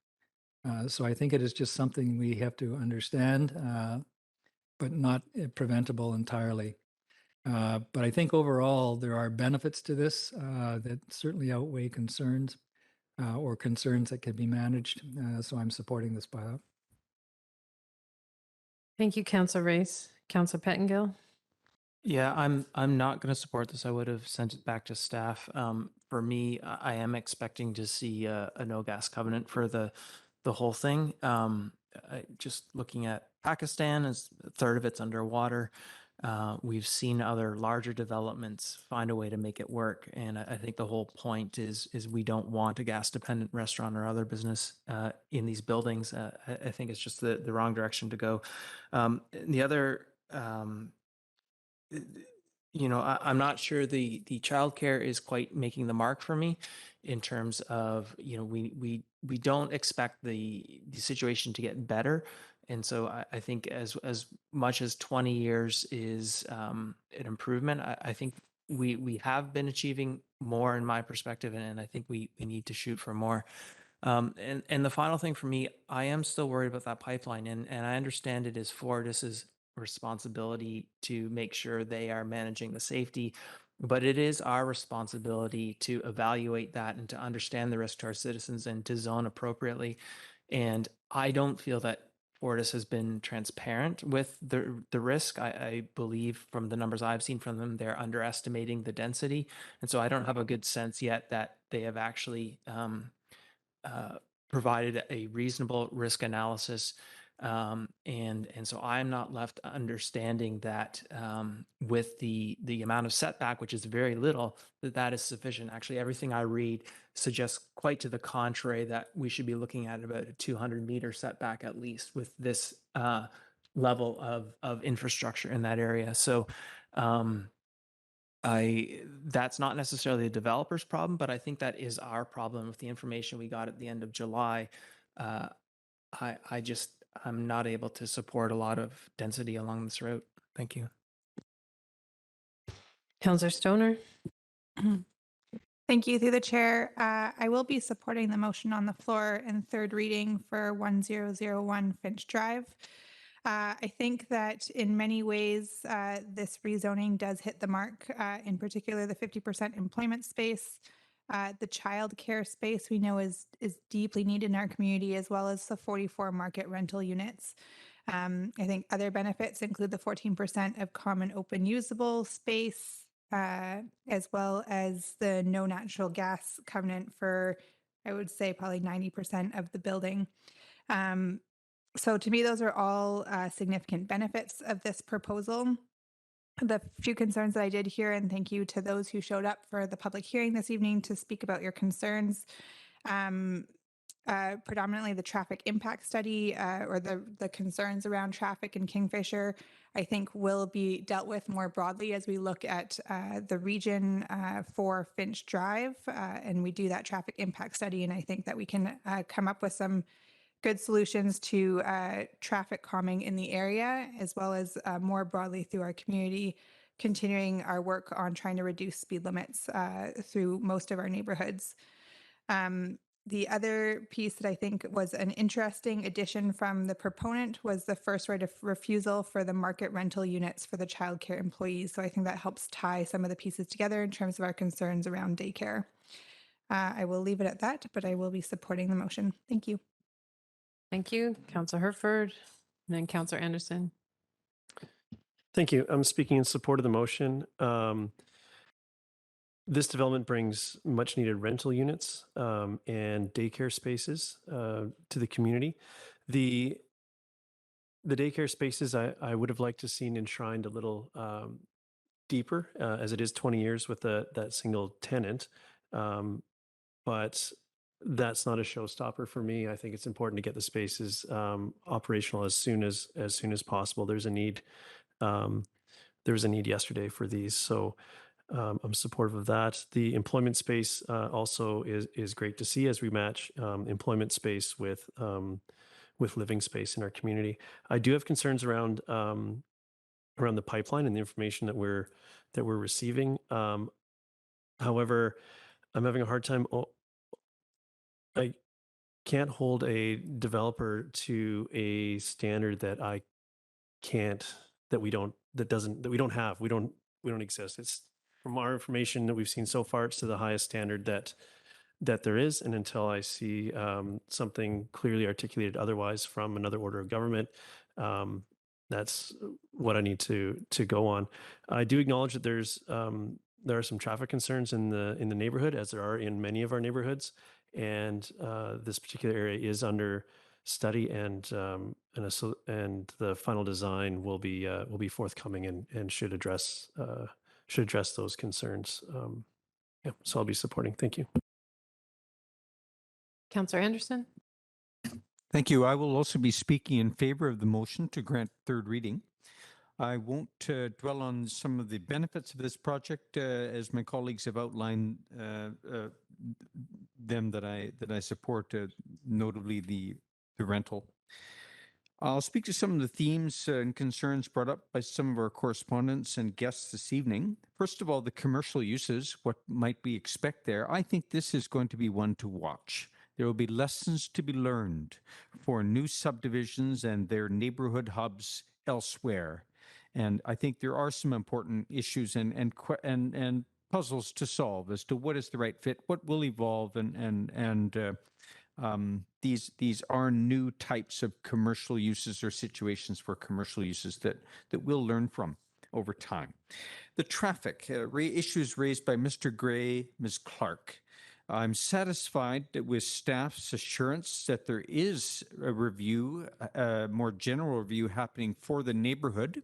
So I think it is just something we have to understand, but not preventable entirely. But I think overall there are benefits to this that certainly outweigh concerns or concerns that can be managed. So I'm supporting this bylaw. Thank you, Councillor Race. Councillor Pettingill. Yeah, I'm not going to support this. I would have sent it back to staff. For me, I am expecting to see a no gas covenant for the whole thing. Just looking at Pakistan, as a third of it's underwater. We've seen other larger developments find a way to make it work, and I think the whole point is we don't want a gas dependent restaurant or other business in these buildings. I think it's just the wrong direction to go. The other. I'm not sure the childcare is quite making the mark for me in terms of, we don't expect the situation to get better. And so I think as much as 20 years is an improvement, I think we have been achieving more in my perspective, and I think we need to shoot for more. And the final thing for me, I am still worried about that pipeline, and I understand it is Fortis's responsibility to make sure they are managing the safety, but it is our responsibility to evaluate that and to understand the risk to our citizens and to zone appropriately. And I don't feel that Fortis has been transparent with the risk. I believe from the numbers I've seen from them, they're underestimating the density. And so I don't have a good sense yet that they have actually provided a reasonable risk analysis. And so I'm not left understanding that with the amount of setback, which is very little, that is sufficient. Actually, everything I read suggests quite to the contrary, that we should be looking at about a 200-meter setback at least with this level of infrastructure in that area. So that's not necessarily a developer's problem, but I think that is our problem with the information we got at the end of July. I'm not able to support a lot of density along this route. Thank you. Councillor Stoner. Thank you. Through the chair, I will be supporting the motion on the floor in third reading for 1001 Finch Drive. I think that in many ways, this rezoning does hit the mark, in particular the 50% employment space. The child care space we know is deeply needed in our community, as well as the 44 market rental units. I think other benefits include the 14% of common open usable space, as well as the no natural gas covenant for, I would say, probably 90% of the building. So to me, those are all significant benefits of this proposal. The few concerns that I did hear, and thank you to those who showed up for the public hearing this evening to speak about your concerns. Predominantly the traffic impact study or the concerns around traffic in Kingfisher, I think will be dealt with more broadly as we look at the region for Finch Drive and we do that traffic impact study. And I think that we can come up with some good solutions to traffic calming in the area, as well as more broadly through our community, continuing our work on trying to reduce speed limits through most of our neighborhoods. The other piece that I think was an interesting addition from the proponent was the first right of refusal for the market rental units for the childcare employees. So I think that helps tie some of the pieces together in terms of our concerns around daycare. I will leave it at that, but I will be supporting the motion. Thank you. Thank you. Councillor Herford, and then Councillor Anderson. Thank you. I'm speaking in support of the motion. This development brings much needed rental units and daycare spaces to the community. The the daycare spaces, I would have liked to seen enshrined a little deeper, as it is 20 years with that single tenant. But that's not a showstopper for me. I think it's important to get the spaces operational as soon as possible. There's a need. There was a need yesterday for these, so I'm supportive of that. The employment space also is great to see as we match employment space with living space in our community. I do have concerns around the pipeline and the information that we're receiving. However, I'm having a hard time. I can't hold a developer to a standard that I can't, that we don't have. We don't exist. It's from our information that we've seen so far, it's to the highest standard that there is. And until I see something clearly articulated otherwise from another order of government, that's what I need to go on. I do acknowledge that there are some traffic concerns in the neighborhood, as there are in many of our neighborhoods, and this particular area is under study, and the final design will be forthcoming and should address those concerns. Yeah, so I'll be supporting. Thank you. Councillor Anderson? Thank you. I will also be speaking in favor of the motion to grant third reading. I won't dwell on some of the benefits of this project, as my colleagues have outlined them that I support, notably the rental. I'll speak to some of the themes and concerns brought up by some of our correspondents and guests this evening. First of all, the commercial uses, what might we expect there? I think this is going to be one to watch. There will be lessons to be learned for new subdivisions and their neighborhood hubs elsewhere. And I think there are some important issues and puzzles to solve as to what is the right fit, what will evolve, these are new types of commercial uses or situations for commercial uses that we'll learn from over time. The traffic issues raised by Mr. Gray, Ms. Clark. I'm satisfied that with staff's assurance that there is a review, a more general review happening for the neighborhood.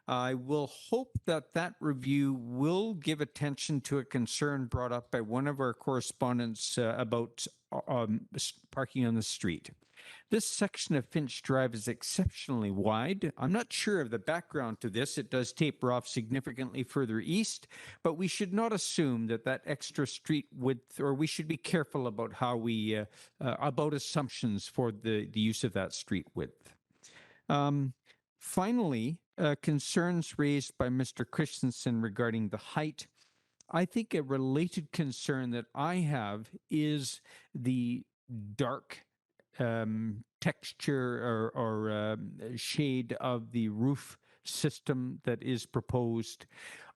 I will hope that that review will give attention to a concern brought up by one of our correspondents about parking on the street. This section of Finch Drive is exceptionally wide. I'm not sure of the background to this. It does taper off significantly further east, but we should not assume that extra street width, or we should be careful about how we, about assumptions for the use of that street width. Finally, concerns raised by Mr. Christensen regarding the height. I think a related concern that I have is the dark texture or shade of the roof system that is proposed.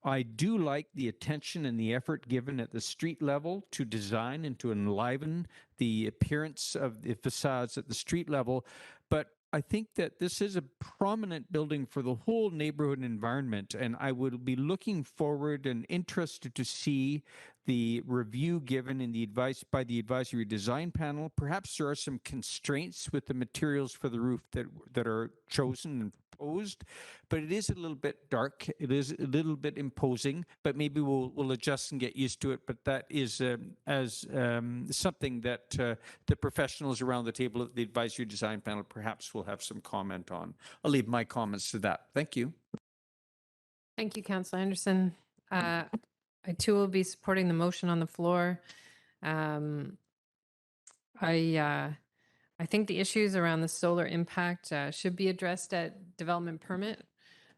I do like the attention and the effort given at the street level to design and to enliven the appearance of the facades at the street level, but I think that this is a prominent building for the whole neighborhood environment, and I would be looking forward and interested to see the review given in the by the advisory design panel. Perhaps there are some constraints with the materials for the roof that are chosen and proposed, but it is a little bit dark. It is a little bit imposing, but maybe we'll adjust and get used to it. But that is something that the professionals around the table at the advisory design panel perhaps will have some comment on. I'll leave my comments to that. Thank you. Thank you, Councillor Anderson. I too will be supporting the motion on the floor. I think the issues around the solar impact should be addressed at development permit.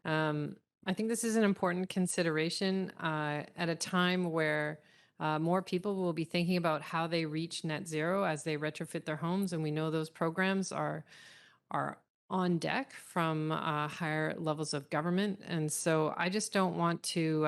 I think this is an important consideration at a time where more people will be thinking about how they reach net zero as they retrofit their homes, and we know those programs are on deck from higher levels of government. And so I just don't want to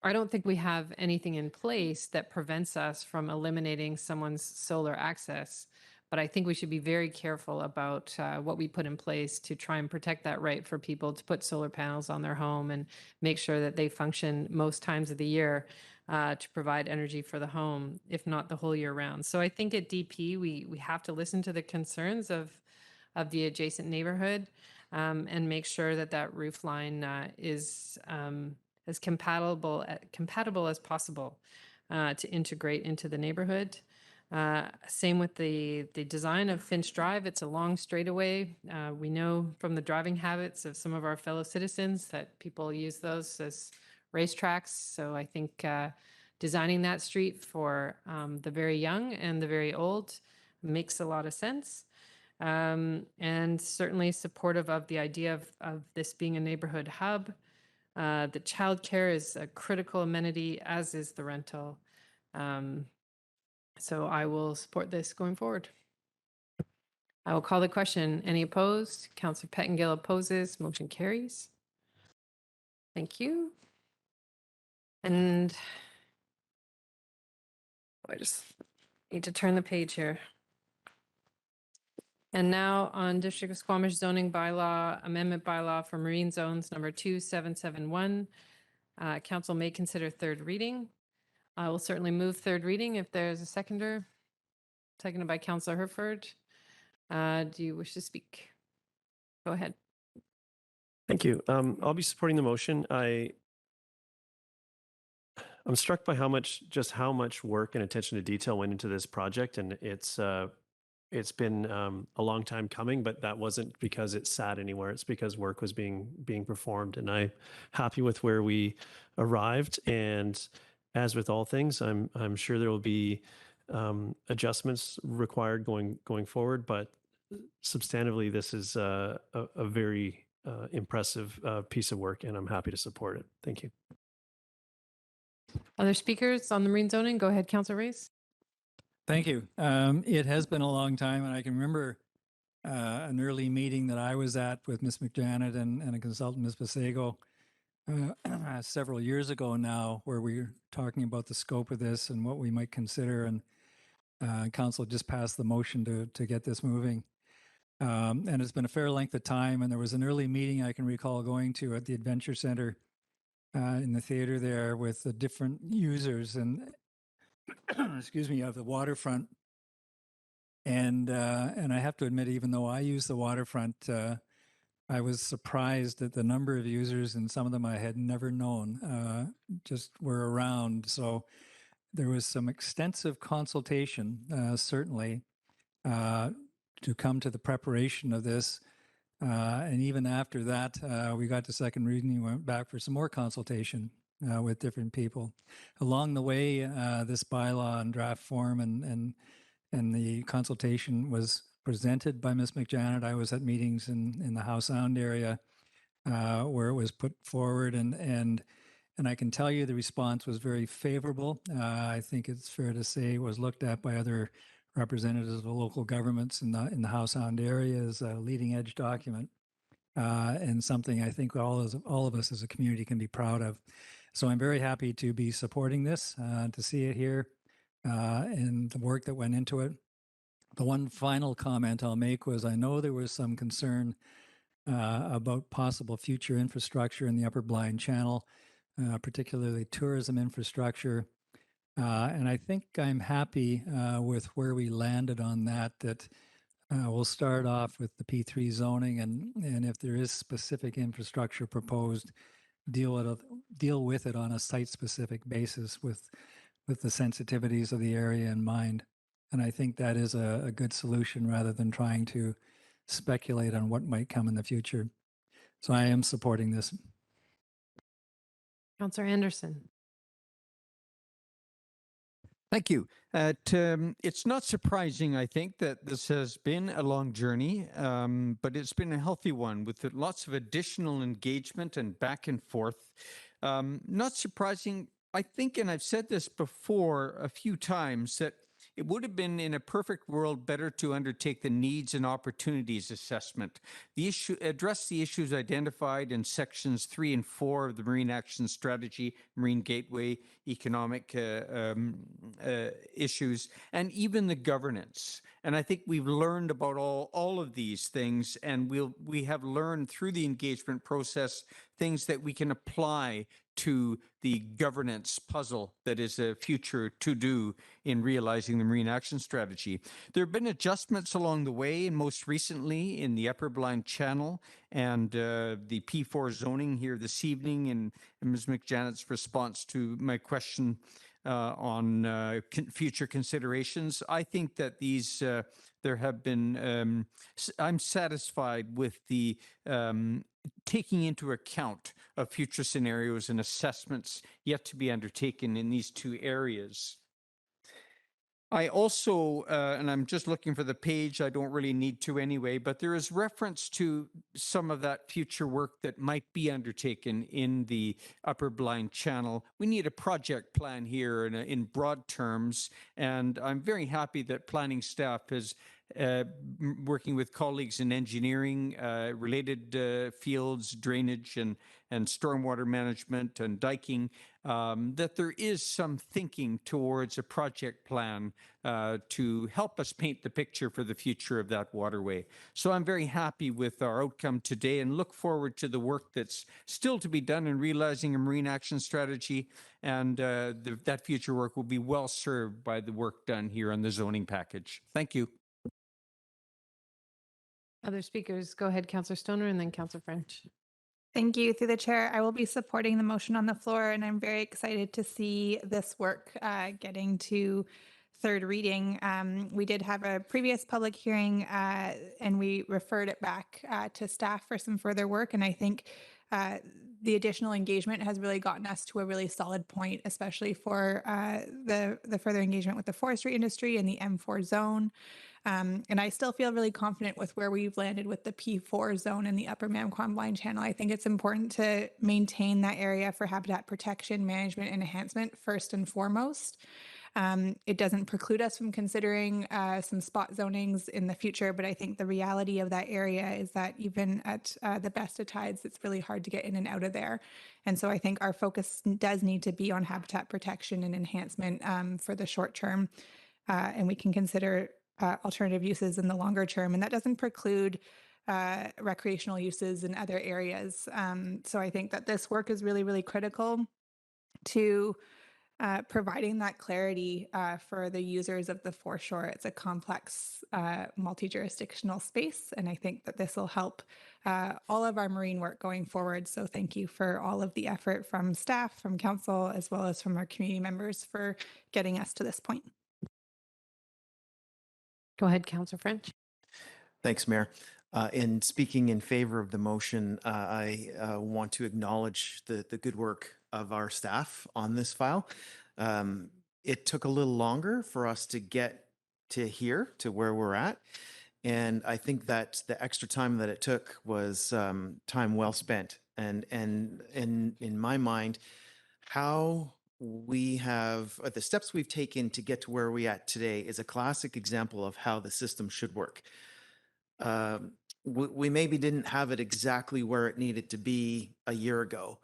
I don't think we have anything in place that prevents us from eliminating someone's solar access, but I think we should be very careful about what we put in place to try and protect that right for people to put solar panels on their home and make sure that they function most times of the year to provide energy for the home, if not the whole year round. So I think at DP, we have to listen to the concerns of of the adjacent neighborhood, and make sure that that roof line is as compatible as possible to integrate into the neighborhood. Same with the design of Finch Drive. It's a long straightaway. We know from the driving habits of some of our fellow citizens that people use those as racetracks. So I think designing that street for the very young and the very old makes a lot of sense. And certainly supportive of the idea of this being a neighborhood hub. The childcare is a critical amenity, as is the rental. So I will support this going forward. I will call the question. Any opposed? Councillor Pettengill opposes. Motion carries. Thank you. And I just need to turn the page here. And now on District of Squamish zoning bylaw, amendment bylaw for marine zones number 2771. Council may consider third reading. I will certainly move third reading if there's a seconder. Seconded by Councillor Herford. Do you wish to speak? Go ahead. Thank you. I'll be supporting the motion. I'm struck by how much work and attention to detail went into this project, and it's been a long time coming, but that wasn't because it sat anywhere. It's because work was being performed, and I'm happy with where we arrived. And as with all things, I'm sure there will be adjustments required going forward, but substantively, this is a very impressive piece of work, and I'm happy to support it. Thank you. Other speakers on the marine zoning? Go ahead, Councillor Reyes. Thank you. It has been a long time, and I can remember an early meeting that I was at with Ms. McJanet and a consultant, Ms. Pasego, several years ago now, where we were talking about the scope of this and what we might consider, and Council just passed the motion to get this moving. And it's been a fair length of time, and there was an early meeting I can recall going to at the Adventure Center in the theater there with the different users and excuse me, of the waterfront. And I have to admit, even though I use the waterfront, I was surprised at the number of users, and some of them I had never known just were around. So there was some extensive consultation, certainly, to come to the preparation of this. And even after that, we got to second reading and went back for some more consultation with different people. Along the way, this bylaw in draft form and the consultation was presented by Ms. McJanet. I was at meetings in the Howe Sound area where it was put forward, and I can tell you the response was very favorable. I think it's fair to say it was looked at by other representatives of local governments in the Howe Sound area as a leading edge document, and something I think all of us as a community can be proud of. So I'm very happy to be supporting this, to see it here, and the work that went into it. The one final comment I'll make was I know there was some concern about possible future infrastructure in the Upper Blind Channel, particularly tourism infrastructure. And I think I'm happy with where we landed on that, we'll start off with the P3 zoning, and if there is specific infrastructure proposed, deal with it on a site-specific basis with the sensitivities of the area in mind. And I think that is a good solution rather than trying to speculate on what might come in the future. So I am supporting this. Councillor Anderson. Thank you. It's not surprising, I think, that this has been a long journey, but it's been a healthy one with lots of additional engagement and back and forth. Not surprising, I think, and I've said this before a few times, that it would have been in a perfect world better to undertake the needs and opportunities assessment. Address the issues identified in sections 3 and 4 of the Marine Action Strategy, Marine Gateway, economic issues, and even the governance. And I think we've learned about all of these things, and we have learned through the engagement process things that we can apply to the governance puzzle that is a future to-do in realizing the Marine Action Strategy. There have been adjustments along the way, and most recently in the Upper Blind Channel and the P4 zoning here this evening, and Ms. McJanet's response to my question on future considerations. I think that these there have been, I'm satisfied with the taking into account of future scenarios and assessments yet to be undertaken in these two areas. I also, and I'm just looking for the page, I don't really need to anyway, but there is reference to some of that future work that might be undertaken in the Upper Blind Channel. We need a project plan here in broad terms, and I'm very happy that planning staff is working with colleagues in engineering, related fields, drainage and stormwater management and diking, that there is some thinking towards a project plan to help us paint the picture for the future of that waterway. So I'm very happy with our outcome today and look forward to the work that's still to be done in realizing a Marine Action Strategy, and that future work will be well served by the work done here on the zoning package. Thank you. Other speakers, go ahead, Councillor Stoner and then Councillor French. Thank you. Through the chair, I will be supporting the motion on the floor, and I'm very excited to see this work getting to third reading. We did have a previous public hearing and we referred it back to staff for some further work, and I think the additional engagement has really gotten us to a really solid point, especially for the further engagement with the forestry industry and the M4 zone. And I still feel really confident with where we've landed with the P4 zone and the Upper Mamquam Blind Channel. I think it's important to maintain that area for habitat protection, management, and enhancement first and foremost. It doesn't preclude us from considering some spot zonings in the future, but I think the reality of that area is that even at the best of tides, it's really hard to get in and out of there. And so I think our focus does need to be on habitat protection and enhancement for the short term, and we can consider alternative uses in the longer term, and that doesn't preclude recreational uses in other areas. So I think that this work is really, really critical to providing that clarity for the users of the foreshore. It's a complex multi-jurisdictional space, and I think that this will help all of our marine work going forward. So thank you for all of the effort from staff, from council, as well as from our community members for getting us to this point. Go ahead, Councillor French. Thanks, Mayor. In speaking in favor of the motion, I want to acknowledge the good work of our staff on this file. It took a little longer for us to get to here, to where we're at. And I think that the extra time that it took was time well spent. And in my mind, how we have the steps we've taken to get to where we're at today is a classic example of how the system should work. We maybe didn't have it exactly where it needed to be a year ago.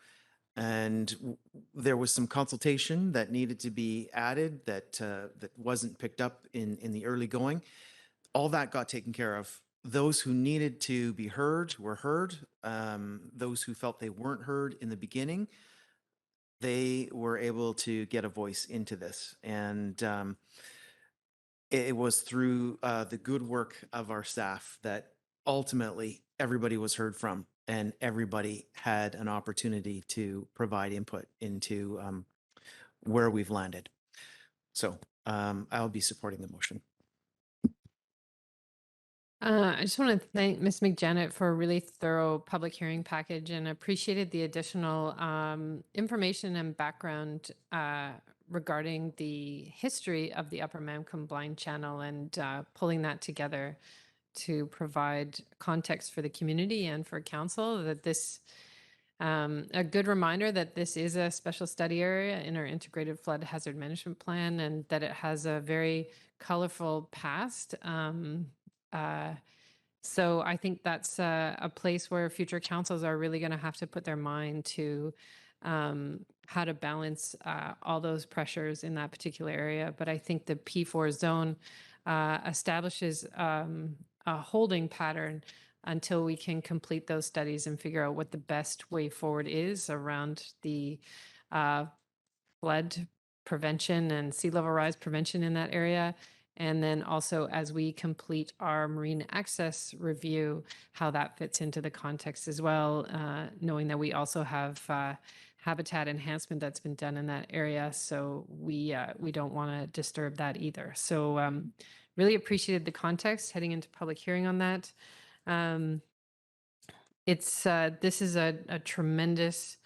And there was some consultation that needed to be added that wasn't picked up in the early going. All that got taken care of. Those who needed to be heard were heard. Those who felt they weren't heard in the beginning, they were able to get a voice into this. And it was through the good work of our staff that ultimately everybody was heard from and everybody had an opportunity to provide input into where we've landed. So I'll be supporting the motion. I just want to thank Ms. McJanet for a really thorough public hearing package and appreciated the additional information and background regarding the history of the Upper Mamquam Blind Channel and pulling that together to provide context for the community and for council, that this a good reminder that this is a special study area in our integrated flood hazard management plan and that it has a very colorful past. So I think that's a place where future councils are really going to have to put their mind to how to balance all those pressures in that particular area. But I think the P4 zone establishes a holding pattern until we can complete those studies and figure out what the best way forward is around the flood prevention and sea level rise prevention in that area. And then also as we complete our marine access review, how that fits into the context as well, knowing that we also have habitat enhancement that's been done in that area. So we don't want to disturb that either. So really appreciated the context heading into public hearing on that. This is a tremendous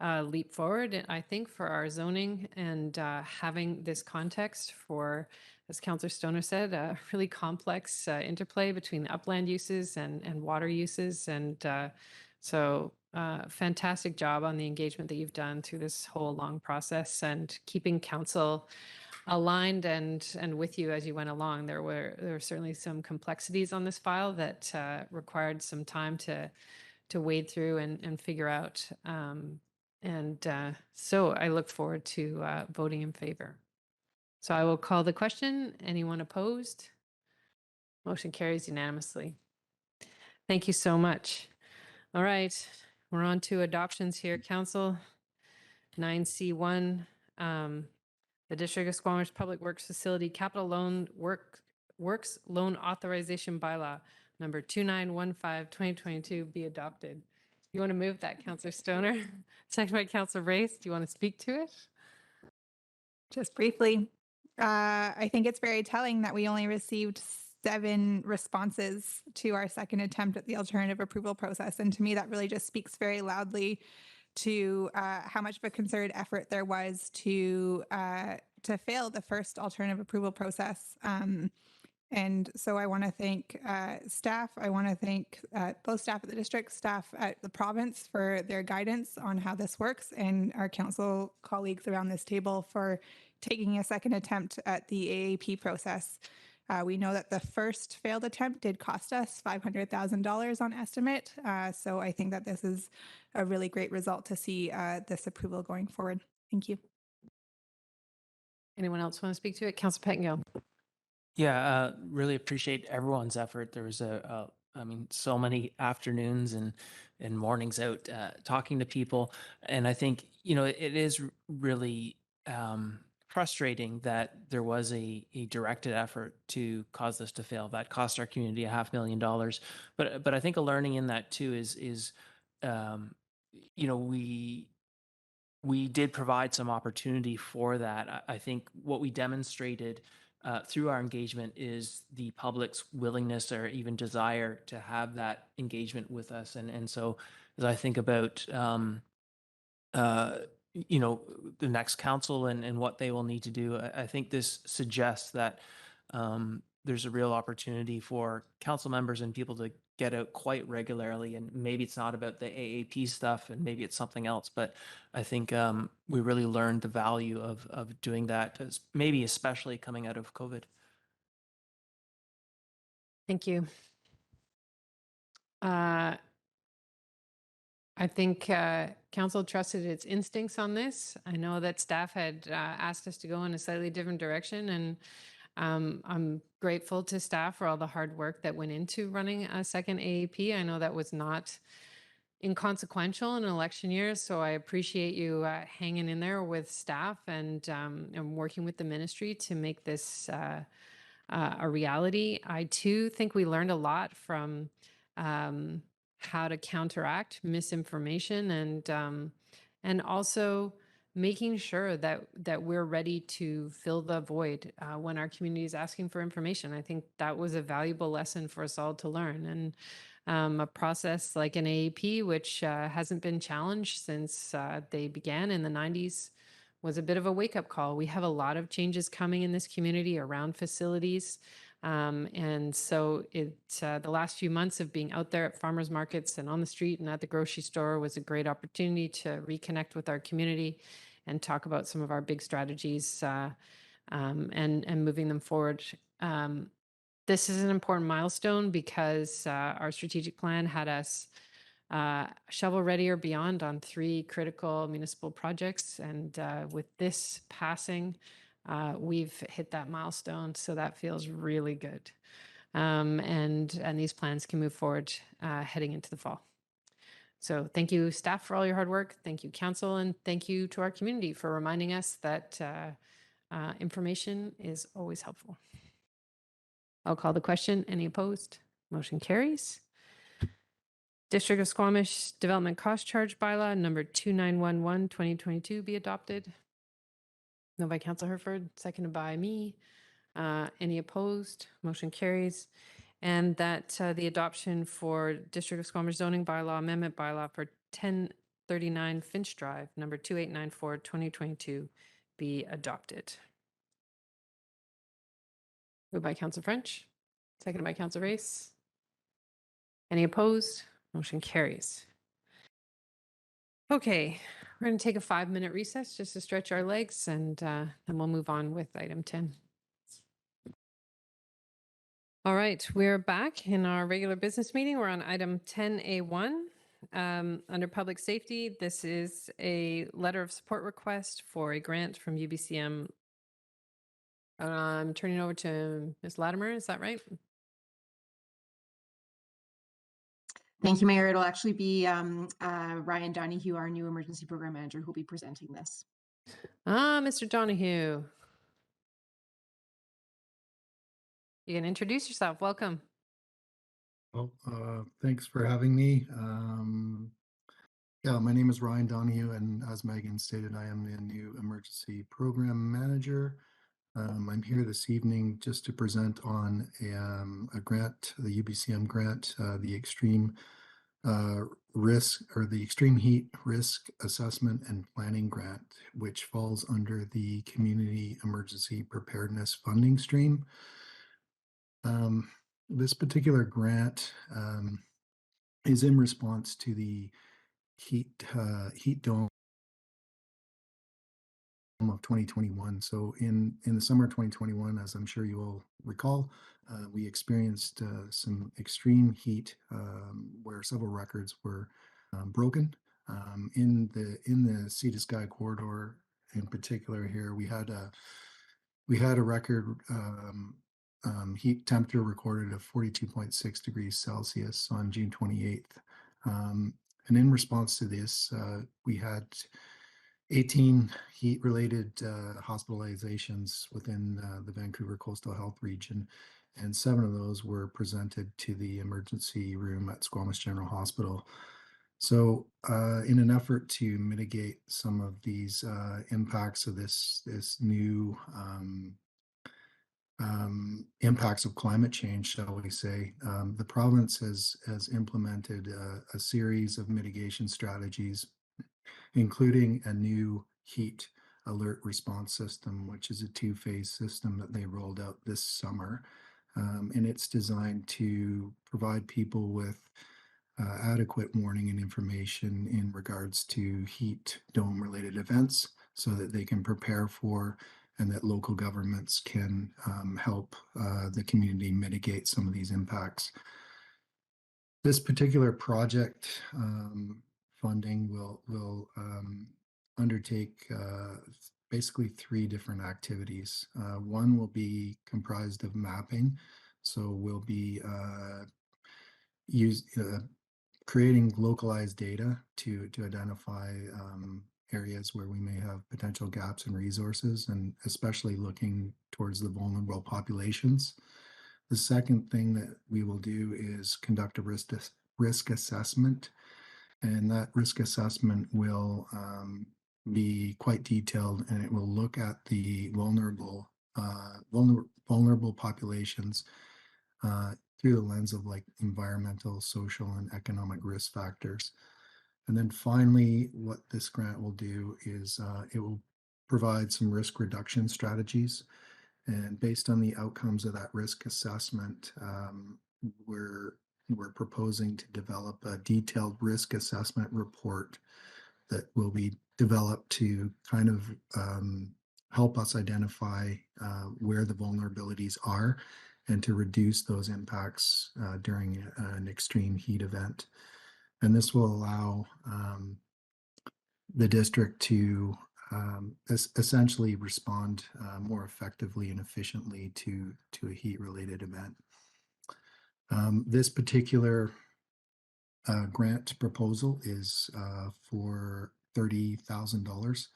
leap forward, I think, for our zoning and having this context for, as Councillor Stoner said, a really complex interplay between the upland uses and water uses. And so fantastic job on the engagement that you've done through this whole long process and keeping council aligned and with you as you went along. There were certainly some complexities on this file that required some time to wade through and figure out. So I look forward to voting in favor. So I will call the question. Anyone opposed? Motion carries unanimously. Thank you so much. All right, we're on to adoptions here, Council. 9C1, the District of Squamish Public Works Facility Capital Loan Works Loan Authorization Bylaw number 2915/2022 be adopted. You want to move that, Councillor Stoner? Second by Councillor Race. Do you want to speak to it? Just briefly, I think it's very telling that we only received 7 responses to our second attempt at the alternative approval process. And to me, that really just speaks very loudly to how much of a concerted effort there was to fail the first alternative approval process. And so I want to thank staff. I want to thank both staff at the district, staff at the province for their guidance on how this works, and our council colleagues around this table for taking a second attempt at the AAP process. We know that the first failed attempt did cost us $500,000 on estimate. So I think that this is a really great result to see this approval going forward. Thank you. Anyone else want to speak to it? Councillor Pettengill. Yeah, really appreciate everyone's effort. There was so many afternoons and mornings out talking to people. And I think, it is really frustrating that there was a directed effort to cause this to fail. That cost our community $500,000. But I think a learning in that too is we did provide some opportunity for that. I think what we demonstrated through our engagement is the public's willingness or even desire to have that engagement with us. And so as I think about, the next council and what they will need to do, I think this suggests that there's a real opportunity for council members and people to get out quite regularly. And maybe it's not about the AAP stuff and maybe it's something else, but I think we really learned the value of doing that, maybe especially coming out of COVID. Thank you. I think council trusted its instincts on this. I know that staff had asked us to go in a slightly different direction, and I'm grateful to staff for all the hard work that went into running a second AAP. I know that was not inconsequential in an election year, so I appreciate you hanging in there with staff and working with the ministry to make this a reality. I too think we learned a lot from how to counteract misinformation and also making sure that we're ready to fill the void when our community is asking for information. I think that was a valuable lesson for us all to learn. And a process like an AAP, which hasn't been challenged since they began in the 90s, was a bit of a wake-up call. We have a lot of changes coming in this community around facilities. And so the last few months of being out there at farmers markets and on the street and at the grocery store was a great opportunity to reconnect with our community and talk about some of our big strategies and moving them forward. This is an important milestone because our strategic plan had us shovel ready or beyond on 3 critical municipal projects. And with this passing, we've hit that milestone. So that feels really good. and these plans can move forward heading into the fall. So thank you, staff, for all your hard work. Thank you, council, and thank you to our community for reminding us that information is always helpful. I'll call the question. Any opposed? Motion carries. District of Squamish Development Cost Charge Bylaw number 2911, 2022 be adopted. Moved by Council Herford, seconded by me. Any opposed? Motion carries. And that the adoption for District of Squamish Zoning Bylaw Amendment Bylaw for 1039 Finch Drive, number 2894, 2022 be adopted. Moved by Council French, seconded by Council Race. Any opposed? Motion carries. Okay, we're going to take a 5-minute recess just to stretch our legs, and then we'll move on with item 10. All right, we're back in our regular business meeting. We're on item 10A1. Under public safety, this is a letter of support request for a grant from UBCM. I'm turning over to Ms. Latimer, is that right? Thank you, Mayor. It'll actually be Ryan Donahue, our new emergency program manager, who will be presenting this. Mr. Donahue. You can introduce yourself. Welcome. Well, thanks for having me. Yeah, my name is Ryan Donahue, and as Megan stated, I am the new emergency program manager. I'm here this evening just to present on a grant, the UBCM grant, the extreme risk or the extreme heat risk assessment and planning grant, which falls under the community emergency preparedness funding stream. This particular grant is in response to the heat dome of 2021. So in the summer of 2021, as I'm sure you all recall, we experienced some extreme heat where several records were broken. In the sea to sky corridor in particular here, we had a record heat temperature recorded of 42.6 degrees Celsius on June 28th. And in response to this, we had 18 heat-related hospitalizations within the Vancouver Coastal Health Region, and 7 of those were presented to the emergency room at Squamish General Hospital. So in an effort to mitigate some of these impacts of this new impacts of climate change, shall we say, the province has implemented a series of mitigation strategies, including a new heat alert response system, which is a 2-phase system that they rolled out this summer. And it's designed to provide people with adequate warning and information in regards to heat dome related events so that they can prepare for and that local governments can help the community mitigate some of these impacts. This particular project funding will undertake basically 3 different activities. One will be comprised of mapping. So we'll be creating localized data to identify areas where we may have potential gaps in resources, and especially looking towards the vulnerable populations. The second thing that we will do is conduct a risk assessment, and that risk assessment will be quite detailed, and it will look at the vulnerable populations through the lens of like environmental, social, and economic risk factors. And then finally, what this grant will do is it will provide some risk reduction strategies. And based on the outcomes of that risk assessment, we're proposing to develop a detailed risk assessment report that will be developed to kind of help us identify where the vulnerabilities are and to reduce those impacts during an extreme heat event. And this will allow the district to essentially respond more effectively and efficiently to a heat-related event. This particular grant proposal is for $30,000,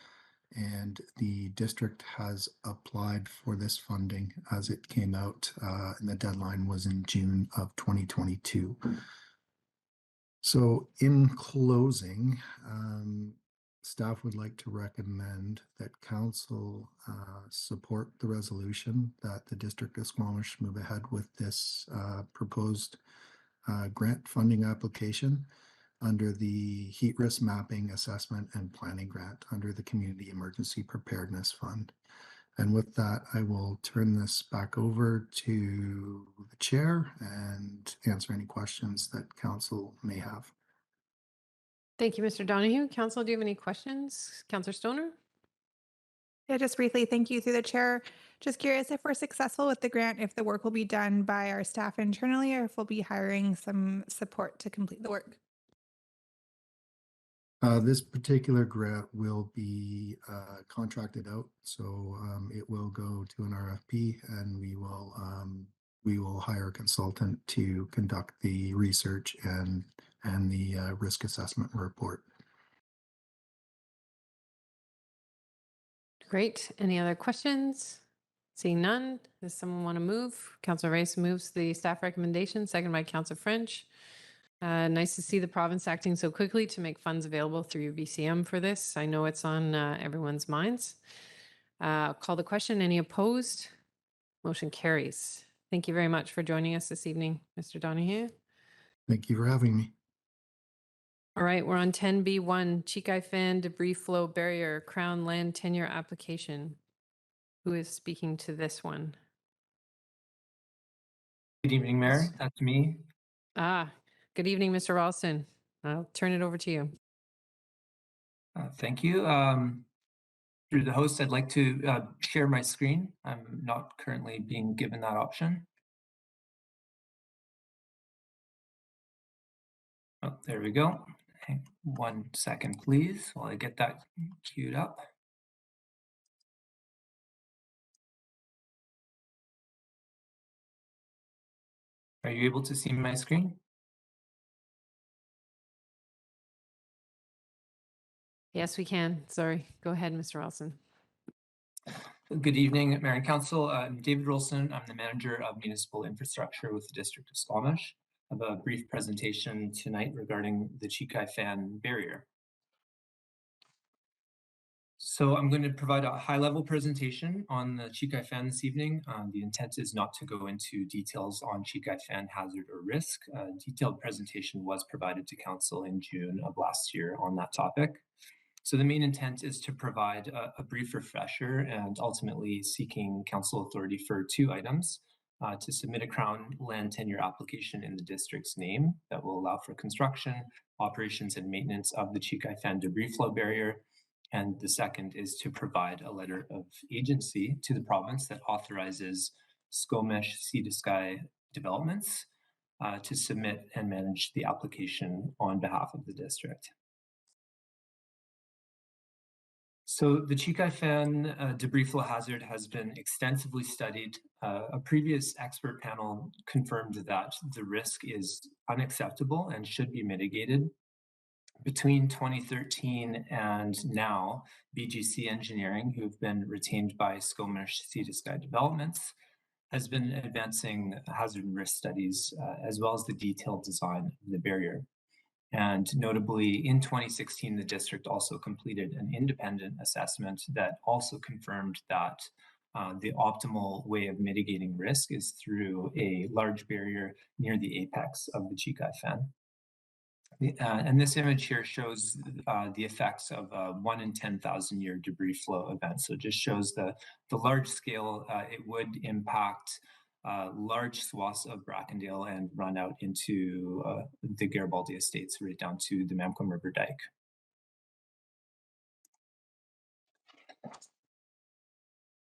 and the district has applied for this funding as it came out, and the deadline was in June of 2022. So in closing, staff would like to recommend that council support the resolution that the District of Squamish move ahead with this proposed grant funding application under the Heat Risk Mapping Assessment and Planning Grant under the Community Emergency Preparedness Fund. And with that, I will turn this back over to the chair and answer any questions that council may have. Thank you, Mr. Donahue. Council, do you have any questions? Councillor Stoner? Yeah, just briefly, thank you through the chair. Just curious if we're successful with the grant, if the work will be done by our staff internally or if we'll be hiring some support to complete the work. This particular grant will be contracted out, so it will go to an RFP, and we will hire a consultant to conduct the research and the risk assessment report. Great. Any other questions? Seeing none, does someone want to move? Councillor Rice moves the staff recommendation, second by Councillor French. Nice to see the province acting so quickly to make funds available through VCM for this. I know it's on everyone's minds. Call the question. Any opposed? Motion carries. Thank you very much for joining us this evening, Mr. Donahue. Thank you for having me. All right, we're on 10B1, Chikai Fan Debris Flow Barrier Crown Land Tenure Application. Who is speaking to this one? Good evening, Mayor. That's me. Good evening, Mr. Ralston. I'll turn it over to you. Thank you. Through the host, I'd like to share my screen. I'm not currently being given that option. Oh, there we go. Hang 1 second, please, while I get that queued up. Are you able to see my screen? Yes, we can. Sorry. Go ahead, Mr. Ralston. Good evening, Mayor and Council. I'm David Rolson. I'm the Manager of Municipal Infrastructure with the District of Squamish. I have a brief presentation tonight regarding the Chikai Fan barrier. So I'm going to provide a high-level presentation on the Chikai Fan this evening. The intent is not to go into details on Chikai Fan hazard or risk. A detailed presentation was provided to Council in June of last year on that topic. So the main intent is to provide a brief refresher and ultimately seeking Council authority for 2 items. To submit a Crown land tenure application in the district's name that will allow for construction, operations and maintenance of the Chikai Fan debris flow barrier. And the second is to provide a letter of agency to the province that authorizes Squamish Sea to Sky developments to submit and manage the application on behalf of the district. So the Chikai Fan debris flow hazard has been extensively studied. A previous expert panel confirmed that the risk is unacceptable and should be mitigated. Between 2013 and now, BGC Engineering, who have been retained by Squamish Sea to Sky Developments, has been advancing hazard and risk studies as well as the detailed design of the barrier. And notably, in 2016, the district also completed an independent assessment that also confirmed that the optimal way of mitigating risk is through a large barrier near the apex of the Chikai Fan. And this image here shows the effects of a 1 in 10,000 year debris flow event. So it just shows the large scale it would impact large swaths of Brackendale and run out into the Garibaldi Estates right down to the Mamquam River Dike.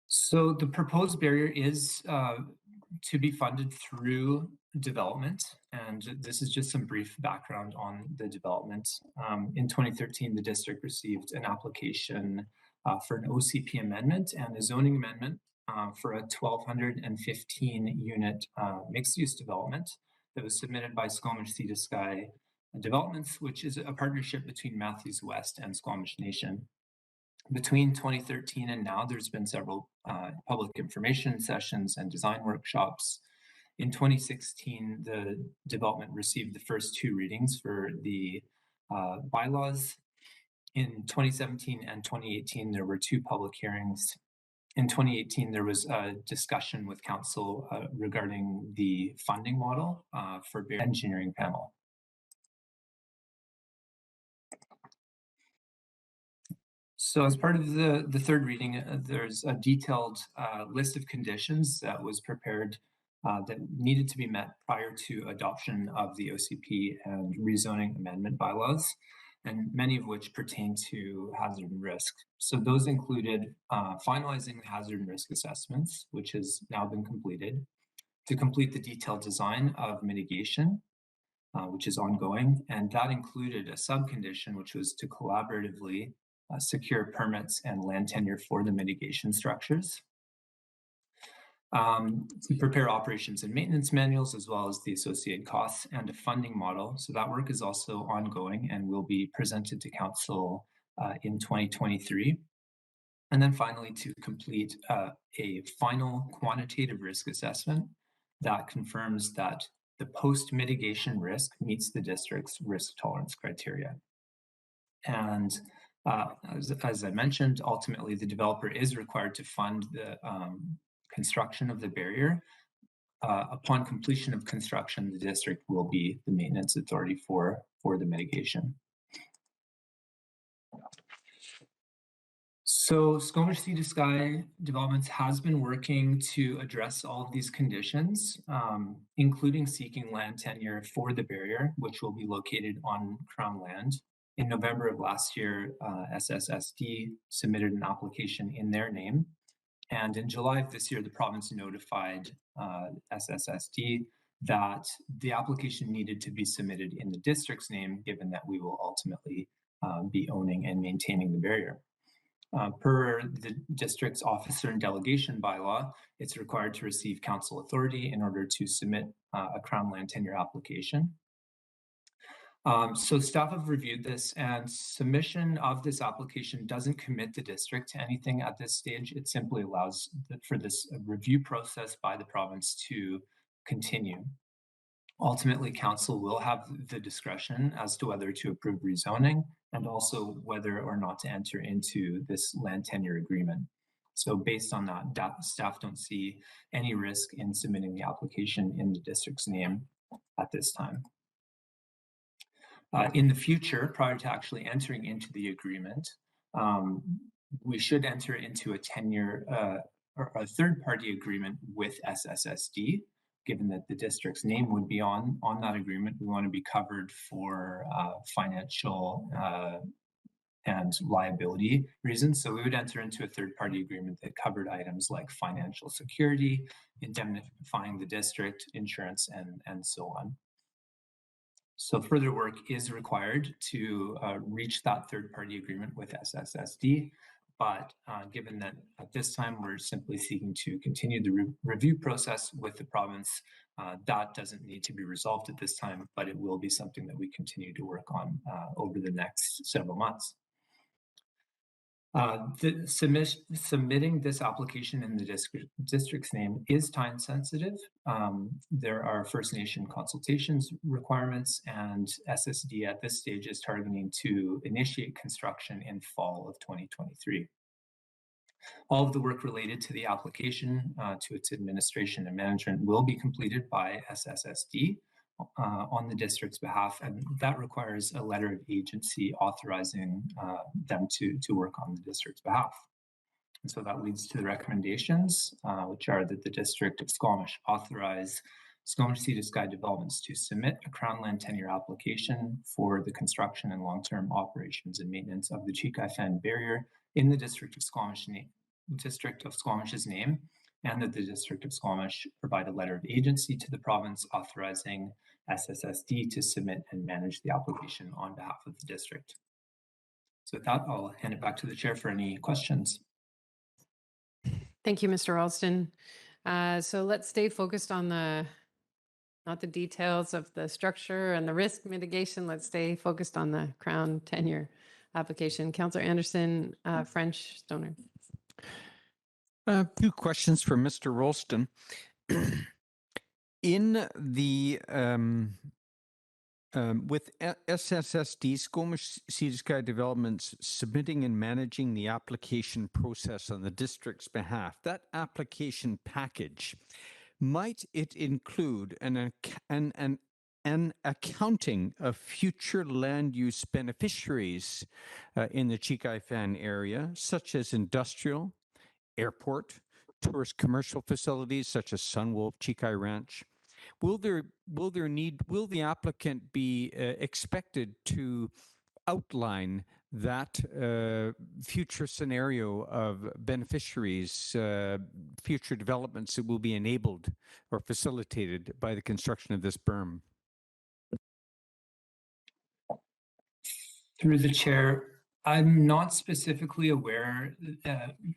So the proposed barrier is to be funded through development, and this is just some brief background on the development. In 2013, the district received an application for an OCP amendment and a zoning amendment for a 1,215 unit mixed use development that was submitted by Squamish Sea to Sky Developments, which is a partnership between Matthews West and Squamish Nation. Between 2013 and now, there's been several public information sessions and design workshops. In 2016, the development received the first 2 readings for the bylaws. In 2017 and 2018, there were 2 public hearings. In 2018, there was a discussion with council regarding the funding model for the engineering panel. So as part of the 3rd reading, there's a detailed list of conditions that was prepared that needed to be met prior to adoption of the OCP and rezoning amendment bylaws, and many of which pertain to hazard and risk. So those included finalizing the hazard and risk assessments, which has now been completed, to complete the detailed design of mitigation, which is ongoing, and that included a subcondition, which was to collaboratively secure permits and land tenure for the mitigation structures. To prepare operations and maintenance manuals, as well as the associated costs and a funding model. So that work is also ongoing and will be presented to council in 2023. And then finally, to complete a final quantitative risk assessment that confirms that the post-mitigation risk meets the district's risk tolerance criteria. And as I mentioned, ultimately, the developer is required to fund the construction of the barrier. Upon completion of construction, the district will be the maintenance authority for the mitigation. So Squamish Sea to Sky Developments has been working to address all of these conditions, including seeking land tenure for the barrier, which will be located on Crown land. In November of last year, SSSD submitted an application in their name. And in July of this year, the province notified SSSD that the application needed to be submitted in the district's name, given that we will ultimately be owning and maintaining the barrier. Per the district's officer and delegation bylaw, it's required to receive council authority in order to submit a Crown land tenure application. So staff have reviewed this, and submission of this application doesn't commit the district to anything at this stage. It simply allows for this review process by the province to continue. Ultimately, council will have the discretion as to whether to approve rezoning and also whether or not to enter into this land tenure agreement. So based on that, staff don't see any risk in submitting the application in the district's name at this time. In the future, prior to actually entering into the agreement, we should enter into a 10-year or a third-party agreement with SSSD. Given that the district's name would be on that agreement, we want to be covered for financial and liability reasons. So we would enter into a third-party agreement that covered items like financial security, indemnifying the district, insurance, and so on. So further work is required to reach that third-party agreement with SSSD. But given that at this time we're simply seeking to continue the review process with the province, that doesn't need to be resolved at this time, but it will be something that we continue to work on over the next several months. Submitting this application in the district's name is time sensitive. There are First Nation consultations requirements, and SSD at this stage is targeting to initiate construction in fall of 2023. All of the work related to the application, to its administration and management, will be completed by SSSD on the district's behalf, and that requires a letter of agency authorizing them to work on the district's behalf. And so that leads to the recommendations, which are that the District of Squamish authorize Squamish Sea to Sky Developments to submit a Crown land tenure application for the construction and long-term operations and maintenance of the Chikai Fen barrier in the District of Squamish's name, and that the District of Squamish provide a letter of agency to the province authorizing SSSD to submit and manage the application on behalf of the district. So with that, I'll hand it back to the chair for any questions. Thank you, Mr. Ralston. So let's stay focused on not the details of the structure and the risk mitigation. Let's stay focused on the Crown tenure application. Councillor Anderson, French, Stoner. A few questions for Mr. Rolston. In the with SSSD, Squamish Sea to Sky Developments submitting and managing the application process on the district's behalf, that application package, might it include an accounting of future land use beneficiaries in the Chikai-Fan area, such as industrial, airport, tourist commercial facilities such as Sunwolf, Chikai Ranch? Will the applicant be expected to outline that future scenario of beneficiaries, future developments that will be enabled or facilitated by the construction of this berm? Through the chair, I'm not specifically aware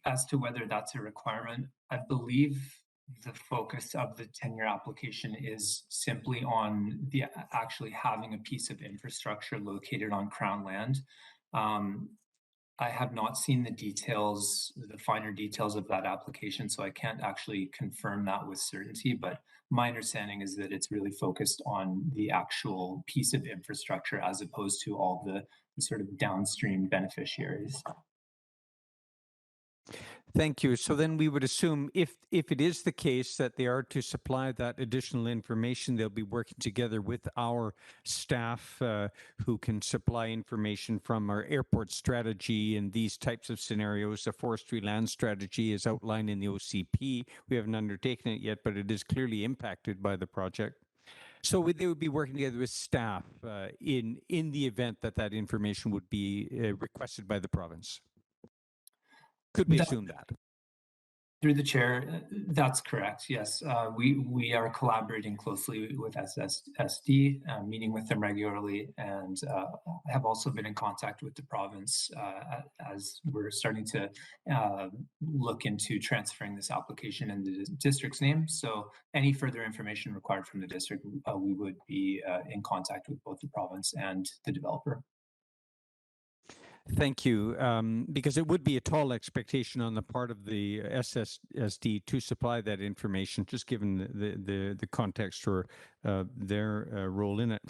as to whether that's a requirement. I believe the focus of the tenure application is simply on the actually having a piece of infrastructure located on Crown land. I have not seen the details, the finer details of that application, so I can't actually confirm that with certainty, but my understanding is that it's really focused on the actual piece of infrastructure as opposed to all the sort of downstream beneficiaries. Thank you. So then we would assume if it is the case that they are to supply that additional information, they'll be working together with our staff who can supply information from our airport strategy and these types of scenarios. The forestry land strategy is outlined in the OCP. We haven't undertaken it yet, but it is clearly impacted by the project. So they would be working together with staff in the event that that information would be requested by the province. Could we assume that? Through the chair, that's correct. Yes, we are collaborating closely with SSSD, meeting with them regularly, and have also been in contact with the province as we're starting to look into transferring this application in the district's name. So any further information required from the district, we would be in contact with both the province and the developer. Thank you. Because it would be a tall expectation on the part of the SSSD to supply that information, just given the context or their role in it.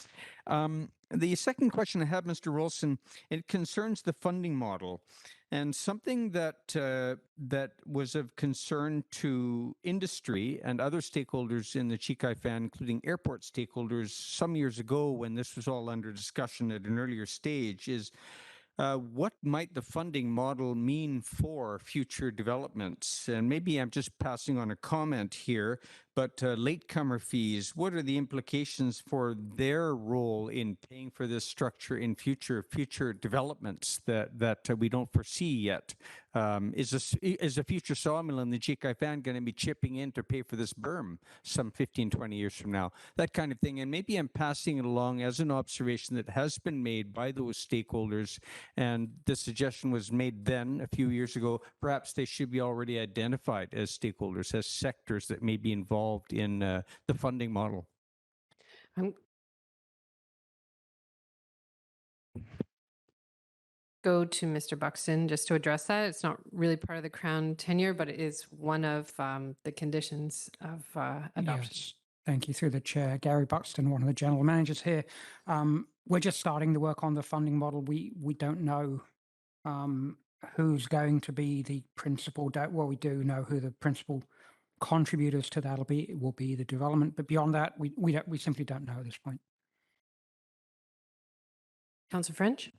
The second question I have, Mr. Rolston, it concerns the funding model. And something that that was of concern to industry and other stakeholders in the Chikai-Fan, including airport stakeholders, some years ago when this was all under discussion at an earlier stage, is what might the funding model mean for future developments? And maybe I'm just passing on a comment here, but latecomer fees, what are the implications for their role in paying for this structure in future developments that we don't foresee yet? Is a future sawmill in the Chikai-Fan going to be chipping in to pay for this berm some 15, 20 years from now? That kind of thing. And maybe I'm passing it along as an observation that has been made by those stakeholders. And the suggestion was made then a few years ago. Perhaps they should be already identified as stakeholders, as sectors that may be involved in the funding model. Go to Mr. Buxton just to address that. It's not really part of the Crown tenure, but it is one of the conditions of adoption. Yes. Thank you. Through the chair, Gary Buxton, one of the general managers here. We're just starting the work on the funding model. We don't know who's going to be the principal. Well, we do know who the principal contributors to that will be the development, but beyond that, we simply don't know at this point. Councillor French.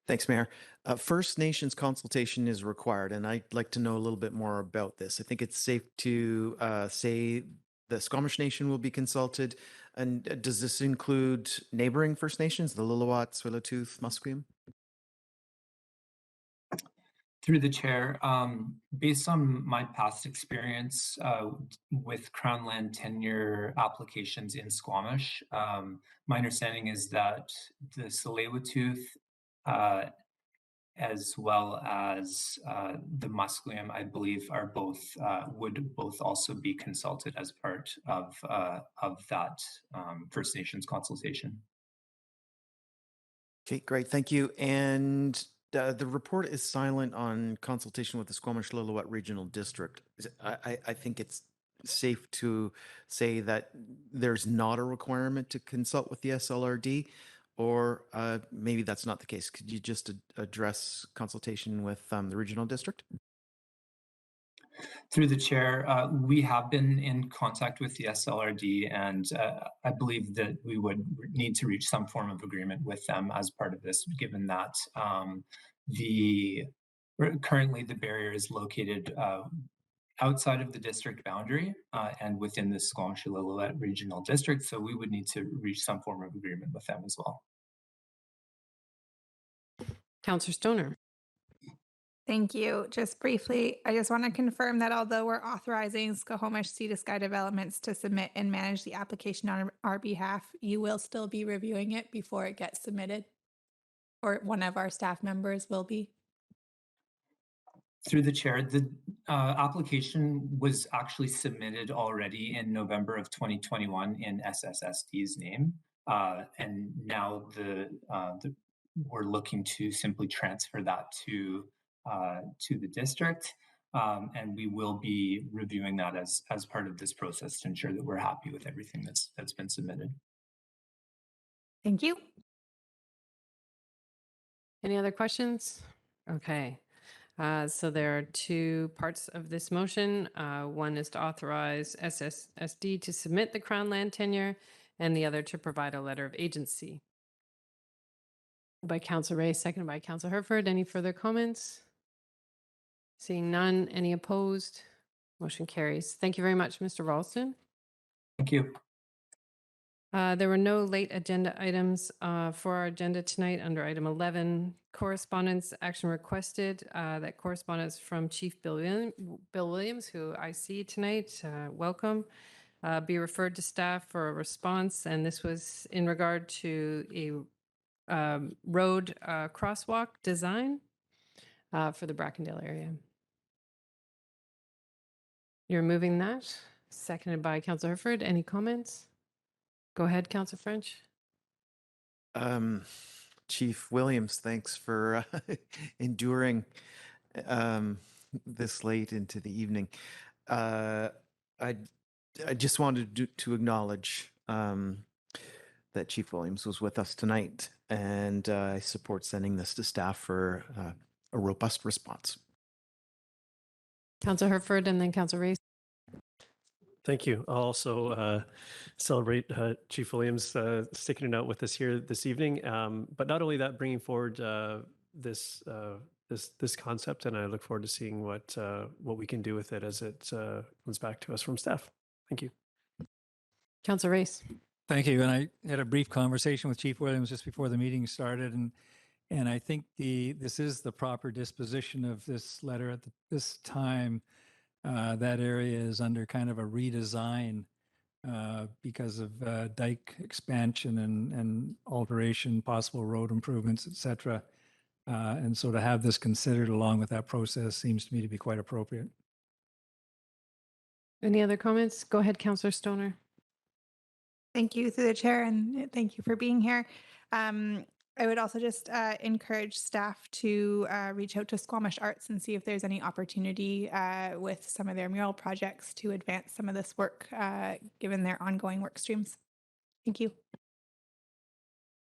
Thanks, Mayor. First Nations consultation is required, and I'd like to know a little bit more about this. I think it's safe to say the Squamish Nation will be consulted. And does this include neighboring First Nations, the Lillooet, Tsleil-Waututh, Musqueam? Through the chair, based on my past experience with Crown land tenure applications in Squamish, my understanding is that the Tsleil-Waututh as well as the Musqueam, I believe, are both would both also be consulted as part of that First Nations consultation. Okay, great. Thank you. And the report is silent on consultation with the Squamish-Lillooet Regional District. I think it's safe to say that there's not a requirement to consult with the SLRD, or maybe that's not the case. Could you just address consultation with the regional district? Through the chair, we have been in contact with the SLRD, and I believe that we would need to reach some form of agreement with them as part of this, given that currently the barrier is located outside of the district boundary and within the Squamish-Lillooet Regional District, so we would need to reach some form of agreement with them as well. Councillor Stoner. Thank you. Just briefly, I just want to confirm that although we're authorizing Squamish Sea to Sky Developments to submit and manage the application on our behalf, you will still be reviewing it before it gets submitted, or one of our staff members will be. Through the chair, the application was actually submitted already in November of 2021 in SSSD's name, and now we're looking to simply transfer that to the district, and we will be reviewing that as part of this process to ensure that we're happy with everything that's been submitted. Thank you. Any other questions? Okay. So there are two parts of this motion. One is to authorize SSSD to submit the Crown land tenure, and the other to provide a letter of agency. By Councillor Ray, seconded by Councillor Herford. Any further comments? Seeing none, any opposed? Motion carries. Thank you very much, Mr. Ralston. Thank you. There were no late agenda items for our agenda tonight under item 11. Correspondence action requested. That correspondence from Chief Bill Williams, who I see tonight. Welcome. Be referred to staff for a response. And this was in regard to a road crosswalk design for the Brackendale area. You're moving that. Seconded by Councillor Herford. Any comments? Go ahead, Councillor French. Chief Williams, thanks for enduring this late into the evening. I just wanted to acknowledge that Chief Williams was with us tonight, and I support sending this to staff for a robust response. Councillor Herford and then Councillor Ray. Thank you. I'll also celebrate Chief Williams sticking it out with us here this evening. But not only that, bringing forward this concept, and I look forward to seeing what we can do with it as it comes back to us from staff. Thank you. Councillor Race. Thank you. And I had a brief conversation with Chief Williams just before the meeting started, and I think this is the proper disposition of this letter at this time. That area is under kind of a redesign because of dike expansion and alteration, possible road improvements, etc. And so to have this considered along with that process seems to me to be quite appropriate. Any other comments? Go ahead, Councillor Stoner. Thank you through the chair, and thank you for being here. I would also just encourage staff to reach out to Squamish Arts and see if there's any opportunity with some of their mural projects to advance some of this work, given their ongoing work streams. Thank you.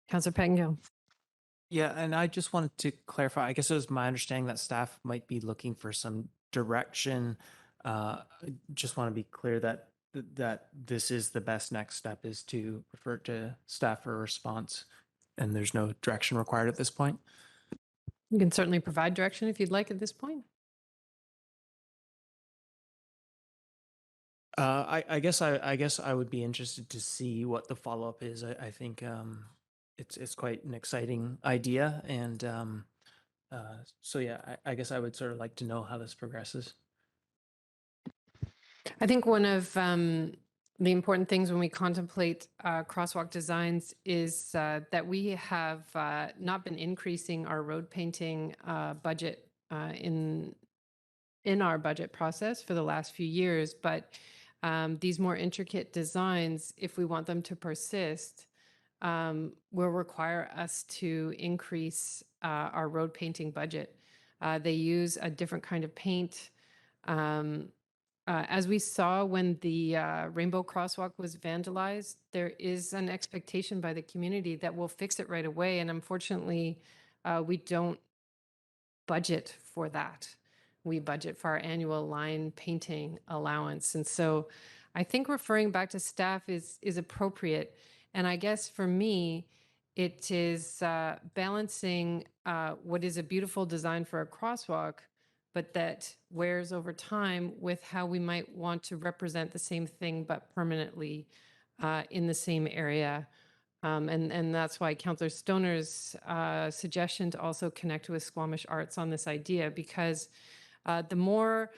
Councillor Pettengill. Yeah, and I just wanted to clarify, I guess it was my understanding that staff might be looking for some direction. I just want to be clear that this is the best next step is to refer to staff for a response, and there's no direction required at this point. You can certainly provide direction if you'd like at this point. I guess I would be interested to see what the follow-up is. I think it's quite an exciting idea, and so yeah, I guess I would sort of like to know how this progresses. I think one of the important things when we contemplate crosswalk designs is that we have not been increasing our road painting budget in our budget process for the last few years, but these more intricate designs, if we want them to persist, will require us to increase our road painting budget. They use a different kind of paint. As we saw when the rainbow crosswalk was vandalized, there is an expectation by the community that we'll fix it right away. And unfortunately, we don't budget for that. We budget for our annual line painting allowance. And so I think referring back to staff is appropriate. And I guess for me, it is balancing what is a beautiful design for a crosswalk, but that wears over time with how we might want to represent the same thing, but permanently in the same area. And that's why Councillor Stoner's suggestion to also connect with Squamish Arts on this idea, because the more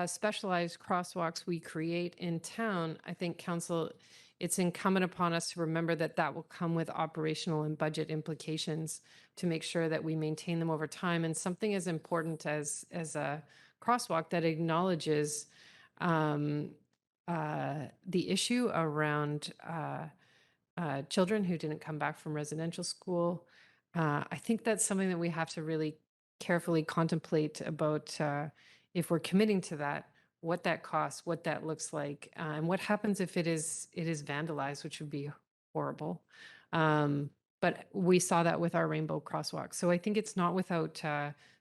specialized crosswalks we create in town, I think Council, it's incumbent upon us to remember that that will come with operational and budget implications to make sure that we maintain them over time. And something as important as a crosswalk that acknowledges the issue around children who didn't come back from residential school. I think that's something that we have to really carefully contemplate about if we're committing to that, what that costs, what that looks like, and what happens if it is vandalized, which would be horrible. But we saw that with our rainbow crosswalk. So I think it's not without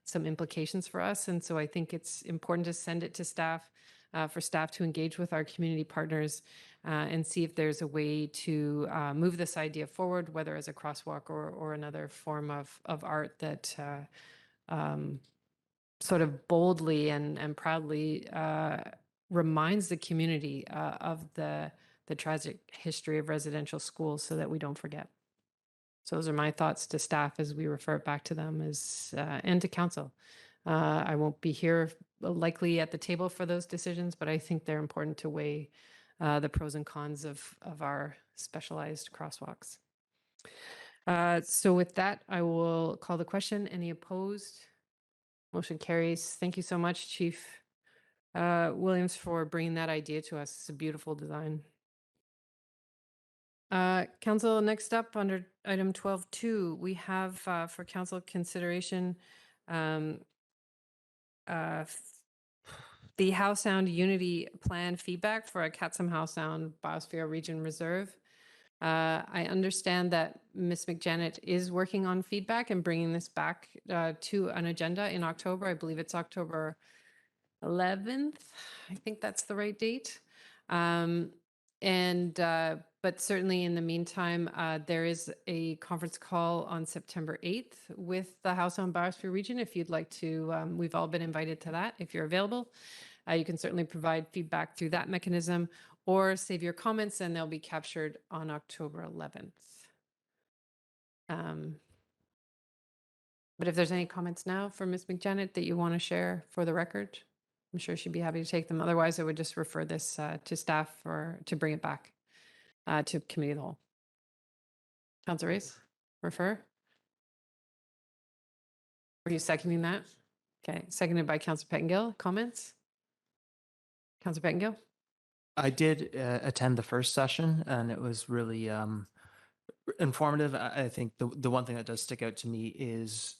some implications for us. And so I think it's important to send it to staff, for staff to engage with our community partners and see if there's a way to move this idea forward, whether as a crosswalk or another form of art that sort of boldly and proudly reminds the community of the tragic history of residential schools so that we don't forget. So those are my thoughts to staff as we refer it back to them and to council. I won't be here likely at the table for those decisions, but I think they're important to weigh the pros and cons of our specialized crosswalks. So with that, I will call the question. Any opposed? Motion carries. Thank you so much, Chief Williams, for bringing that idea to us. It's a beautiful design. Council, next up under item 12.2, we have for council consideration the Howe Sound Unity Plan feedback for a Catsum Howe Sound Biosphere Region Reserve. I understand that Ms. McJanet is working on feedback and bringing this back to an agenda in October. I believe it's October 11th. I think that's the right date. But certainly in the meantime, there is a conference call on September 8th with the Howe Sound Biosphere Region. If you'd like to, we've all been invited to that. If you're available, you can certainly provide feedback through that mechanism or save your comments and they'll be captured on October 11th. But if there's any comments now for Ms. McJanet that you want to share for the record, I'm sure she'd be happy to take them. Otherwise, I would just refer this to staff to bring it back to committee of the whole. Councillor Race, refer? Were you seconding that? Okay, seconded by Councillor Pettengill. Comments? Councillor Pettengill? I did attend the first session and it was really informative. I think the one thing that does stick out to me is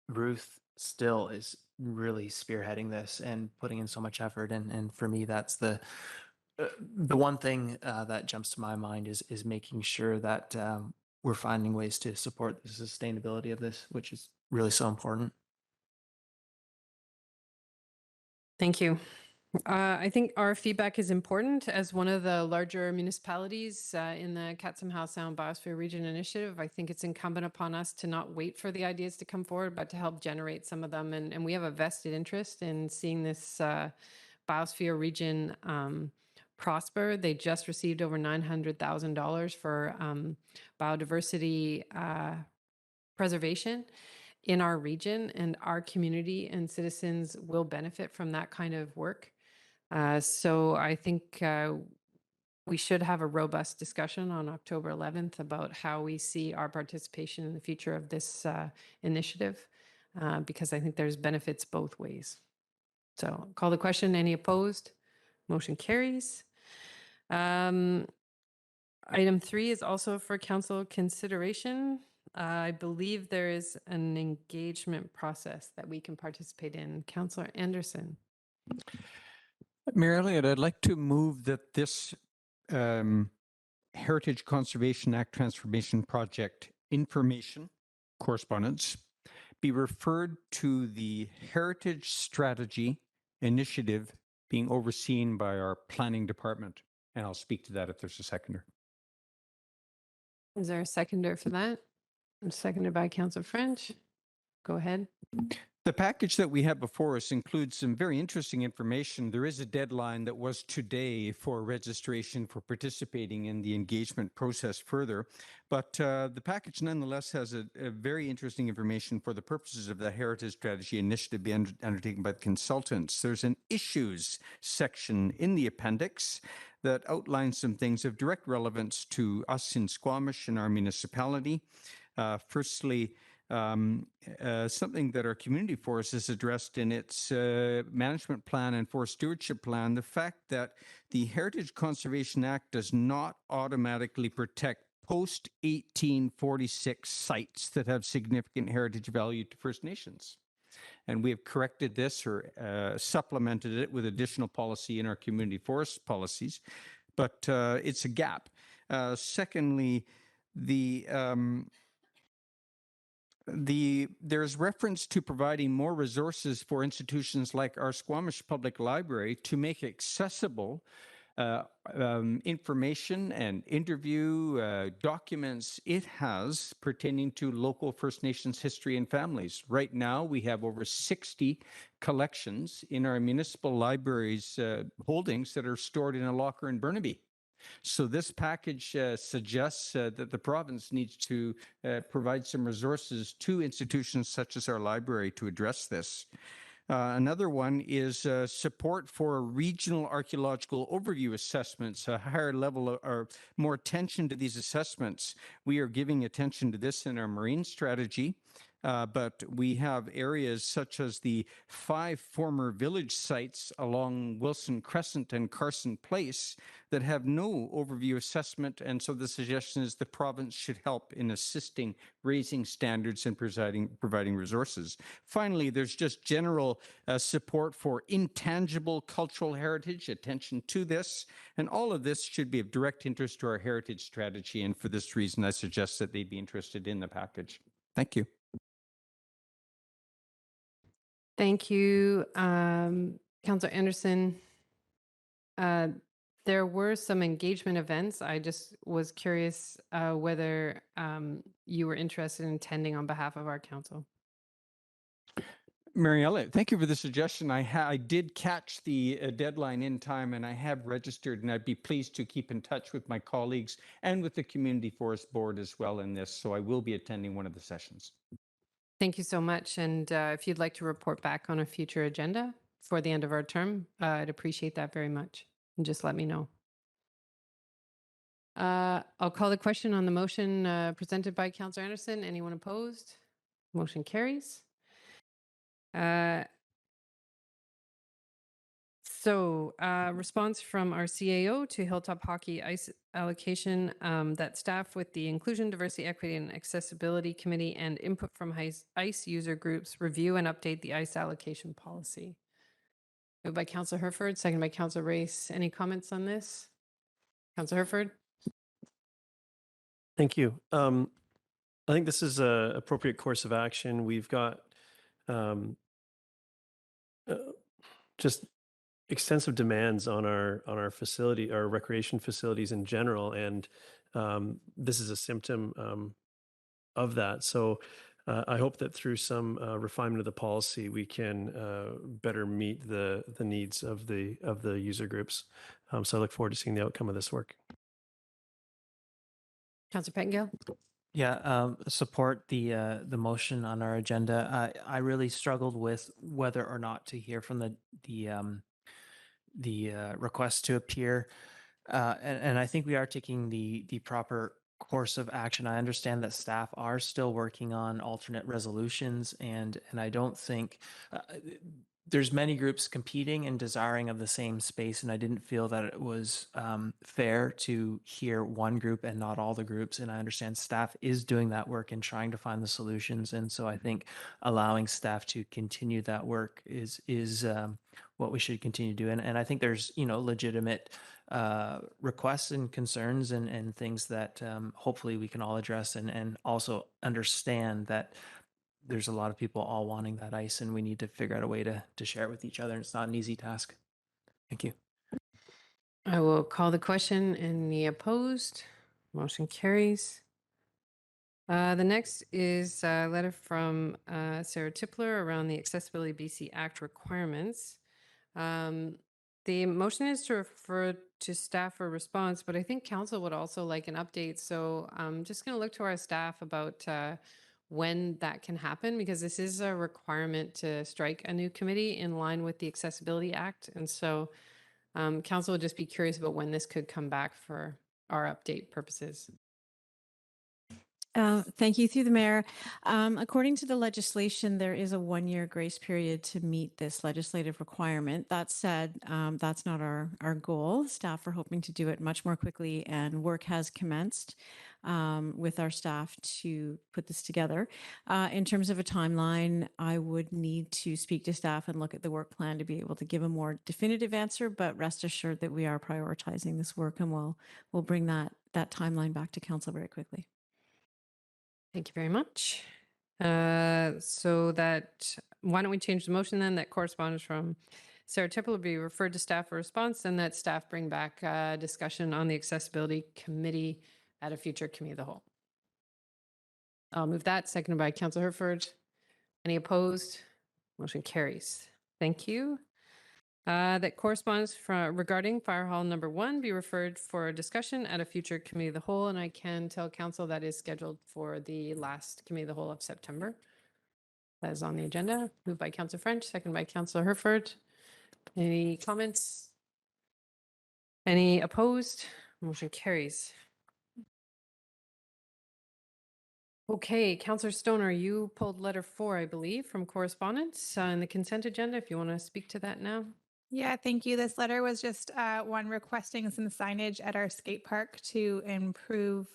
Ruth still is really spearheading this and putting in so much effort. And for me, that's the one thing that jumps to my mind is making sure that we're finding ways to support the sustainability of this, which is really so important. Thank you. I think our feedback is important as one of the larger municipalities in the Catsum Howe Sound Biosphere Region Initiative. I think it's incumbent upon us to not wait for the ideas to come forward, but to help generate some of them. And we have a vested interest in seeing this biosphere region prosper. They just received over $900,000 for biodiversity preservation in our region, and our community and citizens will benefit from that kind of work. So I think we should have a robust discussion on October 11th about how we see our participation in the future of this initiative, because I think there's benefits both ways. So call the question. Any opposed? Motion carries. Item 3 is also for council consideration. I believe there is an engagement process that we can participate in. Councillor Anderson. Mayor Elliott, I'd like to move that this Heritage Conservation Act Transformation Project information correspondence be referred to the Heritage Strategy Initiative being overseen by our planning department. And I'll speak to that if there's a seconder. Is there a seconder for that? Seconded by Councillor French. Go ahead. The package that we have before us includes some very interesting information. There is a deadline that was today for registration for participating in the engagement process further, but the package nonetheless has a very interesting information for the purposes of the Heritage Strategy Initiative being undertaken by the consultants. There's an issues section in the appendix that outlines some things of direct relevance to us in Squamish and our municipality. Firstly, something that our community forest has addressed in its management plan and forest stewardship plan, the fact that the Heritage Conservation Act does not automatically protect post-1846 sites that have significant heritage value to First Nations. And we have corrected this or supplemented it with additional policy in our community forest policies, but it's a gap. Secondly, there's reference to providing more resources for institutions like our Squamish Public Library to make accessible information and interview documents it has pertaining to local First Nations history and families. Right now, we have over 60 collections in our municipal libraries holdings that are stored in a locker in Burnaby. So this package suggests that the province needs to provide some resources to institutions such as our library to address this. Another one is support for regional archaeological overview assessments, a higher level or more attention to these assessments. We are giving attention to this in our marine strategy. But we have areas such as the 5 former village sites along Wilson Crescent and Carson Place that have no overview assessment. And so the suggestion is the province should help in assisting raising standards and providing resources. Finally, there's just general support for intangible cultural heritage, attention to this. And all of this should be of direct interest to our heritage strategy. And for this reason, I suggest that they be interested in the package. Thank you. Thank you, Councillor Anderson. There were some engagement events. I just was curious whether you were interested in attending on behalf of our council. Mary Elliott, thank you for the suggestion. I did catch the deadline in time and I have registered, and I'd be pleased to keep in touch with my colleagues and with the Community Forest Board as well in this. So I will be attending one of the sessions. Thank you so much. And if you'd like to report back on a future agenda for the end of our term, I'd appreciate that very much. And just let me know. I'll call the question on the motion presented by Councillor Anderson. Anyone opposed? Motion carries. Response from our CAO to Hilltop Hockey ice allocation, that staff with the Inclusion, Diversity, Equity, and Accessibility Committee and input from ice user groups review and update the ice allocation policy. Moved by Councillor Herford, second by Councillor Race. Any comments on this? Councillor Herford? Thank you. I think this is an appropriate course of action. We've got just extensive demands on our facility, our recreation facilities in general, and this is a symptom of that. So I hope that through some refinement of the policy, we can better meet the needs of the user groups. So I look forward to seeing the outcome of this work. Councillor Pettengill? Yeah, support the motion on our agenda. I really struggled with whether or not to hear from the request to appear. And I think we are taking the proper course of action. I understand that staff are still working on alternate resolutions, and I don't think there's many groups competing and desiring of the same space, and I didn't feel that it was fair to hear one group and not all the groups. And I understand staff is doing that work and trying to find the solutions, and so I think allowing staff to continue that work is what we should continue to do. And I think there's legitimate requests and concerns and things that hopefully we can all address and also understand that there's a lot of people all wanting that ice, and we need to figure out a way to share it with each other. And it's not an easy task. Thank you. I will call the question. Any opposed? Motion carries. The next is a letter from Sarah Tippler around the Accessibility BC Act requirements. The motion is to refer to staff for response, but I think council would also like an update. So I'm just going to look to our staff about when that can happen, because this is a requirement to strike a new committee in line with the Accessibility Act. And so council would just be curious about when this could come back for our update purposes. Thank you, through the mayor. According to the legislation, there is a one-year grace period to meet this legislative requirement. That said, that's not our goal. Staff are hoping to do it much more quickly, and work has commenced with our staff to put this together. In terms of a timeline, I would need to speak to staff and look at the work plan to be able to give a more definitive answer, but rest assured that we are prioritizing this work, and we'll bring that timeline back to council very quickly. Thank you very much. So that, why don't we change the motion then, that correspondence from Sarah Tippler will be referred to staff for response, and that staff bring back discussion on the Accessibility Committee at a future committee of the whole. I'll move that, seconded by Councillor Herford. Any opposed? Motion carries. Thank you. That correspondence regarding Fire Hall number 1 be referred for discussion at a future committee of the whole, and I can tell council that is scheduled for the last committee of the whole of September. That is on the agenda. Moved by Councillor French, seconded by Councillor Herford. Any comments? Any opposed? Motion carries. Okay, Councillor Stoner, you pulled letter 4, I believe, from correspondence in the consent agenda. If you want to speak to that now. Yeah, thank you. This letter was just one requesting some signage at our skate park to improve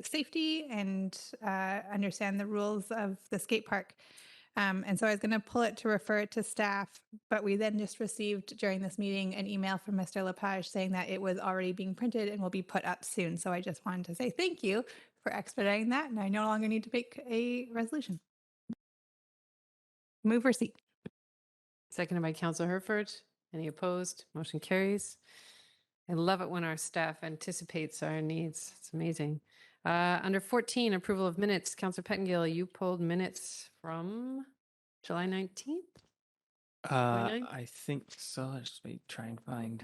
safety and understand the rules of the skate park. And so I was going to pull it to refer it to staff, but we then just received during this meeting an email from Mr. Lepage saying that it was already being printed and will be put up soon. So I just wanted to say thank you for expediting that, and I no longer need to make a resolution. Move receipt. Seconded by Councillor Herford. Any opposed? Motion carries. I love it when our staff anticipates our needs. It's amazing. Under 14, approval of minutes. Councillor Pettengill, you pulled minutes from July 19th? 29th? I think so. Let's just try and find.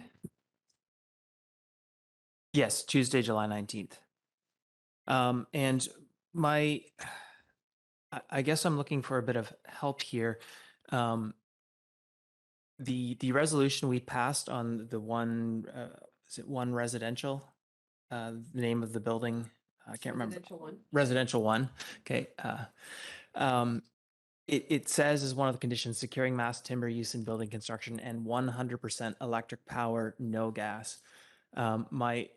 Yes, Tuesday, July 19th. And I guess I'm looking for a bit of help here. The resolution we passed on the one, is it one residential? The name of the building, I can't remember. Residential 1. Residential 1. Okay. It says as one of the conditions, securing mass timber use in building construction and 100% electric power, no gas. My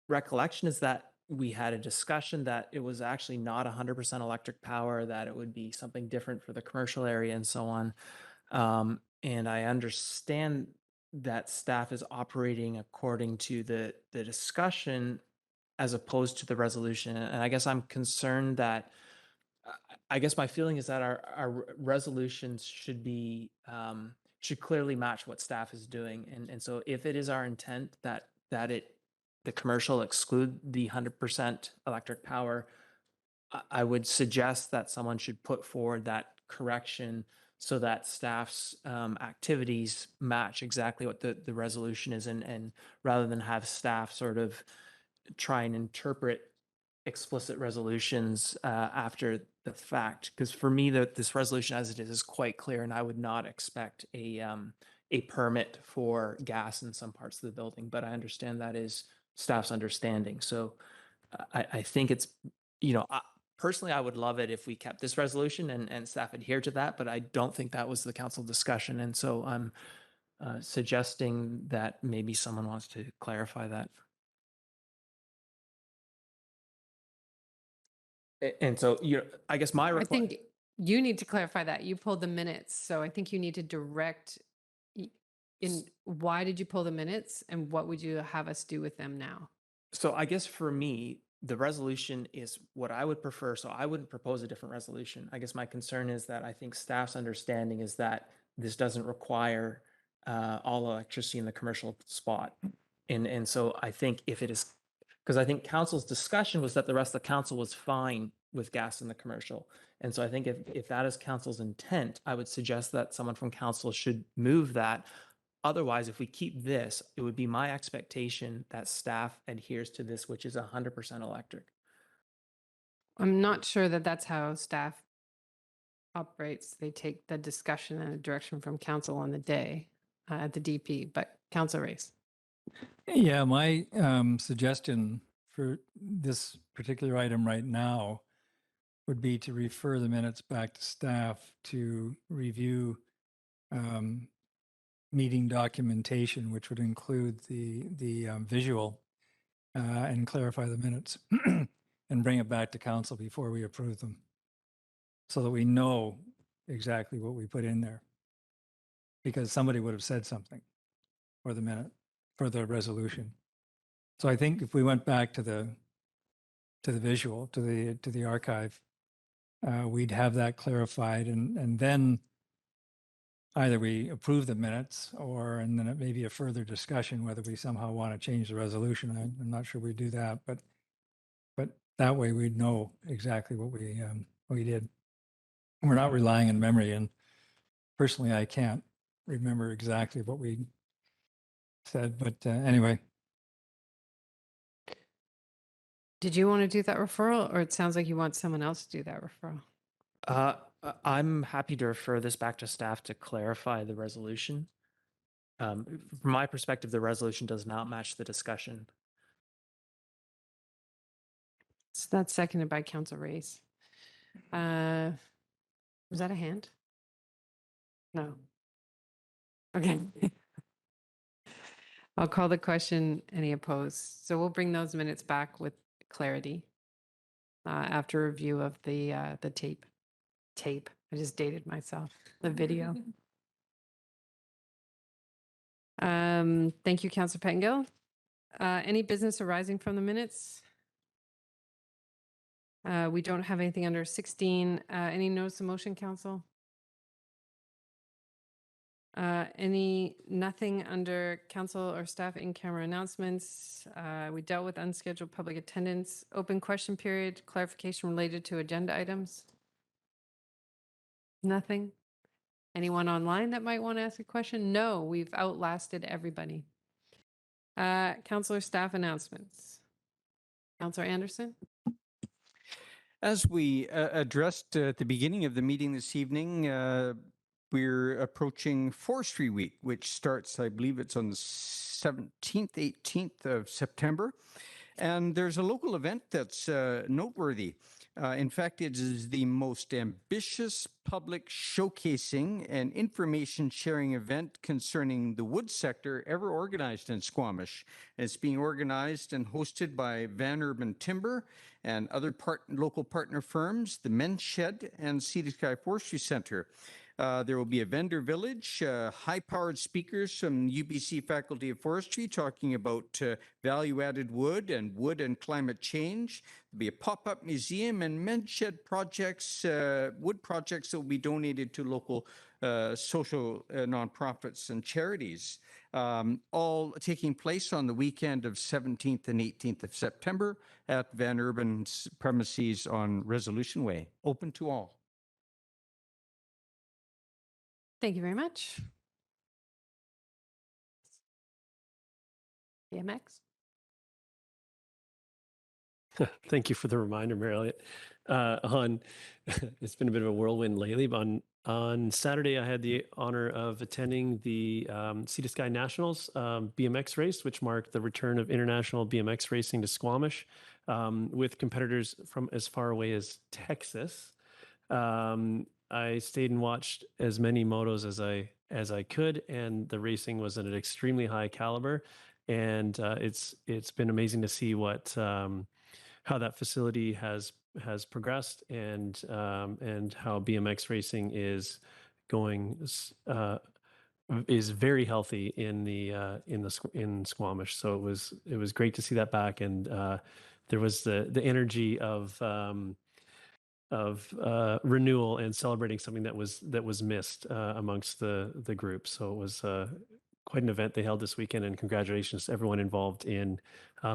recollection is that we had a discussion that it was actually not 100% electric power, that it would be something different for the commercial area and so on. And I understand that staff is operating according to the discussion as opposed to the resolution. And I guess I'm concerned that, I guess my feeling is that our resolutions should be, should clearly match what staff is doing. And so if it is our intent that the commercial exclude the 100% electric power, I would suggest that someone should put forward that correction so that staff's activities match exactly what the resolution is, and rather than have staff sort of try and interpret explicit resolutions after the fact. Because for me, this resolution as it is quite clear, and I would not expect a a permit for gas in some parts of the building, but I understand that is staff's understanding. So I think it's, personally, I would love it if we kept this resolution and staff adhere to that, but I don't think that was the council discussion. And so I'm suggesting that maybe someone wants to clarify that. And so, I guess my I think you need to clarify that. You pulled the minutes, so I think you need to direct in why did you pull the minutes and what would you have us do with them now? So I guess for me, the resolution is what I would prefer. So I wouldn't propose a different resolution. I guess my concern is that I think staff's understanding is that this doesn't require all electricity in the commercial spot. And so I think if it is, because I think council's discussion was that the rest of the council was fine with gas in the commercial. And so I think if that is council's intent, I would suggest that someone from council should move that. Otherwise, if we keep this, it would be my expectation that staff adheres to this, which is 100% electric. I'm not sure that that's how staff operates. They take the discussion and a direction from council on the day at the DP, but Council Race. Yeah, my suggestion for this particular item right now would be to refer the minutes back to staff to review meeting documentation, which would include the visual and clarify the minutes and bring it back to council before we approve them so that we know exactly what we put in there. Because somebody would have said something for the minute, for the resolution. So I think if we went back to the visual, to the archive, we'd have that clarified and then either we approve the minutes and then it may be a further discussion whether we somehow want to change the resolution. I'm not sure we do that, but that way we'd know exactly what we did. We're not relying on memory, and personally, I can't remember exactly what we said, but anyway. Did you want to do that referral, or it sounds like you want someone else to do that referral? I'm happy to refer this back to staff to clarify the resolution. From my perspective, the resolution does not match the discussion. So that's seconded by Council Race. Was that a hand? No. Okay. I'll call the question. Any opposed? So we'll bring those minutes back with clarity after review of the tape. I just dated myself. The video. Thank you, Councillor Pettengill. Any business arising from the minutes? We don't have anything under 16. Any notice of motion, Council? Nothing under council or staff in-camera announcements. We dealt with unscheduled public attendance, open question period, clarification related to agenda items. Nothing. Anyone online that might want to ask a question? No, we've outlasted everybody. Councilor staff announcements. Councilor Anderson. As we addressed at the beginning of the meeting this evening, we're approaching Forestry Week, which starts, I believe it's on the 17th, 18th of September. And there's a local event that's noteworthy. In fact, it is the most ambitious public showcasing and information sharing event concerning the wood sector ever organized in Squamish. It's being organized and hosted by Van Urban Timber and other local partner firms, the Manger and Sea to Sky Forestry Center. There will be a vendor village, high-powered speakers from UBC Faculty of Forestry talking about value-added wood and climate change. There'll be a pop-up museum and Manger projects, wood projects that will be donated to local social nonprofits and charities, all taking place on the weekend of 17th and 18th of September at Van Urban's premises on Resolution Way. Open to all. Thank you very much. BMX. Thank you for the reminder, Mary Elliott. It's been a bit of a whirlwind lately, but on Saturday, I had the honor of attending the Sea to Sky Nationals BMX race, which marked the return of international BMX racing to Squamish, with competitors from as far away as Texas. I stayed and watched as many motos as I could, and the racing was at an extremely high caliber. And it's been amazing to see what how that facility has progressed, and how BMX racing is going is very healthy in Squamish. So it was great to see that back, and there was the energy of renewal and celebrating something that was missed amongst the group. So it was quite an event they held this weekend, and congratulations to everyone involved in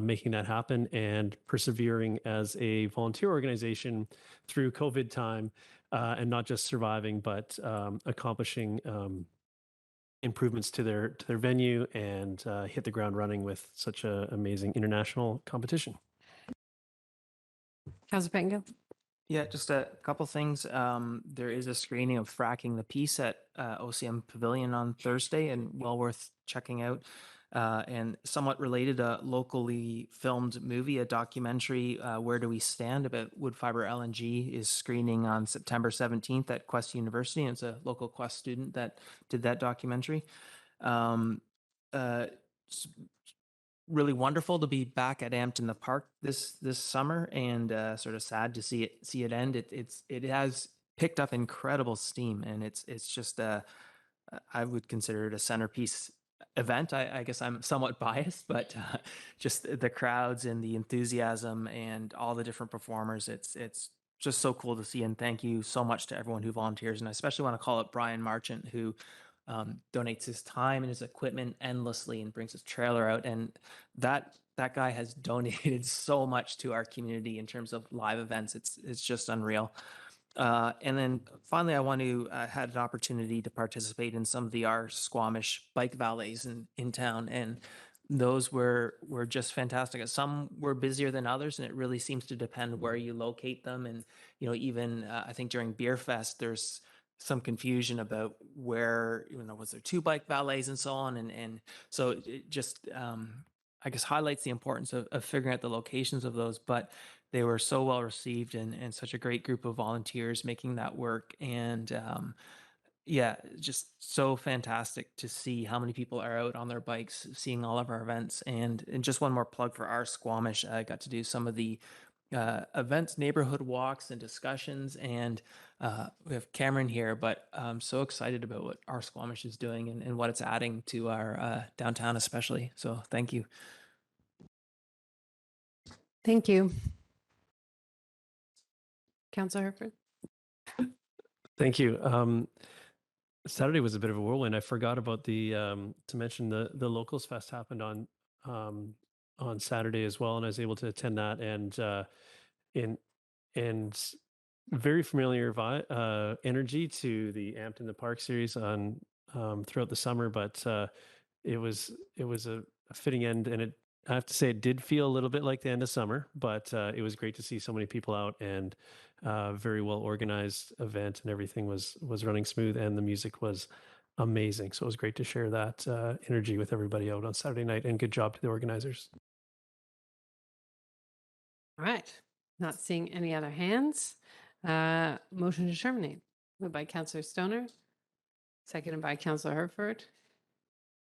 making that happen and persevering as a volunteer organization through COVID time, and not just surviving, but accomplishing improvements to their venue, and hit the ground running with such an amazing international competition. Councilor Pettingill. Yeah, just a couple things. There is a screening of Fracking the Peace at OCM Pavilion on Thursday, and well worth checking out. And somewhat related, a locally filmed movie, a documentary, Where Do We Stand, about wood fiber LNG, is screening on September 17th at Quest University. And it's a local Quest student that did that documentary. Really wonderful to be back at Ampton the Park this summer, and sort of sad to see it end. It has picked up incredible steam, and it's just I would consider it a centerpiece event. I guess I'm somewhat biased, but just the crowds and the enthusiasm and all the different performers, it's just so cool to see. And thank you so much to everyone who volunteers, and I especially want to call out Brian Marchant, who donates his time and his equipment endlessly and brings his trailer out. And that guy has donated so much to our community in terms of live events. It's just unreal. And then finally, I want to had an opportunity to participate in some of our Squamish bike valets in town, and those were just fantastic. Some were busier than others, and it really seems to depend where you locate them. And even I think during Beer Fest, there's some confusion about where, was there 2 bike valets and so on. And so it just, I guess, highlights the importance of figuring out the locations of those. But they were so well received, and such a great group of volunteers making that work. And yeah, just so fantastic to see how many people are out on their bikes, seeing all of our events. And just one more plug for our Squamish. I got to do some of the events, neighborhood walks and discussions, and we have Cameron here, but I'm so excited about what our Squamish is doing and what it's adding to our downtown especially. So thank you. Thank you. Councilor Herford. Thank you. Saturday was a bit of a whirlwind. I forgot about to mention the Locals Fest happened on Saturday as well, and I was able to attend that, and very familiar energy to the Ampton the Park series on throughout the summer, but it was a fitting end, and I have to say it did feel a little bit like the end of summer, but it was great to see so many people out, and very well organized event, and everything was running smooth, and the music was amazing. So it was great to share that energy with everybody out on Saturday night, and good job to the organizers. All right. Not seeing any other hands. Motion to terminate. Moved by Councilor Stoner, seconded by Councilor Herford.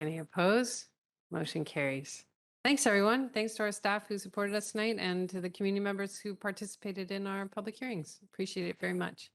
Any opposed? Motion carries. Thanks, everyone. Thanks to our staff who supported us tonight, and to the community members who participated in our public hearings. Appreciate it very much.